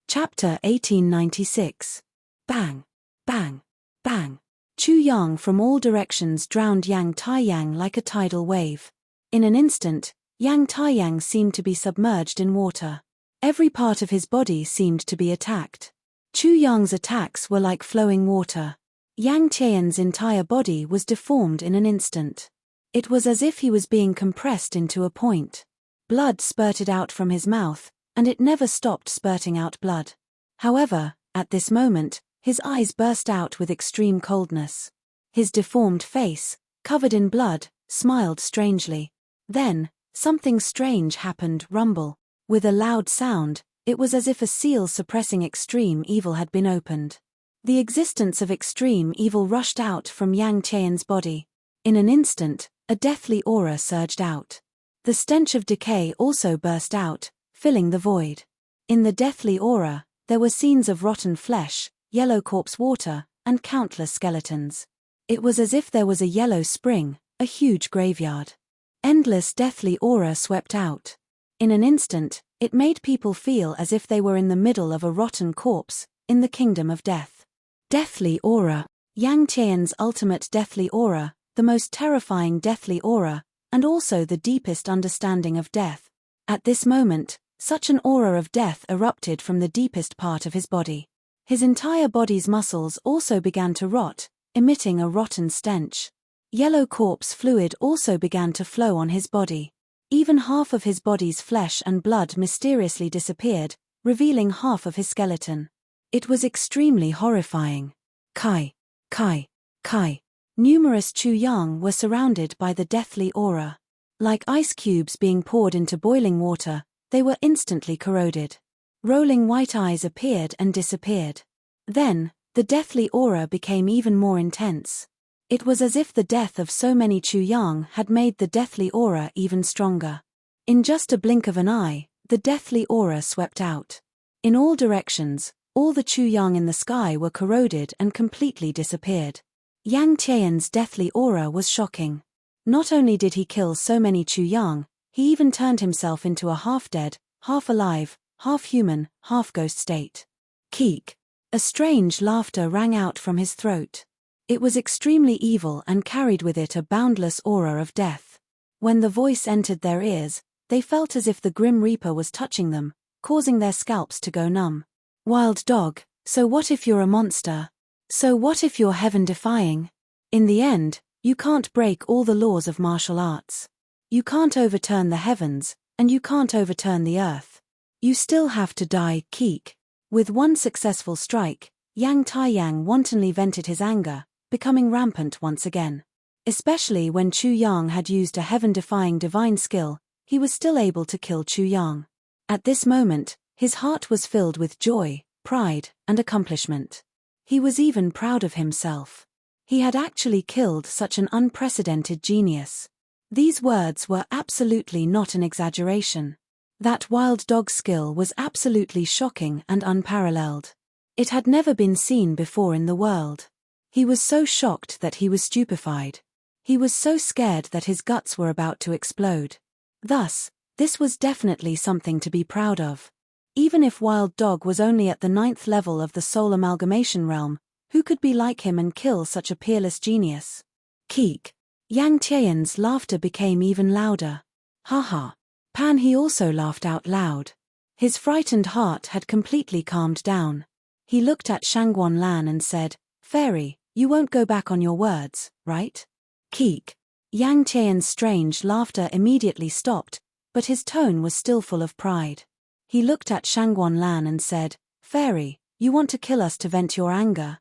Chapter 1896. Bang, bang, bang. Chu Yang from all directions drowned Yang Taiyang like a tidal wave. In an instant, Yang Taiyang seemed to be submerged in water. Every part of his body seemed to be attacked. Chu Yang's attacks were like flowing water. Yang Tian's entire body was deformed in an instant. It was as if he was being compressed into a point. Blood spurted out from his mouth, and it never stopped spurting out blood. However, at this moment, his eyes burst out with extreme coldness. His deformed face, covered in blood, smiled strangely. Then, something strange happened. Rumble. With a loud sound, it was as if a seal suppressing extreme evil had been opened. The existence of extreme evil rushed out from Yang Tian's body. In an instant, a deathly aura surged out. The stench of decay also burst out, filling the void. In the deathly aura, there were scenes of rotten flesh, yellow corpse water, and countless skeletons. It was as if there was a yellow spring, a huge graveyard. Endless deathly aura swept out. In an instant, it made people feel as if they were in the middle of a rotten corpse, in the kingdom of death. Deathly aura. Yang Tian's ultimate deathly aura, the most terrifying deathly aura, and also the deepest understanding of death. At this moment, such an aura of death erupted from the deepest part of his body. His entire body's muscles also began to rot, emitting a rotten stench. Yellow corpse fluid also began to flow on his body. Even half of his body's flesh and blood mysteriously disappeared, revealing half of his skeleton. It was extremely horrifying. Kai, Kai, Kai. Numerous Chu Yang were surrounded by the deathly aura. Like ice cubes being poured into boiling water, they were instantly corroded. Rolling white eyes appeared and disappeared. Then, the deathly aura became even more intense. It was as if the death of so many Chu Yang had made the deathly aura even stronger. In just a blink of an eye, the deathly aura swept out. In all directions, all the Chu Yang in the sky were corroded and completely disappeared. Yang Tian's deathly aura was shocking. Not only did he kill so many Chu Yang, He even turned himself into a half-dead, half-alive, half-human, half-ghost state. Keek. A strange laughter rang out from his throat. It was extremely evil and carried with it a boundless aura of death. When the voice entered their ears, they felt as if the Grim Reaper was touching them, causing their scalps to go numb. Wild dog, so what if you're a monster? So what if you're heaven-defying? In the end, you can't break all the laws of martial arts. You can't overturn the heavens, and you can't overturn the earth. You still have to die, Keek. With one successful strike, Yang Taiyang wantonly vented his anger, becoming rampant once again. Especially when Chu Yang had used a heaven-defying divine skill, he was still able to kill Chu Yang. At this moment, his heart was filled with joy, pride, and accomplishment. He was even proud of himself. He had actually killed such an unprecedented genius. These words were absolutely not an exaggeration. That wild dog skill was absolutely shocking and unparalleled. It had never been seen before in the world. He was so shocked that he was stupefied. He was so scared that his guts were about to explode. Thus, this was definitely something to be proud of. Even if Wild Dog was only at the 9th level of the soul amalgamation realm, who could be like him and kill such a peerless genius? Keek. Yang Tian's laughter became even louder. Haha. Pan he also laughed out loud. His frightened heart had completely calmed down. He looked at Shangguan Lan and said, "Fairy, you won't go back on your words, right?" Keek. Yang Tian's strange laughter immediately stopped, but his tone was still full of pride. He looked at Shangguan Lan and said, "Fairy, you want to kill us to vent your anger?"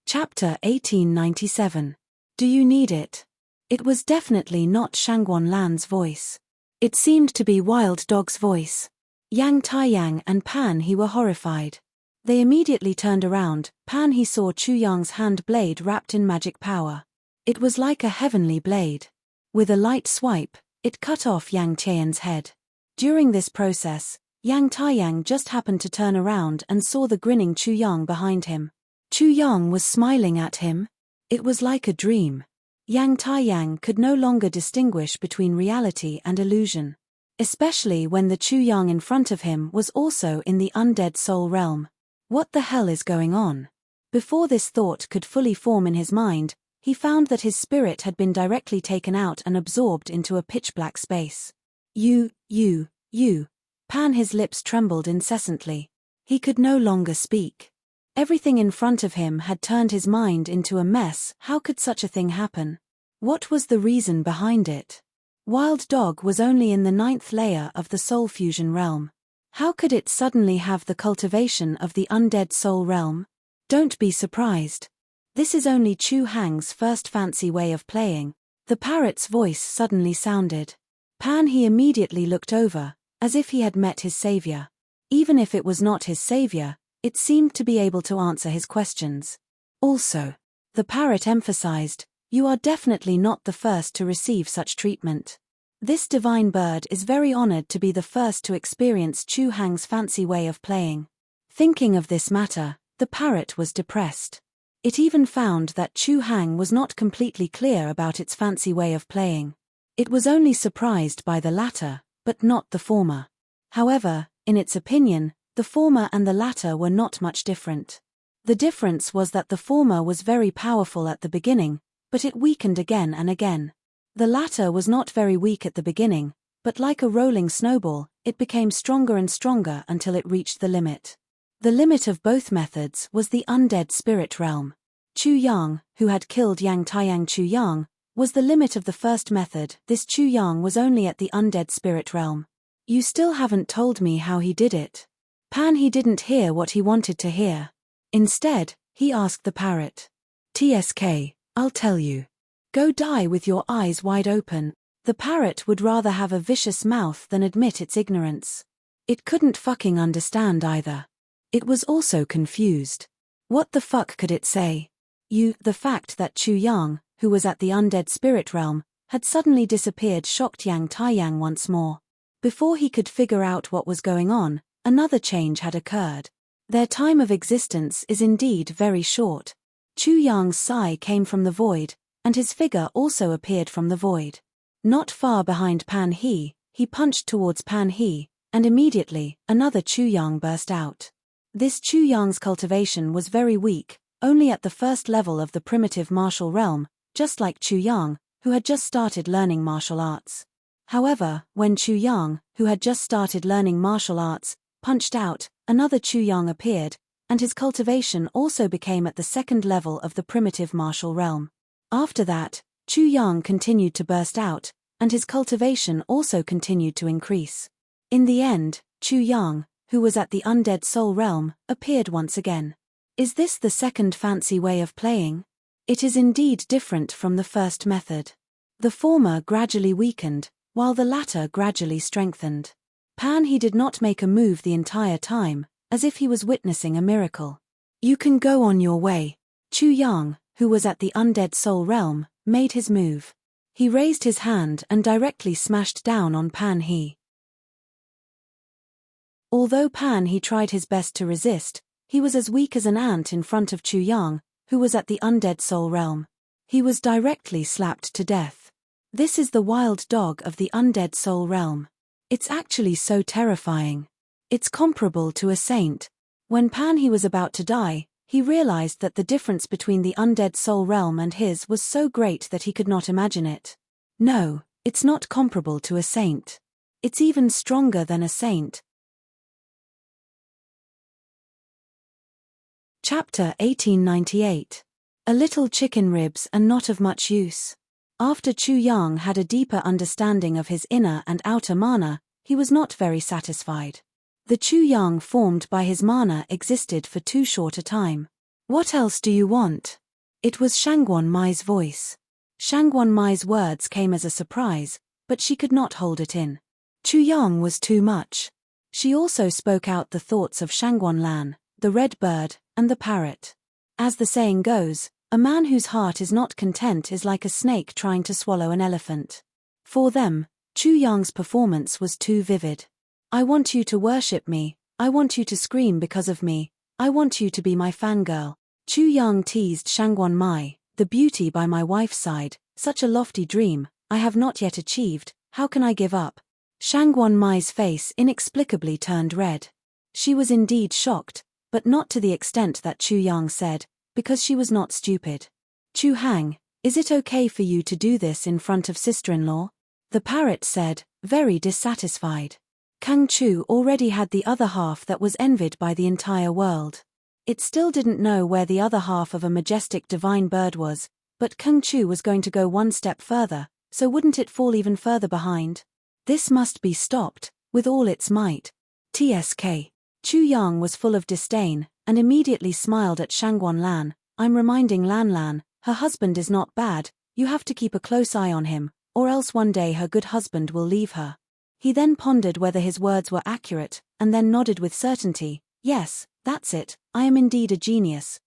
Chapter 1897. Do you need it? It was definitely not Shangguan Lan's voice. It seemed to be Wild Dog's voice. Yang Taiyang and Pan he were horrified. They immediately turned around. Pan he saw Chu Yang's hand blade wrapped in magic power. It was like a heavenly blade. With a light swipe, it cut off Yang Tian's head. During this process, Yang Taiyang just happened to turn around and saw the grinning Chu Yang behind him. Chu Yang was smiling at him. It was like a dream. Yang Taiyang could no longer distinguish between reality and illusion. Especially when the Chu Yang in front of him was also in the undead soul realm. What the hell is going on? Before this thought could fully form in his mind, he found that his spirit had been directly taken out and absorbed into a pitch-black space. You. Pan his lips trembled incessantly. He could no longer speak. Everything in front of him had turned his mind into a mess. How could such a thing happen? What was the reason behind it? Wild Dog was only in the 9th layer of the soul fusion realm. How could it suddenly have the cultivation of the undead soul realm? Don't be surprised. This is only Chu Hang's first fancy way of playing. The parrot's voice suddenly sounded. Pan he immediately looked over, as if he had met his savior. Even if it was not his savior, it seemed to be able to answer his questions. Also, the parrot emphasized, "You are definitely not the first to receive such treatment. This divine bird is very honored to be the first to experience Chu Hang's fancy way of playing." Thinking of this matter, the parrot was depressed. It even found that Chu Hang was not completely clear about its fancy way of playing. It was only surprised by the latter, but not the former. However, in its opinion, the former and the latter were not much different. The difference was that the former was very powerful at the beginning, but it weakened again and again. The latter was not very weak at the beginning, but like a rolling snowball, it became stronger and stronger until it reached the limit. The limit of both methods was the undead spirit realm. Chu Yang, who had killed Yang Taiyang Chu Yang, was the limit of the first method. This Chu Yang was only at the undead spirit realm. You still haven't told me how he did it. Pan he didn't hear what he wanted to hear. Instead, he asked the parrot. "TSK, I'll tell you. Go die with your eyes wide open." The parrot would rather have a vicious mouth than admit its ignorance. It couldn't fucking understand either. It was also confused. What the fuck could it say? The fact that Chu Yang, who was at the undead spirit realm, had suddenly disappeared shocked Yang Taiyang once more. Before he could figure out what was going on, another change had occurred. Their time of existence is indeed very short. Chu Yang's sigh came from the void, and his figure also appeared from the void. Not far behind Pan He, he punched towards Pan He, and immediately, another Chu Yang burst out. This Chu Yang's cultivation was very weak, only at the first level of the primitive martial realm, just like Chu Yang, who had just started learning martial arts. However, when Chu Yang, who had just started learning martial arts, punched out, another Chu Yang appeared, and his cultivation also became at the second level of the primitive martial realm. After that, Chu Yang continued to burst out, and his cultivation also continued to increase. In the end, Chu Yang, who was at the undead soul realm, appeared once again. Is this the second fancy way of playing? It is indeed different from the first method. The former gradually weakened, while the latter gradually strengthened. Pan He did not make a move the entire time, as if he was witnessing a miracle. You can go on your way. Chu Yang, who was at the undead soul realm, made his move. He raised his hand and directly smashed down on Pan He. Although Pan He tried his best to resist, he was as weak as an ant in front of Chu Yang, who was at the undead soul realm. He was directly slapped to death. This is the wild dog of the undead soul realm. It's actually so terrifying. It's comparable to a saint. When Pan He was about to die, he realized that the difference between the undead soul realm and his was so great that he could not imagine it. No, it's not comparable to a saint. It's even stronger than a saint. Chapter 1898. A little chicken ribs and not of much use. After Chu Yang had a deeper understanding of his inner and outer mana, he was not very satisfied. The Chu Yang formed by his mana existed for too short a time. What else do you want? It was Shangguan Mai's voice. Shangguan Mai's words came as a surprise, but she could not hold it in. Chu Yang was too much. She also spoke out the thoughts of Shangguan Lan, the red bird, and the parrot. As the saying goes, a man whose heart is not content is like a snake trying to swallow an elephant. For them, Chu Yang's performance was too vivid. I want you to worship me, I want you to scream because of me, I want you to be my fangirl. Chu Yang teased Shangguan Mai, the beauty by my wife's side, such a lofty dream, I have not yet achieved, how can I give up? Shangguan Mai's face inexplicably turned red. She was indeed shocked, but not to the extent that Chu Yang said, because she was not stupid. Chu Hang, is it okay for you to do this in front of sister-in-law? The parrot said, very dissatisfied. Kang Chu already had the other half that was envied by the entire world. It still didn't know where the other half of a majestic divine bird was, but Kang Chu was going to go one step further, so wouldn't it fall even further behind? This must be stopped, with all its might. TSK. Chu Yang was full of disdain, and immediately smiled at Shangguan Lan. I'm reminding Lan Lan, her husband is not bad, you have to keep a close eye on him, or else one day her good husband will leave her. He then pondered whether his words were accurate, and then nodded with certainty. Yes, that's it, I am indeed a genius.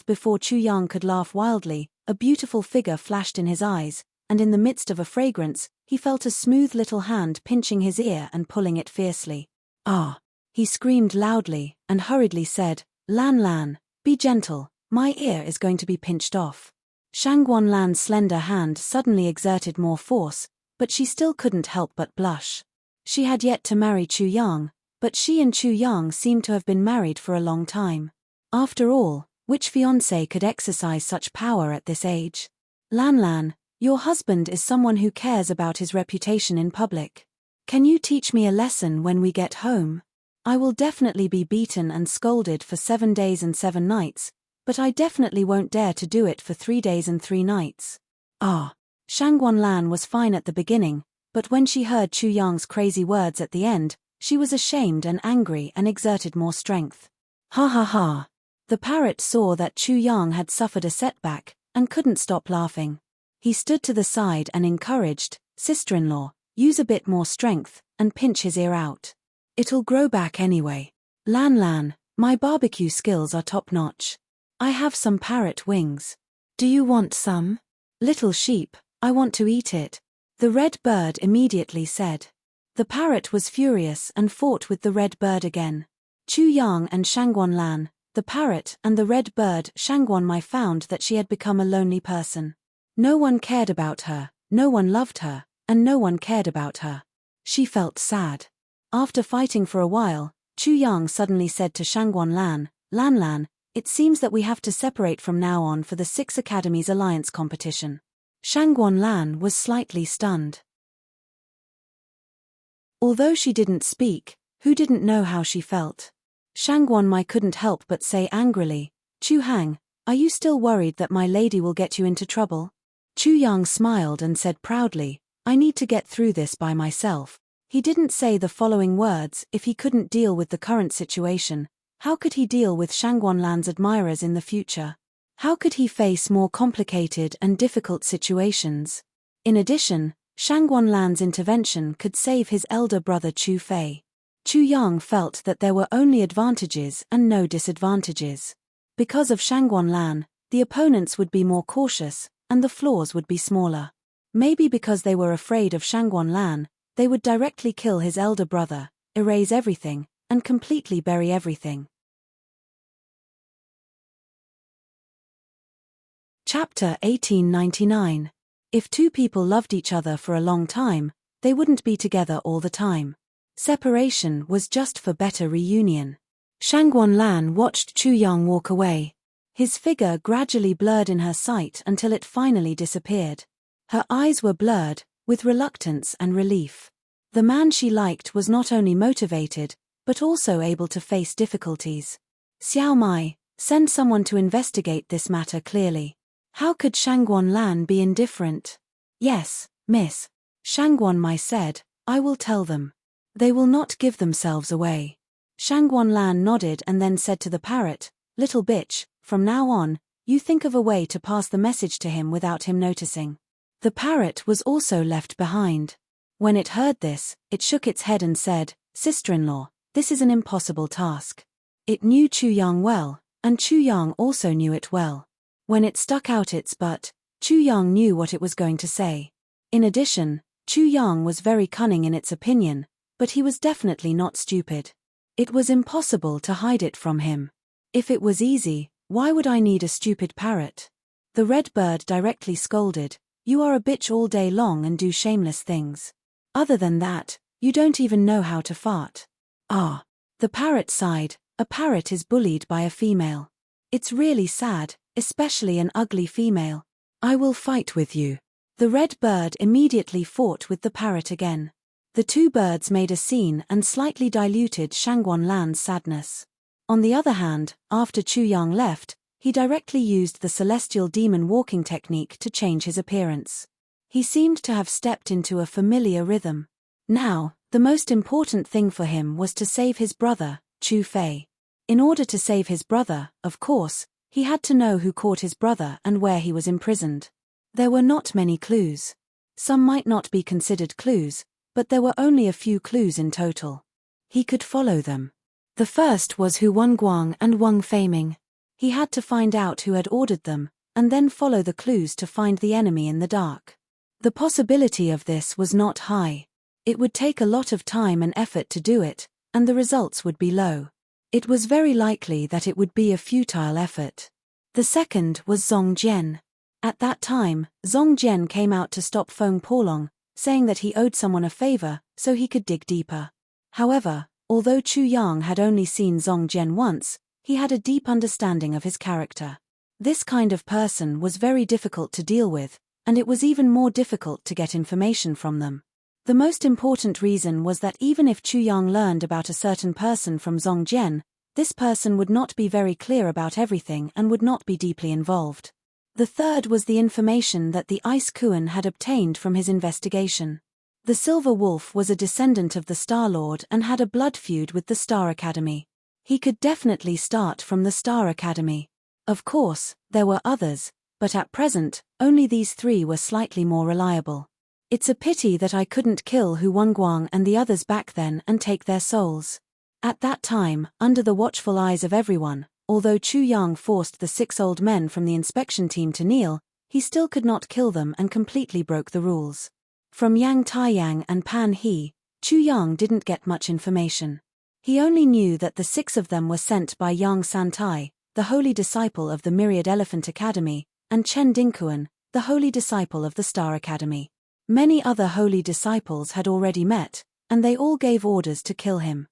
Before Chu Yang could laugh wildly, a beautiful figure flashed in his eyes, and in the midst of a fragrance, he felt a smooth little hand pinching his ear and pulling it fiercely. Ah! He screamed loudly, and hurriedly said, Lan Lan, be gentle, my ear is going to be pinched off. Shangguan Lan's slender hand suddenly exerted more force, but she still couldn't help but blush. She had yet to marry Chu Yang, but she and Chu Yang seemed to have been married for a long time. After all, which fiancé could exercise such power at this age? Lan Lan, your husband is someone who cares about his reputation in public. Can you teach me a lesson when we get home? I will definitely be beaten and scolded for 7 days and 7 nights, but I definitely won't dare to do it for 3 days and 3 nights. Ah! Shangguan Lan was fine at the beginning, but when she heard Chu Yang's crazy words at the end, she was ashamed and angry and exerted more strength. Ha ha ha! The parrot saw that Chu Yang had suffered a setback, and couldn't stop laughing. He stood to the side and encouraged, sister-in-law, use a bit more strength, and pinch his ear out. It'll grow back anyway. Lan Lan, my barbecue skills are top-notch. I have some parrot wings. Do you want some? Little sheep, I want to eat it. The red bird immediately said. The parrot was furious and fought with the red bird again. Chu Yang and Shangguan Lan, the parrot and the red bird. Shangguan Mai found that she had become a lonely person. No one cared about her, no one loved her, and no one cared about her. She felt sad. After fighting for a while, Chu Yang suddenly said to Shangguan Lan, "Lan Lan, it seems that we have to separate from now on for the 6 Academies Alliance competition." Shangguan Lan was slightly stunned. Although she didn't speak, who didn't know how she felt? Shangguan Mai couldn't help but say angrily, "Chu Hang, are you still worried that my lady will get you into trouble?" Chu Yang smiled and said proudly, "I need to get through this by myself." He didn't say the following words: if he couldn't deal with the current situation, how could he deal with Shangguan Lan's admirers in the future? How could he face more complicated and difficult situations? In addition, Shangguan Lan's intervention could save his elder brother Chu Fei. Chu Yang felt that there were only advantages and no disadvantages. Because of Shangguan Lan, the opponents would be more cautious, and the flaws would be smaller. Maybe because they were afraid of Shangguan Lan, they would directly kill his elder brother, erase everything, and completely bury everything. Chapter 1899. If two people loved each other for a long time, they wouldn't be together all the time. Separation was just for better reunion. Shangguan Lan watched Chu Yang walk away. His figure gradually blurred in her sight until it finally disappeared. Her eyes were blurred, with reluctance and relief. The man she liked was not only motivated, but also able to face difficulties. "Xiao Mai, send someone to investigate this matter clearly." How could Shangguan Lan be indifferent? "Yes, miss," Shangguan Mai said, "I will tell them. They will not give themselves away." Shangguan Lan nodded and then said to the parrot, "Little bitch, from now on, you think of a way to pass the message to him without him noticing." The parrot was also left behind. When it heard this, it shook its head and said, "Sister-in-law, this is an impossible task." It knew Chu Yang well, and Chu Yang also knew it well. When it stuck out its butt, Chu Yang knew what it was going to say. In addition, Chu Yang was very cunning in its opinion, but he was definitely not stupid. It was impossible to hide it from him. If it was easy, why would I need a stupid parrot? The red bird directly scolded, "You are a bitch all day long and do shameless things. Other than that, you don't even know how to fart." "Ah." The parrot sighed, "A parrot is bullied by a female. It's really sad, especially an ugly female. I will fight with you." The red bird immediately fought with the parrot again. The two birds made a scene and slightly diluted Shangguan Lan's sadness. On the other hand, after Chu Yang left, he directly used the celestial demon walking technique to change his appearance. He seemed to have stepped into a familiar rhythm. Now, the most important thing for him was to save his brother, Chu Fei. In order to save his brother, of course, he had to know who caught his brother and where he was imprisoned. There were not many clues. Some might not be considered clues, but there were only a few clues in total. He could follow them. The first was Hu Wenguang and Wang Feiming. He had to find out who had ordered them, and then follow the clues to find the enemy in the dark. The possibility of this was not high. It would take a lot of time and effort to do it, and the results would be low. It was very likely that it would be a futile effort. The second was Zong Jian. At that time, Zong Jian came out to stop Feng Polong, saying that he owed someone a favor, so he could dig deeper. However, although Chu Yang had only seen Zong Jian once, he had a deep understanding of his character. This kind of person was very difficult to deal with, and it was even more difficult to get information from them. The most important reason was that even if Chu Yang learned about a certain person from Zong Jian, this person would not be very clear about everything and would not be deeply involved. The third was the information that the Ice Kuan had obtained from his investigation. The Silver Wolf was a descendant of the Star Lord and had a blood feud with the Star Academy. He could definitely start from the Star Academy. Of course, there were others, but at present, only these three were slightly more reliable. It's a pity that I couldn't kill Hu Wenguang and the others back then and take their souls. At that time, under the watchful eyes of everyone, although Chu Yang forced the 6 old men from the inspection team to kneel, he still could not kill them and completely broke the rules. From Yang Taiyang and Pan He, Chu Yang didn't get much information. He only knew that the 6 of them were sent by Yang Santai, the holy disciple of the Myriad Elephant Academy, and Chen Dingkuan, the holy disciple of the Star Academy. Many other holy disciples had already met, and they all gave orders to kill him.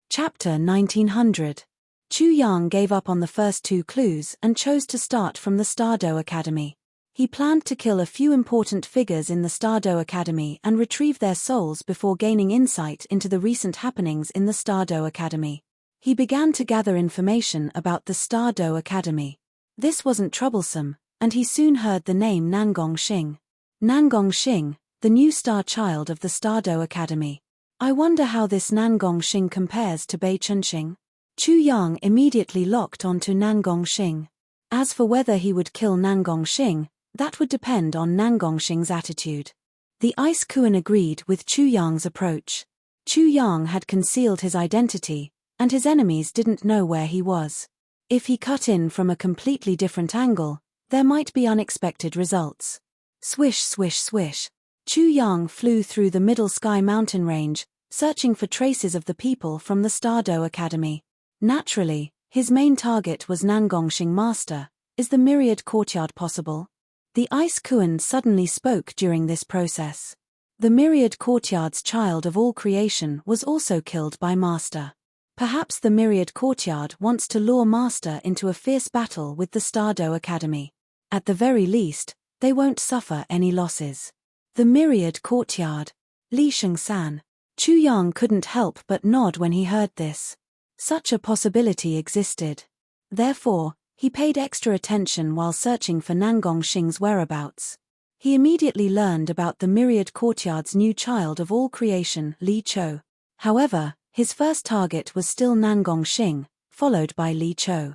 Chapter 1900. Chu Yang gave up on the first two clues and chose to start from the Stardow Academy. He planned to kill a few important figures in the Stardow Academy and retrieve their souls before gaining insight into the recent happenings in the Stardow Academy. He began to gather information about the Stardow Academy. This wasn't troublesome, and he soon heard the name Nangong Xing. Nangong Xing, the new star child of the Stardow Academy. I wonder how this Nangong Xing compares to Bei Chunxing. Chu Yang immediately locked onto Nangong Xing. As for whether he would kill Nangong Xing, that would depend on Nangong Xing's attitude. The Ice Kuan agreed with Chu Yang's approach. Chu Yang had concealed his identity, and his enemies didn't know where he was. If he cut in from a completely different angle, there might be unexpected results. Swish, swish, swish. Chu Yang flew through the Middle Sky mountain range, searching for traces of the people from the Stardow Academy. Naturally, his main target was Nangong Xing Master. Is the Myriad Courtyard possible? The Ice Kuan suddenly spoke during this process. The Myriad Courtyard's child of all creation was also killed by Master. Perhaps the Myriad Courtyard wants to lure Master into a fierce battle with the Stardow Academy. At the very least, they won't suffer any losses. The Myriad Courtyard. Li Shengsan. Chu Yang couldn't help but nod when he heard this. Such a possibility existed. Therefore, he paid extra attention while searching for Nangong Xing's whereabouts. He immediately learned about the Myriad Courtyard's new child of all creation, Li Chou. However, his first target was still Nangong Xing, followed by Li Chou.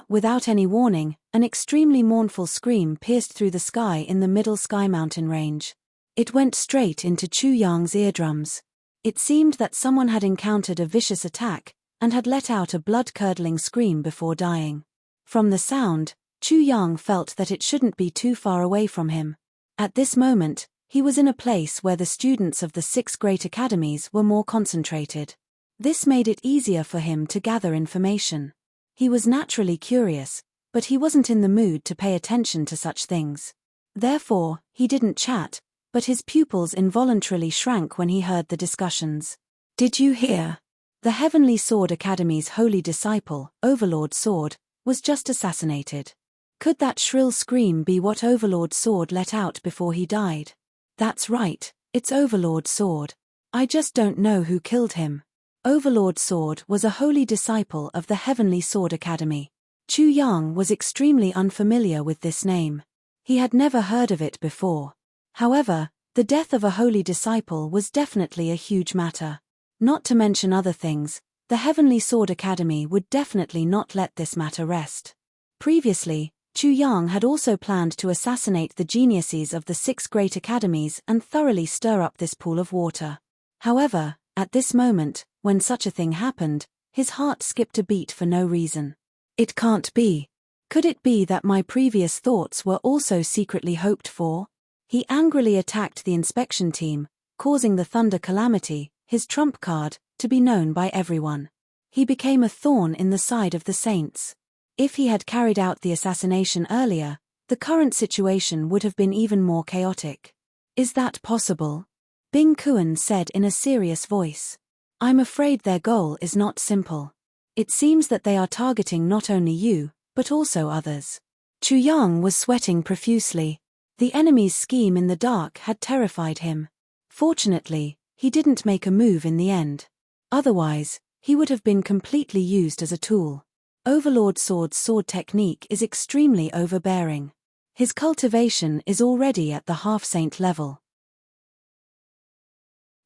Without any warning, an extremely mournful scream pierced through the sky in the Middle Sky mountain range. It went straight into Chu Yang's eardrums. It seemed that someone had encountered a vicious attack, and had let out a blood-curdling scream before dying. From the sound, Chu Yang felt that it shouldn't be too far away from him. At this moment, he was in a place where the students of the 6 great academies were more concentrated. This made it easier for him to gather information. He was naturally curious, but he wasn't in the mood to pay attention to such things. Therefore, he didn't chat, but his pupils involuntarily shrank when he heard the discussions. Did you hear? The Heavenly Sword Academy's holy disciple, Overlord Sword, was just assassinated. Could that shrill scream be what Overlord Sword let out before he died? That's right, it's Overlord Sword. I just don't know who killed him. Overlord Sword was a holy disciple of the Heavenly Sword Academy. Chu Yang was extremely unfamiliar with this name. He had never heard of it before. However, the death of a holy disciple was definitely a huge matter. Not to mention other things, the Heavenly Sword Academy would definitely not let this matter rest. Previously, Chu Yang had also planned to assassinate the geniuses of the 6 great academies and thoroughly stir up this pool of water. However, at this moment, when such a thing happened, his heart skipped a beat for no reason. It can't be. Could it be that my previous thoughts were also secretly hoped for? He angrily attacked the inspection team, causing the Thunder Calamity, his trump card, to be known by everyone. He became a thorn in the side of the Saints. If he had carried out the assassination earlier, the current situation would have been even more chaotic. Is that possible? Bing Kuan said in a serious voice. I'm afraid their goal is not simple. It seems that they are targeting not only you, but also others. Chu Yang was sweating profusely. The enemy's scheme in the dark had terrified him. Fortunately, he didn't make a move in the end. Otherwise, he would have been completely used as a tool. Overlord Sword's sword technique is extremely overbearing. His cultivation is already at the half-saint level.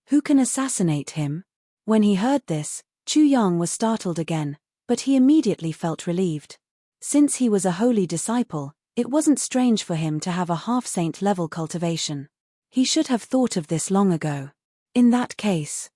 Who can assassinate him? When he heard this, Chu Yang was startled again, but he immediately felt relieved. Since he was a holy disciple, it wasn't strange for him to have a half-saint level cultivation. He should have thought of this long ago. In that case.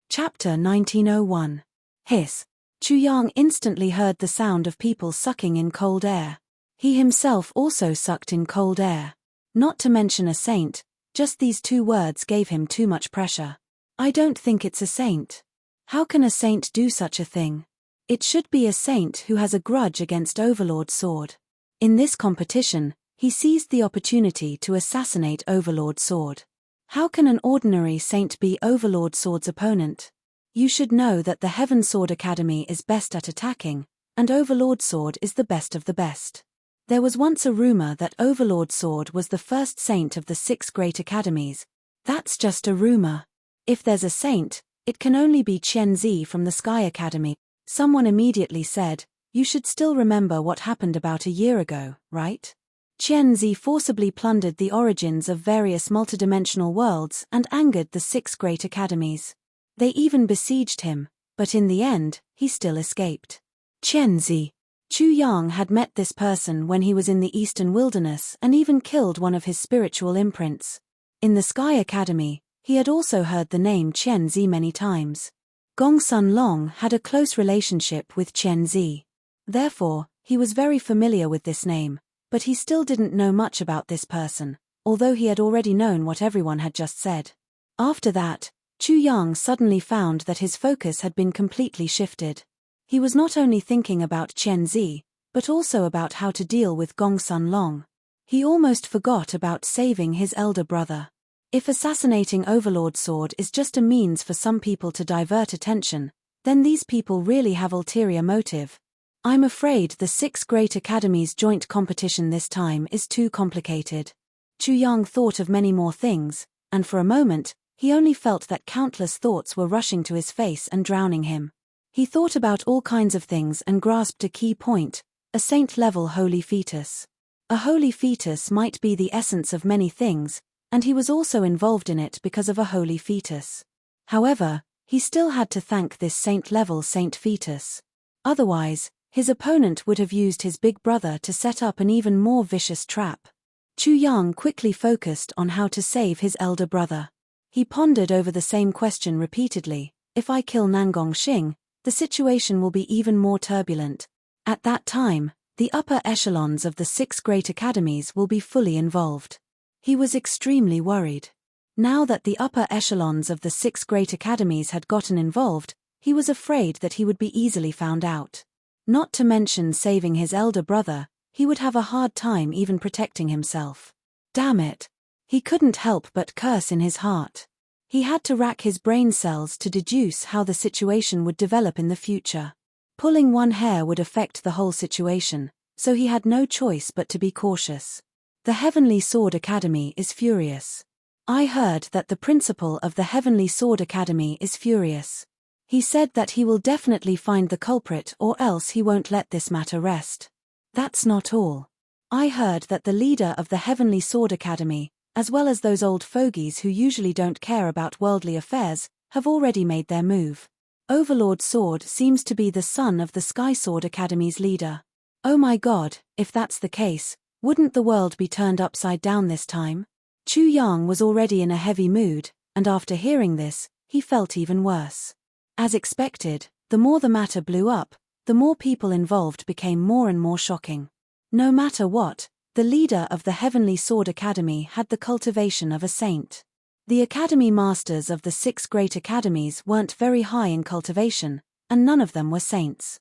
Chapter 1901. Hiss. Chu Yang instantly heard the sound of people sucking in cold air. He himself also sucked in cold air. Not to mention a saint, just these 2 words gave him too much pressure. I don't think it's a saint. How can a saint do such a thing? It should be a saint who has a grudge against Overlord Sword. In this competition, he seized the opportunity to assassinate Overlord Sword. How can an ordinary saint be Overlord Sword's opponent? You should know that the Heaven Sword Academy is best at attacking, and Overlord Sword is the best of the best. There was once a rumor that Overlord Sword was the first saint of the 6 great academies. That's just a rumor. If there's a saint, it can only be Qianzi from the Sky Academy. Someone immediately said, "You should still remember what happened about a year ago, right?" Qianzi forcibly plundered the origins of various multidimensional worlds and angered the 6 great academies. They even besieged him, but in the end, he still escaped. Qianzi. Chu Yang had met this person when he was in the Eastern Wilderness and even killed one of his spiritual imprints. In the Sky Academy, he had also heard the name Qianzi many times. Gongsun Long had a close relationship with Qianzi. Therefore, he was very familiar with this name, but he still didn't know much about this person, although he had already known what everyone had just said. After that, Chu Yang suddenly found that his focus had been completely shifted. He was not only thinking about Qianzi, but also about how to deal with Gongsun Long. He almost forgot about saving his elder brother. If assassinating Overlord Sword is just a means for some people to divert attention, then these people really have ulterior motive. I'm afraid the 6 great academies' joint competition this time is too complicated. Chu Yang thought of many more things, and for a moment, he only felt that countless thoughts were rushing to his face and drowning him. He thought about all kinds of things and grasped a key point: a saint-level holy fetus. A holy fetus might be the essence of many things, and he was also involved in it because of a holy fetus. However, he still had to thank this saint-level saint fetus. Otherwise, his opponent would have used his big brother to set up an even more vicious trap. Chu Yang quickly focused on how to save his elder brother. He pondered over the same question repeatedly: if I kill Nangong Xing, the situation will be even more turbulent. At that time, the upper echelons of the 6 great academies will be fully involved. He was extremely worried. Now that the upper echelons of the 6 great academies had gotten involved, he was afraid that he would be easily found out. Not to mention saving his elder brother, he would have a hard time even protecting himself. Damn it! He couldn't help but curse in his heart. He had to rack his brain cells to deduce how the situation would develop in the future. Pulling one hair would affect the whole situation, so he had no choice but to be cautious. The Heavenly Sword Academy is furious. I heard that the principal of the Heavenly Sword Academy is furious. He said that he will definitely find the culprit or else he won't let this matter rest. That's not all. I heard that the leader of the Heavenly Sword Academy, as well as those old fogies who usually don't care about worldly affairs, have already made their move. Overlord Sword seems to be the son of the Sky Sword Academy's leader. Oh my god, if that's the case, wouldn't the world be turned upside down this time? Chu Yang was already in a heavy mood, and after hearing this, he felt even worse. As expected, the more the matter blew up, the more people involved became more and more shocking. No matter what, the leader of the Heavenly Sword Academy had the cultivation of a saint. The Academy Masters of the 6 great academies weren't very high in cultivation, and none of them were saints.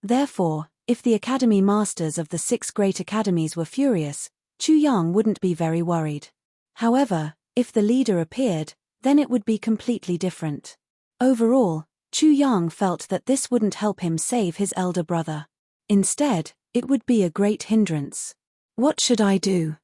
Therefore, if the Academy Masters of the 6 great academies were furious, Chu Yang wouldn't be very worried. However, if the leader appeared, then it would be completely different. Overall, Chu Yang felt that this wouldn't help him save his elder brother. Instead, it would be a great hindrance. What should I do?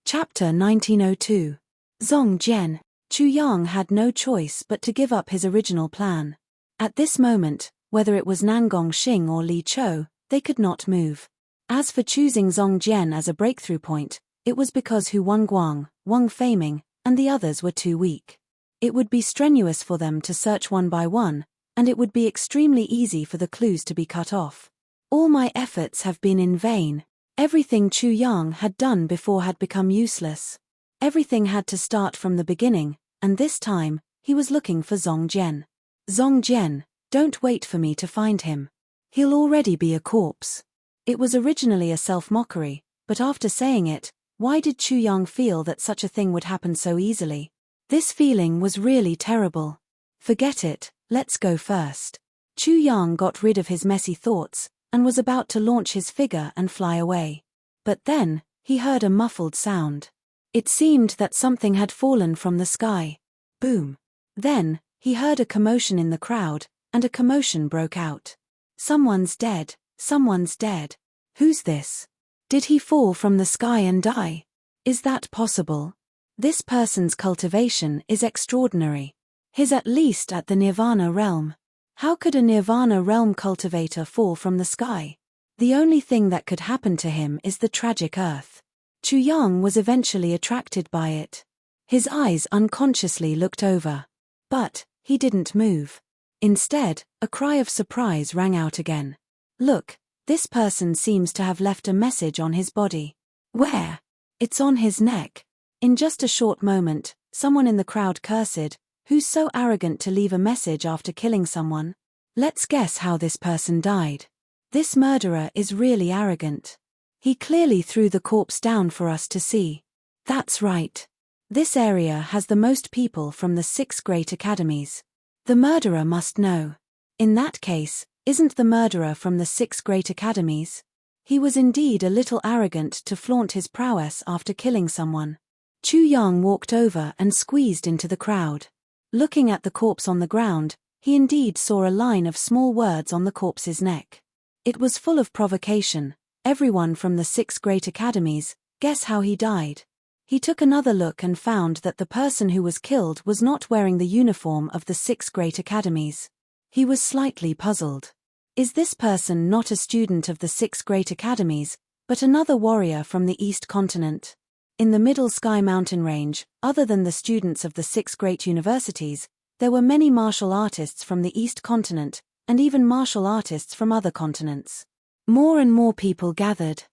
Chapter 1902. Zong Jian. Chu Yang had no choice but to give up his original plan. At this moment, whether it was Nangong Xing or Li Chou, they could not move. As for choosing Zong Jian as a breakthrough point, it was because Hu Wenguang, Wang Feiming, and the others were too weak. It would be strenuous for them to search one by one, and it would be extremely easy for the clues to be cut off. All my efforts have been in vain. Everything Chu Yang had done before had become useless. Everything had to start from the beginning, and this time, he was looking for Zong Jian. Zong Jian, don't wait for me to find him. He'll already be a corpse. It was originally a self-mockery, but after saying it, Why did Chu Yang feel that such a thing would happen so easily? This feeling was really terrible. Forget it, let's go first. Chu Yang got rid of his messy thoughts, and was about to launch his figure and fly away. But then, he heard a muffled sound. It seemed that something had fallen from the sky. Boom. Then, he heard a commotion in the crowd, and a commotion broke out. Someone's dead, someone's dead. Who's this? Did he fall from the sky and die? Is that possible? This person's cultivation is extraordinary. He's at least at the Nirvana realm. How could a Nirvana realm cultivator fall from the sky? The only thing that could happen to him is the tragic earth. Chu Yang was eventually attracted by it. His eyes unconsciously looked over. But, he didn't move. Instead, a cry of surprise rang out again. Look, this person seems to have left a message on his body. Where? It's on his neck. In just a short moment, someone in the crowd cursed, "Who's so arrogant to leave a message after killing someone? Let's guess how this person died. This murderer is really arrogant. He clearly threw the corpse down for us to see." That's right. This area has the most people from the 6 great academies. The murderer must know. In that case, isn't the murderer from the 6 great academies? He was indeed a little arrogant to flaunt his prowess after killing someone. Chu Yang walked over and squeezed into the crowd. Looking at the corpse on the ground, he indeed saw a line of small words on the corpse's neck. It was full of provocation. Everyone from the 6 great academies, guess how he died. He took another look and found that the person who was killed was not wearing the uniform of the 6 great academies. He was slightly puzzled. Is this person not a student of the 6 great academies, but another warrior from the East continent? In the Middle Sky mountain range, other than the students of the 6 great universities, there were many martial artists from the East continent, and even martial artists from other continents. More and more people gathered.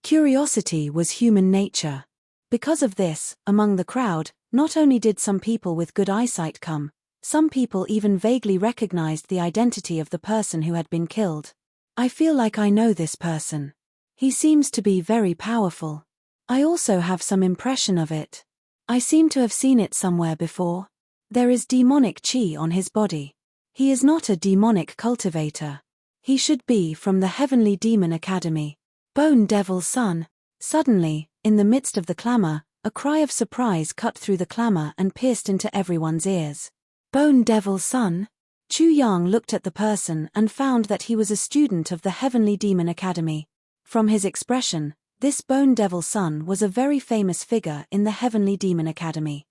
Curiosity was human nature. Because of this, among the crowd, not only did some people with good eyesight come, some people even vaguely recognized the identity of the person who had been killed. I feel like I know this person. He seems to be very powerful. I also have some impression of it. I seem to have seen it somewhere before. There is demonic chi on his body. He is not a demonic cultivator. He should be from the Heavenly Demon Academy. Bone Devil's son. Suddenly, in the midst of the clamor, a cry of surprise cut through the clamor and pierced into everyone's ears. Bone Devil's son? Chu Yang looked at the person and found that he was a student of the Heavenly Demon Academy. From his expression, this Bone Devil's son was a very famous figure in the Heavenly Demon Academy.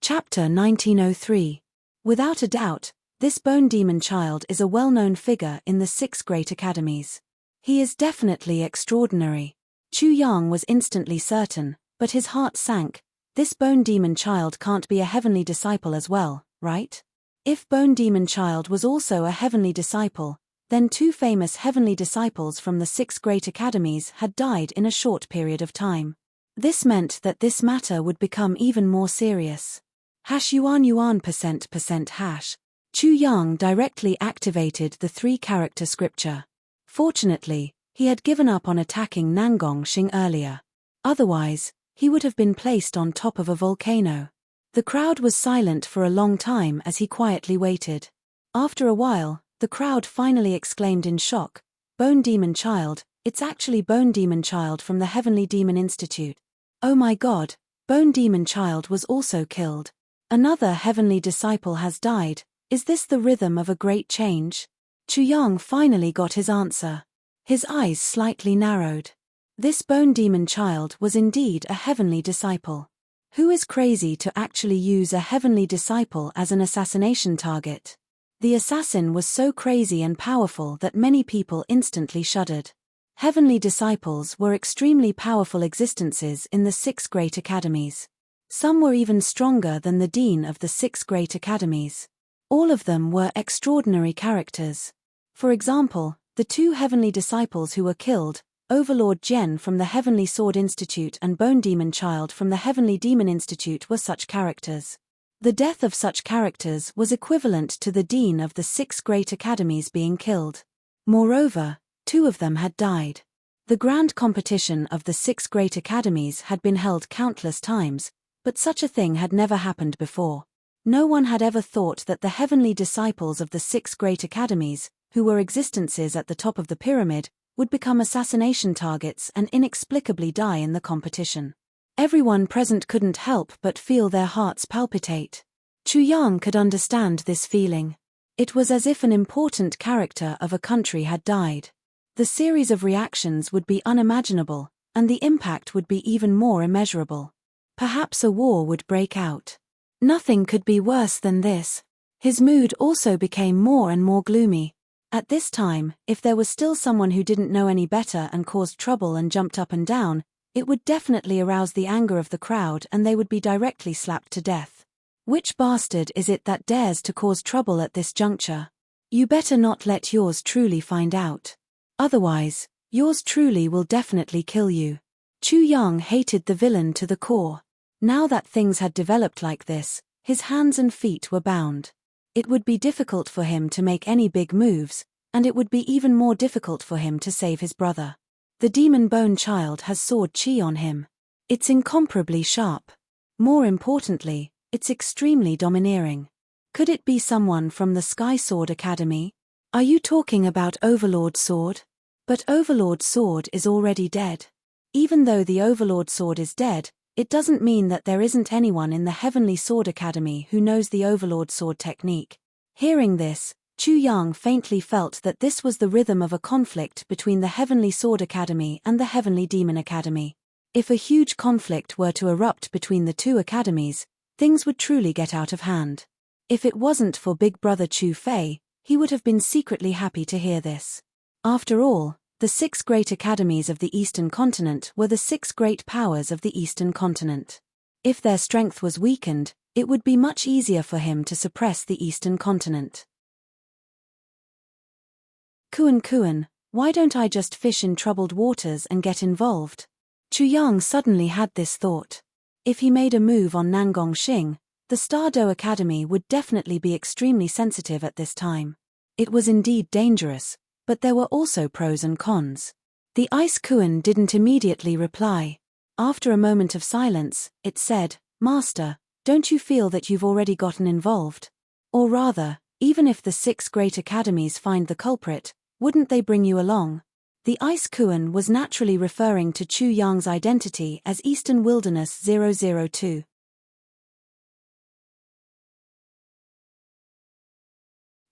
Chapter 1903. Without a doubt, this Bone Demon child is a well-known figure in the 6 great academies. He is definitely extraordinary. Chu Yang was instantly certain, but his heart sank. This Bone Demon child can't be a heavenly disciple as well, right? If Bone Demon child was also a heavenly disciple, then 2 famous heavenly disciples from the 6 great academies had died in a short period of time. This meant that this matter would become even more serious. ##%%#. Chu Yang directly activated the 3-character scripture. Fortunately, he had given up on attacking Nangong Xing earlier. Otherwise, he would have been placed on top of a volcano. The crowd was silent for a long time as he quietly waited. After a while, the crowd finally exclaimed in shock, "Bone Demon Child, it's actually Bone Demon Child from the Heavenly Demon Institute. Oh my god, Bone Demon Child was also killed. Another heavenly disciple has died. Is this the rhythm of a great change?" Chu Yang finally got his answer. His eyes slightly narrowed. This Bone Demon Child was indeed a heavenly disciple. Who is crazy to actually use a heavenly disciple as an assassination target? The assassin was so crazy and powerful that many people instantly shuddered. Heavenly disciples were extremely powerful existences in the 6 great academies. Some were even stronger than the dean of the 6 great academies. All of them were extraordinary characters. For example, the 2 heavenly disciples who were killed, Overlord Jian from the Heavenly Sword Institute and Bone Demon Child from the Heavenly Demon Institute, were such characters. The death of such characters was equivalent to the dean of the 6 great academies being killed. Moreover, 2 of them had died. The grand competition of the 6 great academies had been held countless times, but such a thing had never happened before. No one had ever thought that the heavenly disciples of the 6 great academies, who were existences at the top of the pyramid, would become assassination targets and inexplicably die in the competition. Everyone present couldn't help but feel their hearts palpitate. Chu Yang could understand this feeling. It was as if an important character of a country had died. The series of reactions would be unimaginable, and the impact would be even more immeasurable. Perhaps a war would break out. Nothing could be worse than this. His mood also became more and more gloomy. At this time, if there was still someone who didn't know any better and caused trouble and jumped up and down, it would definitely arouse the anger of the crowd and they would be directly slapped to death. Which bastard is it that dares to cause trouble at this juncture? You better not let yours truly find out. Otherwise, yours truly will definitely kill you. Chu Yang hated the villain to the core. Now that things had developed like this, his hands and feet were bound. It would be difficult for him to make any big moves, and it would be even more difficult for him to save his brother. The demon bone child has sword chi on him. It's incomparably sharp. More importantly, it's extremely domineering. Could it be someone from the Sky Sword Academy? Are you talking about Overlord Sword? But Overlord Sword is already dead. Even though the Overlord Sword is dead, it doesn't mean that there isn't anyone in the Heavenly Sword Academy who knows the Overlord Sword technique. Hearing this, Chu Yang faintly felt that this was the rhythm of a conflict between the Heavenly Sword Academy and the Heavenly Demon Academy. If a huge conflict were to erupt between the 2 academies, things would truly get out of hand. If it wasn't for Big Brother Chu Fei, he would have been secretly happy to hear this. After all, the 6 great academies of the Eastern Continent were the 6 great powers of the Eastern Continent. If their strength was weakened, it would be much easier for him to suppress the Eastern Continent. Kuan, why don't I just fish in troubled waters and get involved? Chu Yang suddenly had this thought. If he made a move on Nangong Xing, the Stardo Academy would definitely be extremely sensitive at this time. It was indeed dangerous, but there were also pros and cons. The Ice Kuan didn't immediately reply. After a moment of silence, it said, "Master, don't you feel that you've already gotten involved? Or rather, even if the 6 great academies find the culprit, wouldn't they bring you along?" The Ice Kuan was naturally referring to Chu Yang's identity as Eastern Wilderness 002.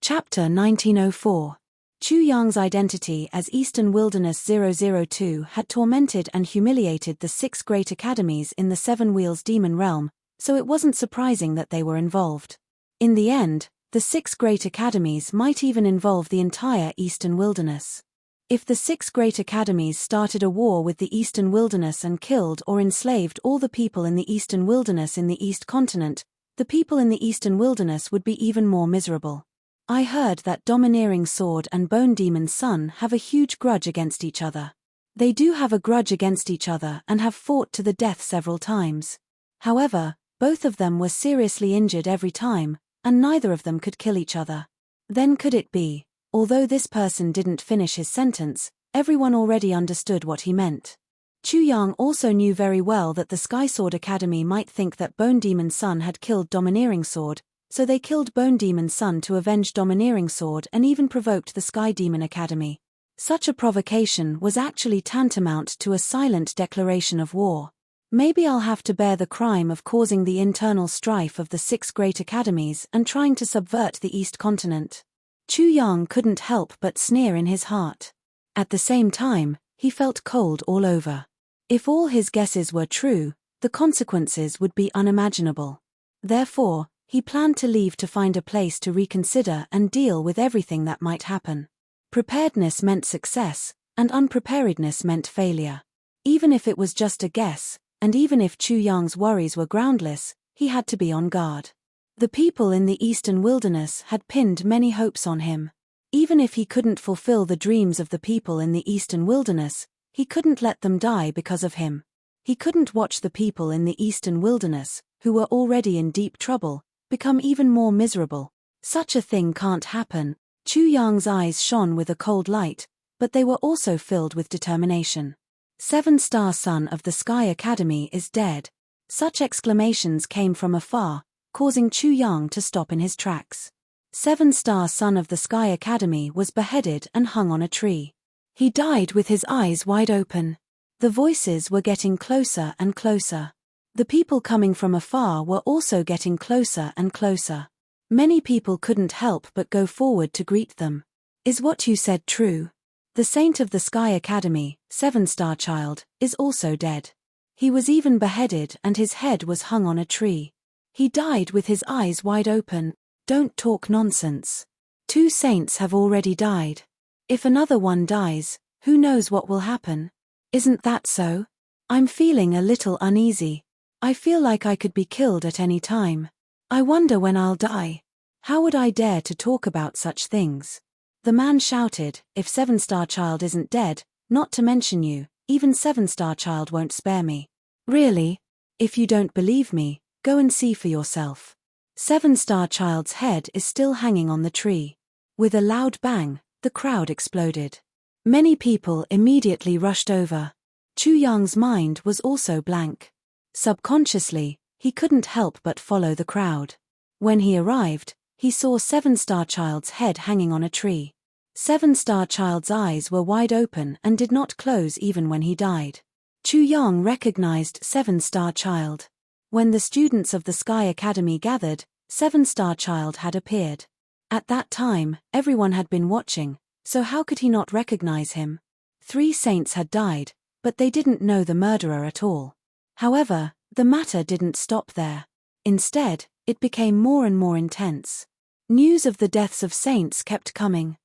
Chapter 1904. Chu Yang's identity as Eastern Wilderness 002 had tormented and humiliated the 6 great academies in the 7 Wheels Demon Realm, so it wasn't surprising that they were involved. In the end, the 6 great academies might even involve the entire Eastern Wilderness. If the 6 great academies started a war with the Eastern Wilderness and killed or enslaved all the people in the Eastern Wilderness in the East Continent, the people in the Eastern Wilderness would be even more miserable. I heard that Domineering Sword and Bone Demon's son have a huge grudge against each other. They do have a grudge against each other and have fought to the death several times. However, both of them were seriously injured every time, and neither of them could kill each other. Then could it be, although this person didn't finish his sentence, everyone already understood what he meant. Chu Yang also knew very well that the Sky Sword Academy might think that Bone Demon's son had killed Domineering Sword, so they killed Bone Demon's son to avenge Domineering Sword and even provoked the Sky Demon Academy. Such a provocation was actually tantamount to a silent declaration of war. Maybe I'll have to bear the crime of causing the internal strife of the 6 great academies and trying to subvert the East Continent. Chu Yang couldn't help but sneer in his heart. At the same time, he felt cold all over. If all his guesses were true, the consequences would be unimaginable. Therefore, he planned to leave to find a place to reconsider and deal with everything that might happen. Preparedness meant success, and unpreparedness meant failure. Even if it was just a guess, and even if Chu Yang's worries were groundless, he had to be on guard. The people in the Eastern Wilderness had pinned many hopes on him. Even if he couldn't fulfill the dreams of the people in the Eastern Wilderness, he couldn't let them die because of him. He couldn't watch the people in the Eastern Wilderness, who were already in deep trouble, become even more miserable. Such a thing can't happen. Chu Yang's eyes shone with a cold light, but they were also filled with determination. 7-star son of the Sky Academy is dead. Such exclamations came from afar, causing Chu Yang to stop in his tracks. 7-star son of the Sky Academy was beheaded and hung on a tree. He died with his eyes wide open. The voices were getting closer and closer. The people coming from afar were also getting closer and closer. Many people couldn't help but go forward to greet them. Is what you said true? The saint of the Sky Academy, 7-star child, is also dead. He was even beheaded and his head was hung on a tree. He died with his eyes wide open. Don't talk nonsense. 2 saints have already died. If another one dies, who knows what will happen? Isn't that so? I'm feeling a little uneasy. I feel like I could be killed at any time. I wonder when I'll die. How would I dare to talk about such things? The man shouted, if 7-star child isn't dead, not to mention you, even 7-star child won't spare me. Really? If you don't believe me, go and see for yourself. 7-star child's head is still hanging on the tree. With a loud bang, the crowd exploded. Many people immediately rushed over. Chu Yang's mind was also blank. Subconsciously, he couldn't help but follow the crowd. When he arrived, he saw 7-star child's head hanging on a tree. 7-star child's eyes were wide open and did not close even when he died. Chu Yang recognized 7-star child. When the students of the Sky Academy gathered, 7-star child had appeared. At that time, everyone had been watching, so how could he not recognize him? 3 saints had died, but they didn't know the murderer at all. However, the matter didn't stop there. Instead, it became more and more intense. News of the deaths of saints kept coming.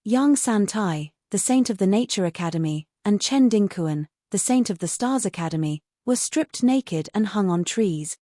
Yang Santai, the saint of the Nature Academy, and Chen Dingquan, the saint of the Stars Academy, were stripped naked and hung on trees.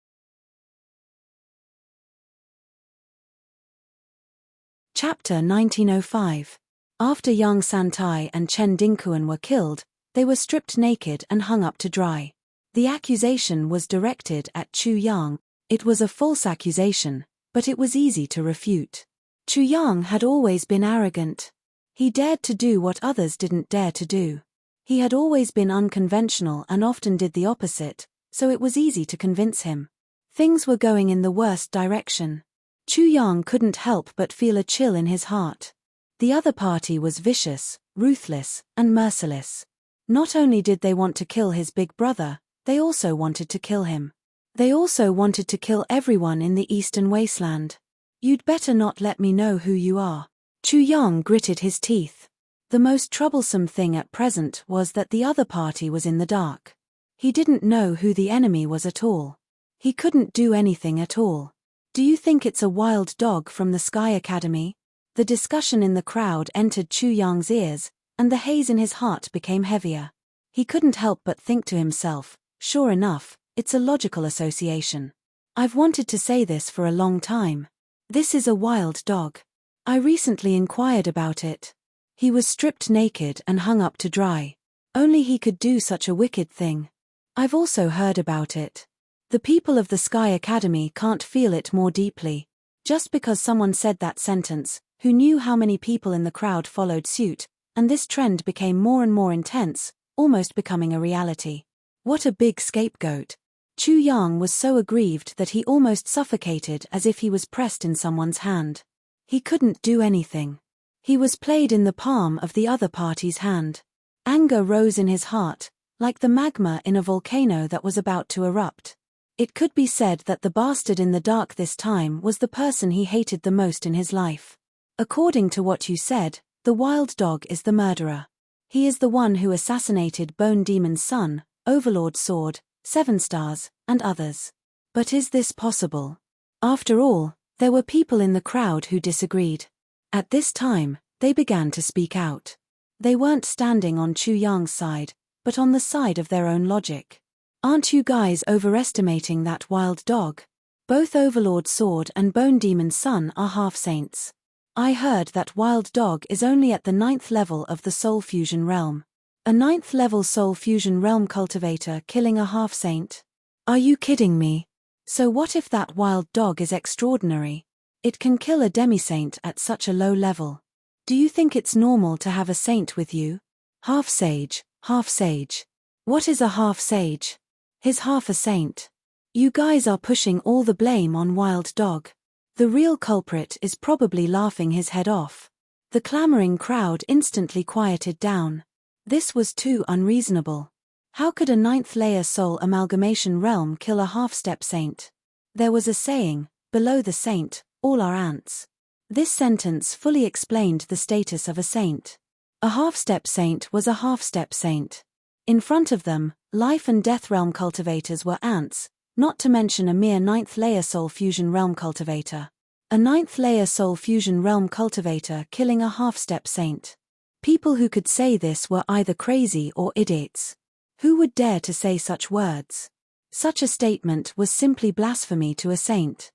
Chapter 1905. After Yang Santai and Chen Dingquan were killed, they were stripped naked and hung up to dry. The accusation was directed at Chu Yang. It was a false accusation, but it was easy to refute. Chu Yang had always been arrogant. He dared to do what others didn't dare to do. He had always been unconventional and often did the opposite, so it was easy to convince him. Things were going in the worst direction. Chu Yang couldn't help but feel a chill in his heart. The other party was vicious, ruthless, and merciless. Not only did they want to kill his big brother, they also wanted to kill him. They also wanted to kill everyone in the Eastern Wasteland. You'd better not let me know who you are. Chu Yang gritted his teeth. The most troublesome thing at present was that the other party was in the dark. He didn't know who the enemy was at all. He couldn't do anything at all. Do you think it's a wild dog from the Sky Academy? The discussion in the crowd entered Chu Yang's ears, and the haze in his heart became heavier. He couldn't help but think to himself, sure enough, it's a logical association. I've wanted to say this for a long time. This is a wild dog. I recently inquired about it. He was stripped naked and hung up to dry. Only he could do such a wicked thing. I've also heard about it. The people of the Sky Academy can't feel it more deeply. Just because someone said that sentence, who knew how many people in the crowd followed suit, and this trend became more and more intense, almost becoming a reality. What a big scapegoat. Chu Yang was so aggrieved that he almost suffocated as if he was pressed in someone's hand. He couldn't do anything. He was played in the palm of the other party's hand. Anger rose in his heart, like the magma in a volcano that was about to erupt. It could be said that the bastard in the dark this time was the person he hated the most in his life. According to what you said, the wild dog is the murderer. He is the one who assassinated Bone Demon's son, Overlord Sword, 7 Stars, and others. But is this possible? After all, there were people in the crowd who disagreed. At this time, they began to speak out. They weren't standing on Chu Yang's side, but on the side of their own logic. Aren't you guys overestimating that wild dog? Both Overlord Sword and Bone Demon's son are half-saints. I heard that wild dog is only at the 9th level of the Soul Fusion realm. A 9th level Soul Fusion realm cultivator killing a half-saint? Are you kidding me? So what if that wild dog is extraordinary? It can kill a demi-saint at such a low level. Do you think it's normal to have a saint with you? Half sage, half sage. What is a half sage? He's half a saint. You guys are pushing all the blame on Wild Dog. The real culprit is probably laughing his head off. The clamoring crowd instantly quieted down. This was too unreasonable. How could a ninth layer soul amalgamation realm kill a half-step saint? There was a saying, below the saint, all are ants. This sentence fully explained the status of a saint. A half-step saint was a half-step saint. In front of them, life and death realm cultivators were ants, not to mention a mere ninth layer soul fusion realm cultivator. A ninth layer soul fusion realm cultivator killing a half-step saint. People who could say this were either crazy or idiots. Who would dare to say such words? Such a statement was simply blasphemy to a saint.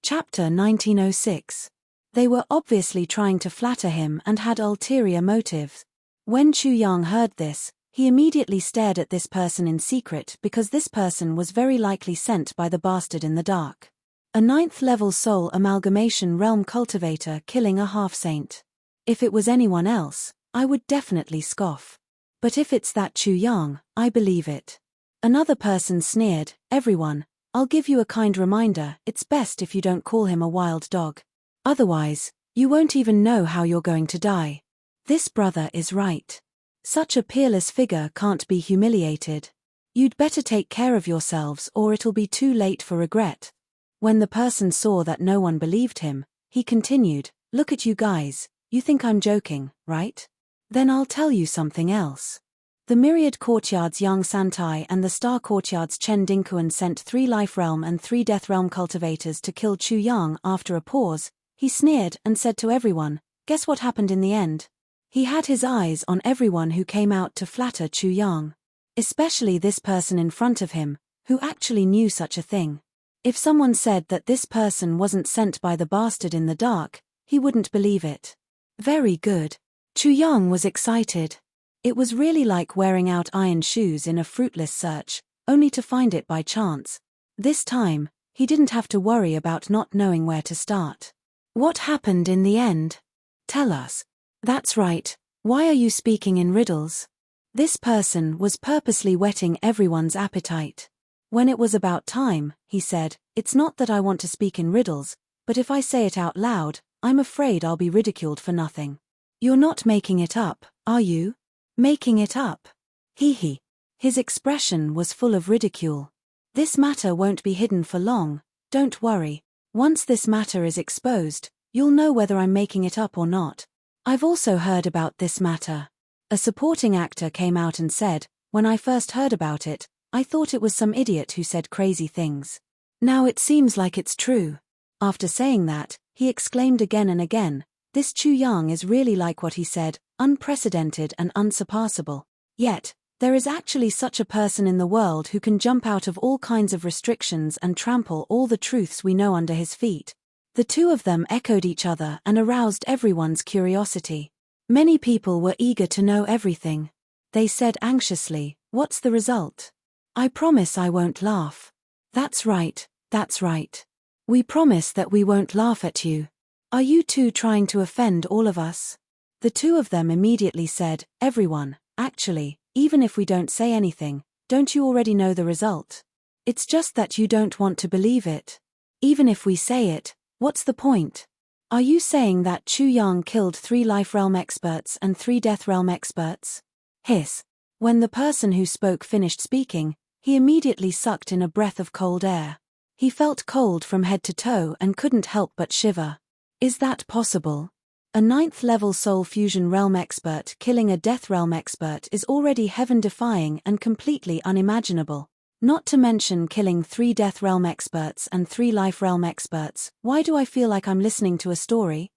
Chapter 1906. They were obviously trying to flatter him and had ulterior motives. When Chu Yang heard this, he immediately stared at this person in secret because this person was very likely sent by the bastard in the dark. A ninth-level soul amalgamation realm cultivator killing a half-saint. If it was anyone else, I would definitely scoff. But if it's that Chu Yang, I believe it. Another person sneered, everyone, I'll give you a kind reminder, it's best if you don't call him a wild dog. Otherwise, you won't even know how you're going to die. This brother is right. Such a peerless figure can't be humiliated. You'd better take care of yourselves or it'll be too late for regret. When the person saw that no one believed him, he continued, look at you guys, you think I'm joking, right? Then I'll tell you something else. The Myriad Courtyard's Yang Santai and the Star Courtyard's Chen Dinkuan sent 3 Life Realm and 3 Death Realm cultivators to kill Chu Yang. After a pause, he sneered and said to everyone, guess what happened in the end? He had his eyes on everyone who came out to flatter Chu Yang. Especially this person in front of him, who actually knew such a thing. If someone said that this person wasn't sent by the bastard in the dark, he wouldn't believe it. Very good. Chu Yang was excited. It was really like wearing out iron shoes in a fruitless search, only to find it by chance. This time, he didn't have to worry about not knowing where to start. What happened in the end? Tell us. That's right, why are you speaking in riddles? This person was purposely whetting everyone's appetite. When it was about time, he said, it's not that I want to speak in riddles, but if I say it out loud, I'm afraid I'll be ridiculed for nothing. You're not making it up, are you? Making it up. Hee. His expression was full of ridicule. This matter won't be hidden for long, don't worry. Once this matter is exposed, you'll know whether I'm making it up or not. I've also heard about this matter. A supporting actor came out and said, when I first heard about it, I thought it was some idiot who said crazy things. Now it seems like it's true. After saying that, he exclaimed again and again, this Chu Yang is really like what he said, unprecedented and unsurpassable. Yet, there is actually such a person in the world who can jump out of all kinds of restrictions and trample all the truths we know under his feet. The two of them echoed each other and aroused everyone's curiosity. Many people were eager to know everything. They said anxiously, what's the result? I promise I won't laugh. That's right, that's right. We promise that we won't laugh at you. Are you two trying to offend all of us? The two of them immediately said, everyone, actually, even if we don't say anything, don't you already know the result? It's just that you don't want to believe it. Even if we say it, what's the point? Are you saying that Chu Yang killed 3 Life Realm experts and 3 Death Realm experts? Hiss. When the person who spoke finished speaking, he immediately sucked in a breath of cold air. He felt cold from head to toe and couldn't help but shiver. Is that possible? A 9th-level soul fusion realm expert killing a death realm expert is already heaven-defying and completely unimaginable. Not to mention killing 3 death realm experts and 3 life realm experts. Why do I feel like I'm listening to a story?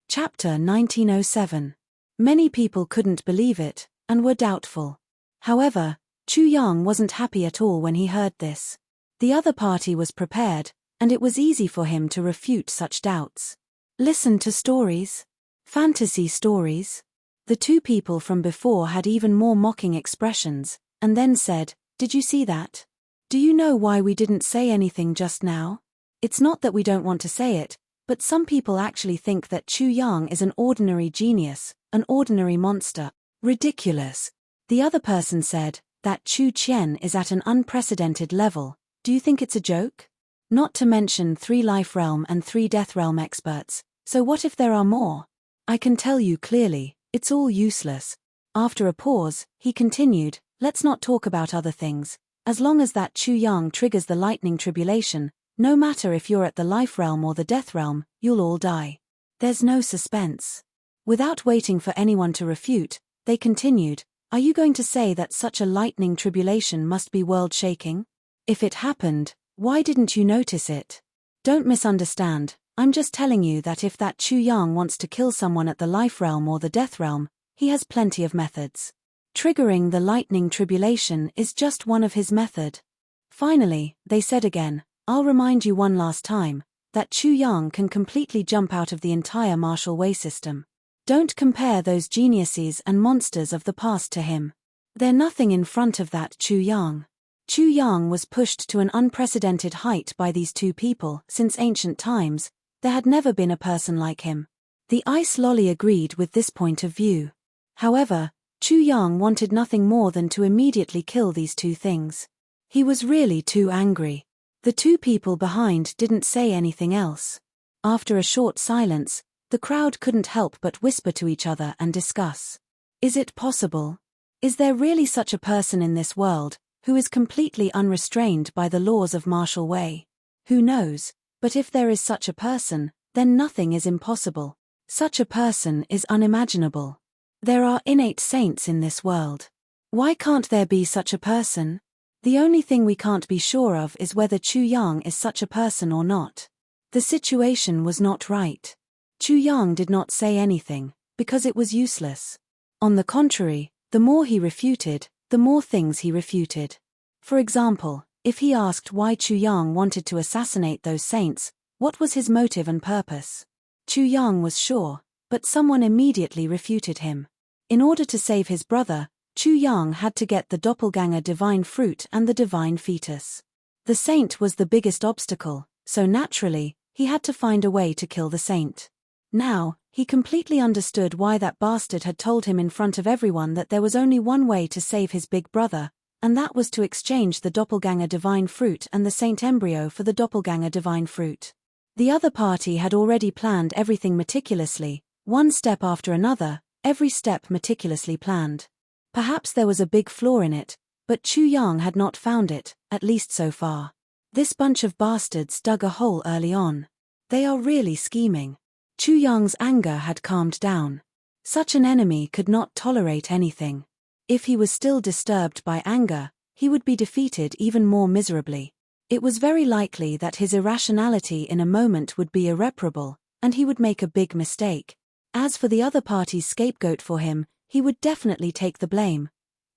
Chapter 1907. Many people couldn't believe it, and were doubtful. However, Chu Yang wasn't happy at all when he heard this. The other party was prepared, and it was easy for him to refute such doubts. Listen to stories. Fantasy stories. The two people from before had even more mocking expressions, and then said, Did you see that? Do you know why we didn't say anything just now? It's not that we don't want to say it, but some people actually think that Chu Yang is an ordinary genius, an ordinary monster. Ridiculous. The other person said that Chu Qian is at an unprecedented level. Do you think it's a joke? Not to mention 3 life realm and 3 death realm experts. So what if there are more? I can tell you clearly, it's all useless. After a pause, he continued, let's not talk about other things. As long as that Chu Yang triggers the lightning tribulation, no matter if you're at the life realm or the death realm, you'll all die. There's no suspense. Without waiting for anyone to refute, they continued, are you going to say that such a lightning tribulation must be world-shaking? If it happened, why didn't you notice it? Don't misunderstand, I'm just telling you that if that Chu Yang wants to kill someone at the life realm or the death realm, he has plenty of methods. Triggering the lightning tribulation is just one of his method. Finally, they said again, I'll remind you one last time, that Chu Yang can completely jump out of the entire martial way system. Don't compare those geniuses and monsters of the past to him. They're nothing in front of that Chu Yang. Chu Yang was pushed to an unprecedented height by these 2 people. Since ancient times, there had never been a person like him. The ice lolly agreed with this point of view. However, Chu Yang wanted nothing more than to immediately kill these 2 things. He was really too angry. The 2 people behind didn't say anything else. After a short silence, the crowd couldn't help but whisper to each other and discuss. Is it possible? Is there really such a person in this world, who is completely unrestrained by the laws of martial way? Who knows, but if there is such a person, then nothing is impossible. Such a person is unimaginable. There are innate saints in this world. Why can't there be such a person? The only thing we can't be sure of is whether Chu Yang is such a person or not. The situation was not right. Chu Yang did not say anything, because it was useless. On the contrary, the more he refuted, the more things he refuted. For example, if he asked why Chu Yang wanted to assassinate those saints, what was his motive and purpose? Chu Yang was sure, but someone immediately refuted him. In order to save his brother, Chu Yang had to get the doppelganger divine fruit and the divine fetus. The saint was the biggest obstacle, so naturally, he had to find a way to kill the saint. Now, he completely understood why that bastard had told him in front of everyone that there was only one way to save his big brother, and that was to exchange the doppelganger divine fruit and the saint embryo for the doppelganger divine fruit. The other party had already planned everything meticulously, one step after another, every step meticulously planned. Perhaps there was a big flaw in it, but Chu Yang had not found it, at least so far. This bunch of bastards dug a hole early on. They are really scheming. Chu Yang's anger had calmed down. Such an enemy could not tolerate anything. If he was still disturbed by anger, he would be defeated even more miserably. It was very likely that his irrationality in a moment would be irreparable, and he would make a big mistake. As for the other party's scapegoat for him, he would definitely take the blame.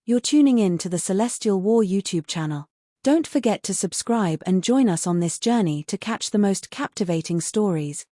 You're tuning in to the Celestial War YouTube channel. Don't forget to subscribe and join us on this journey to catch the most captivating stories.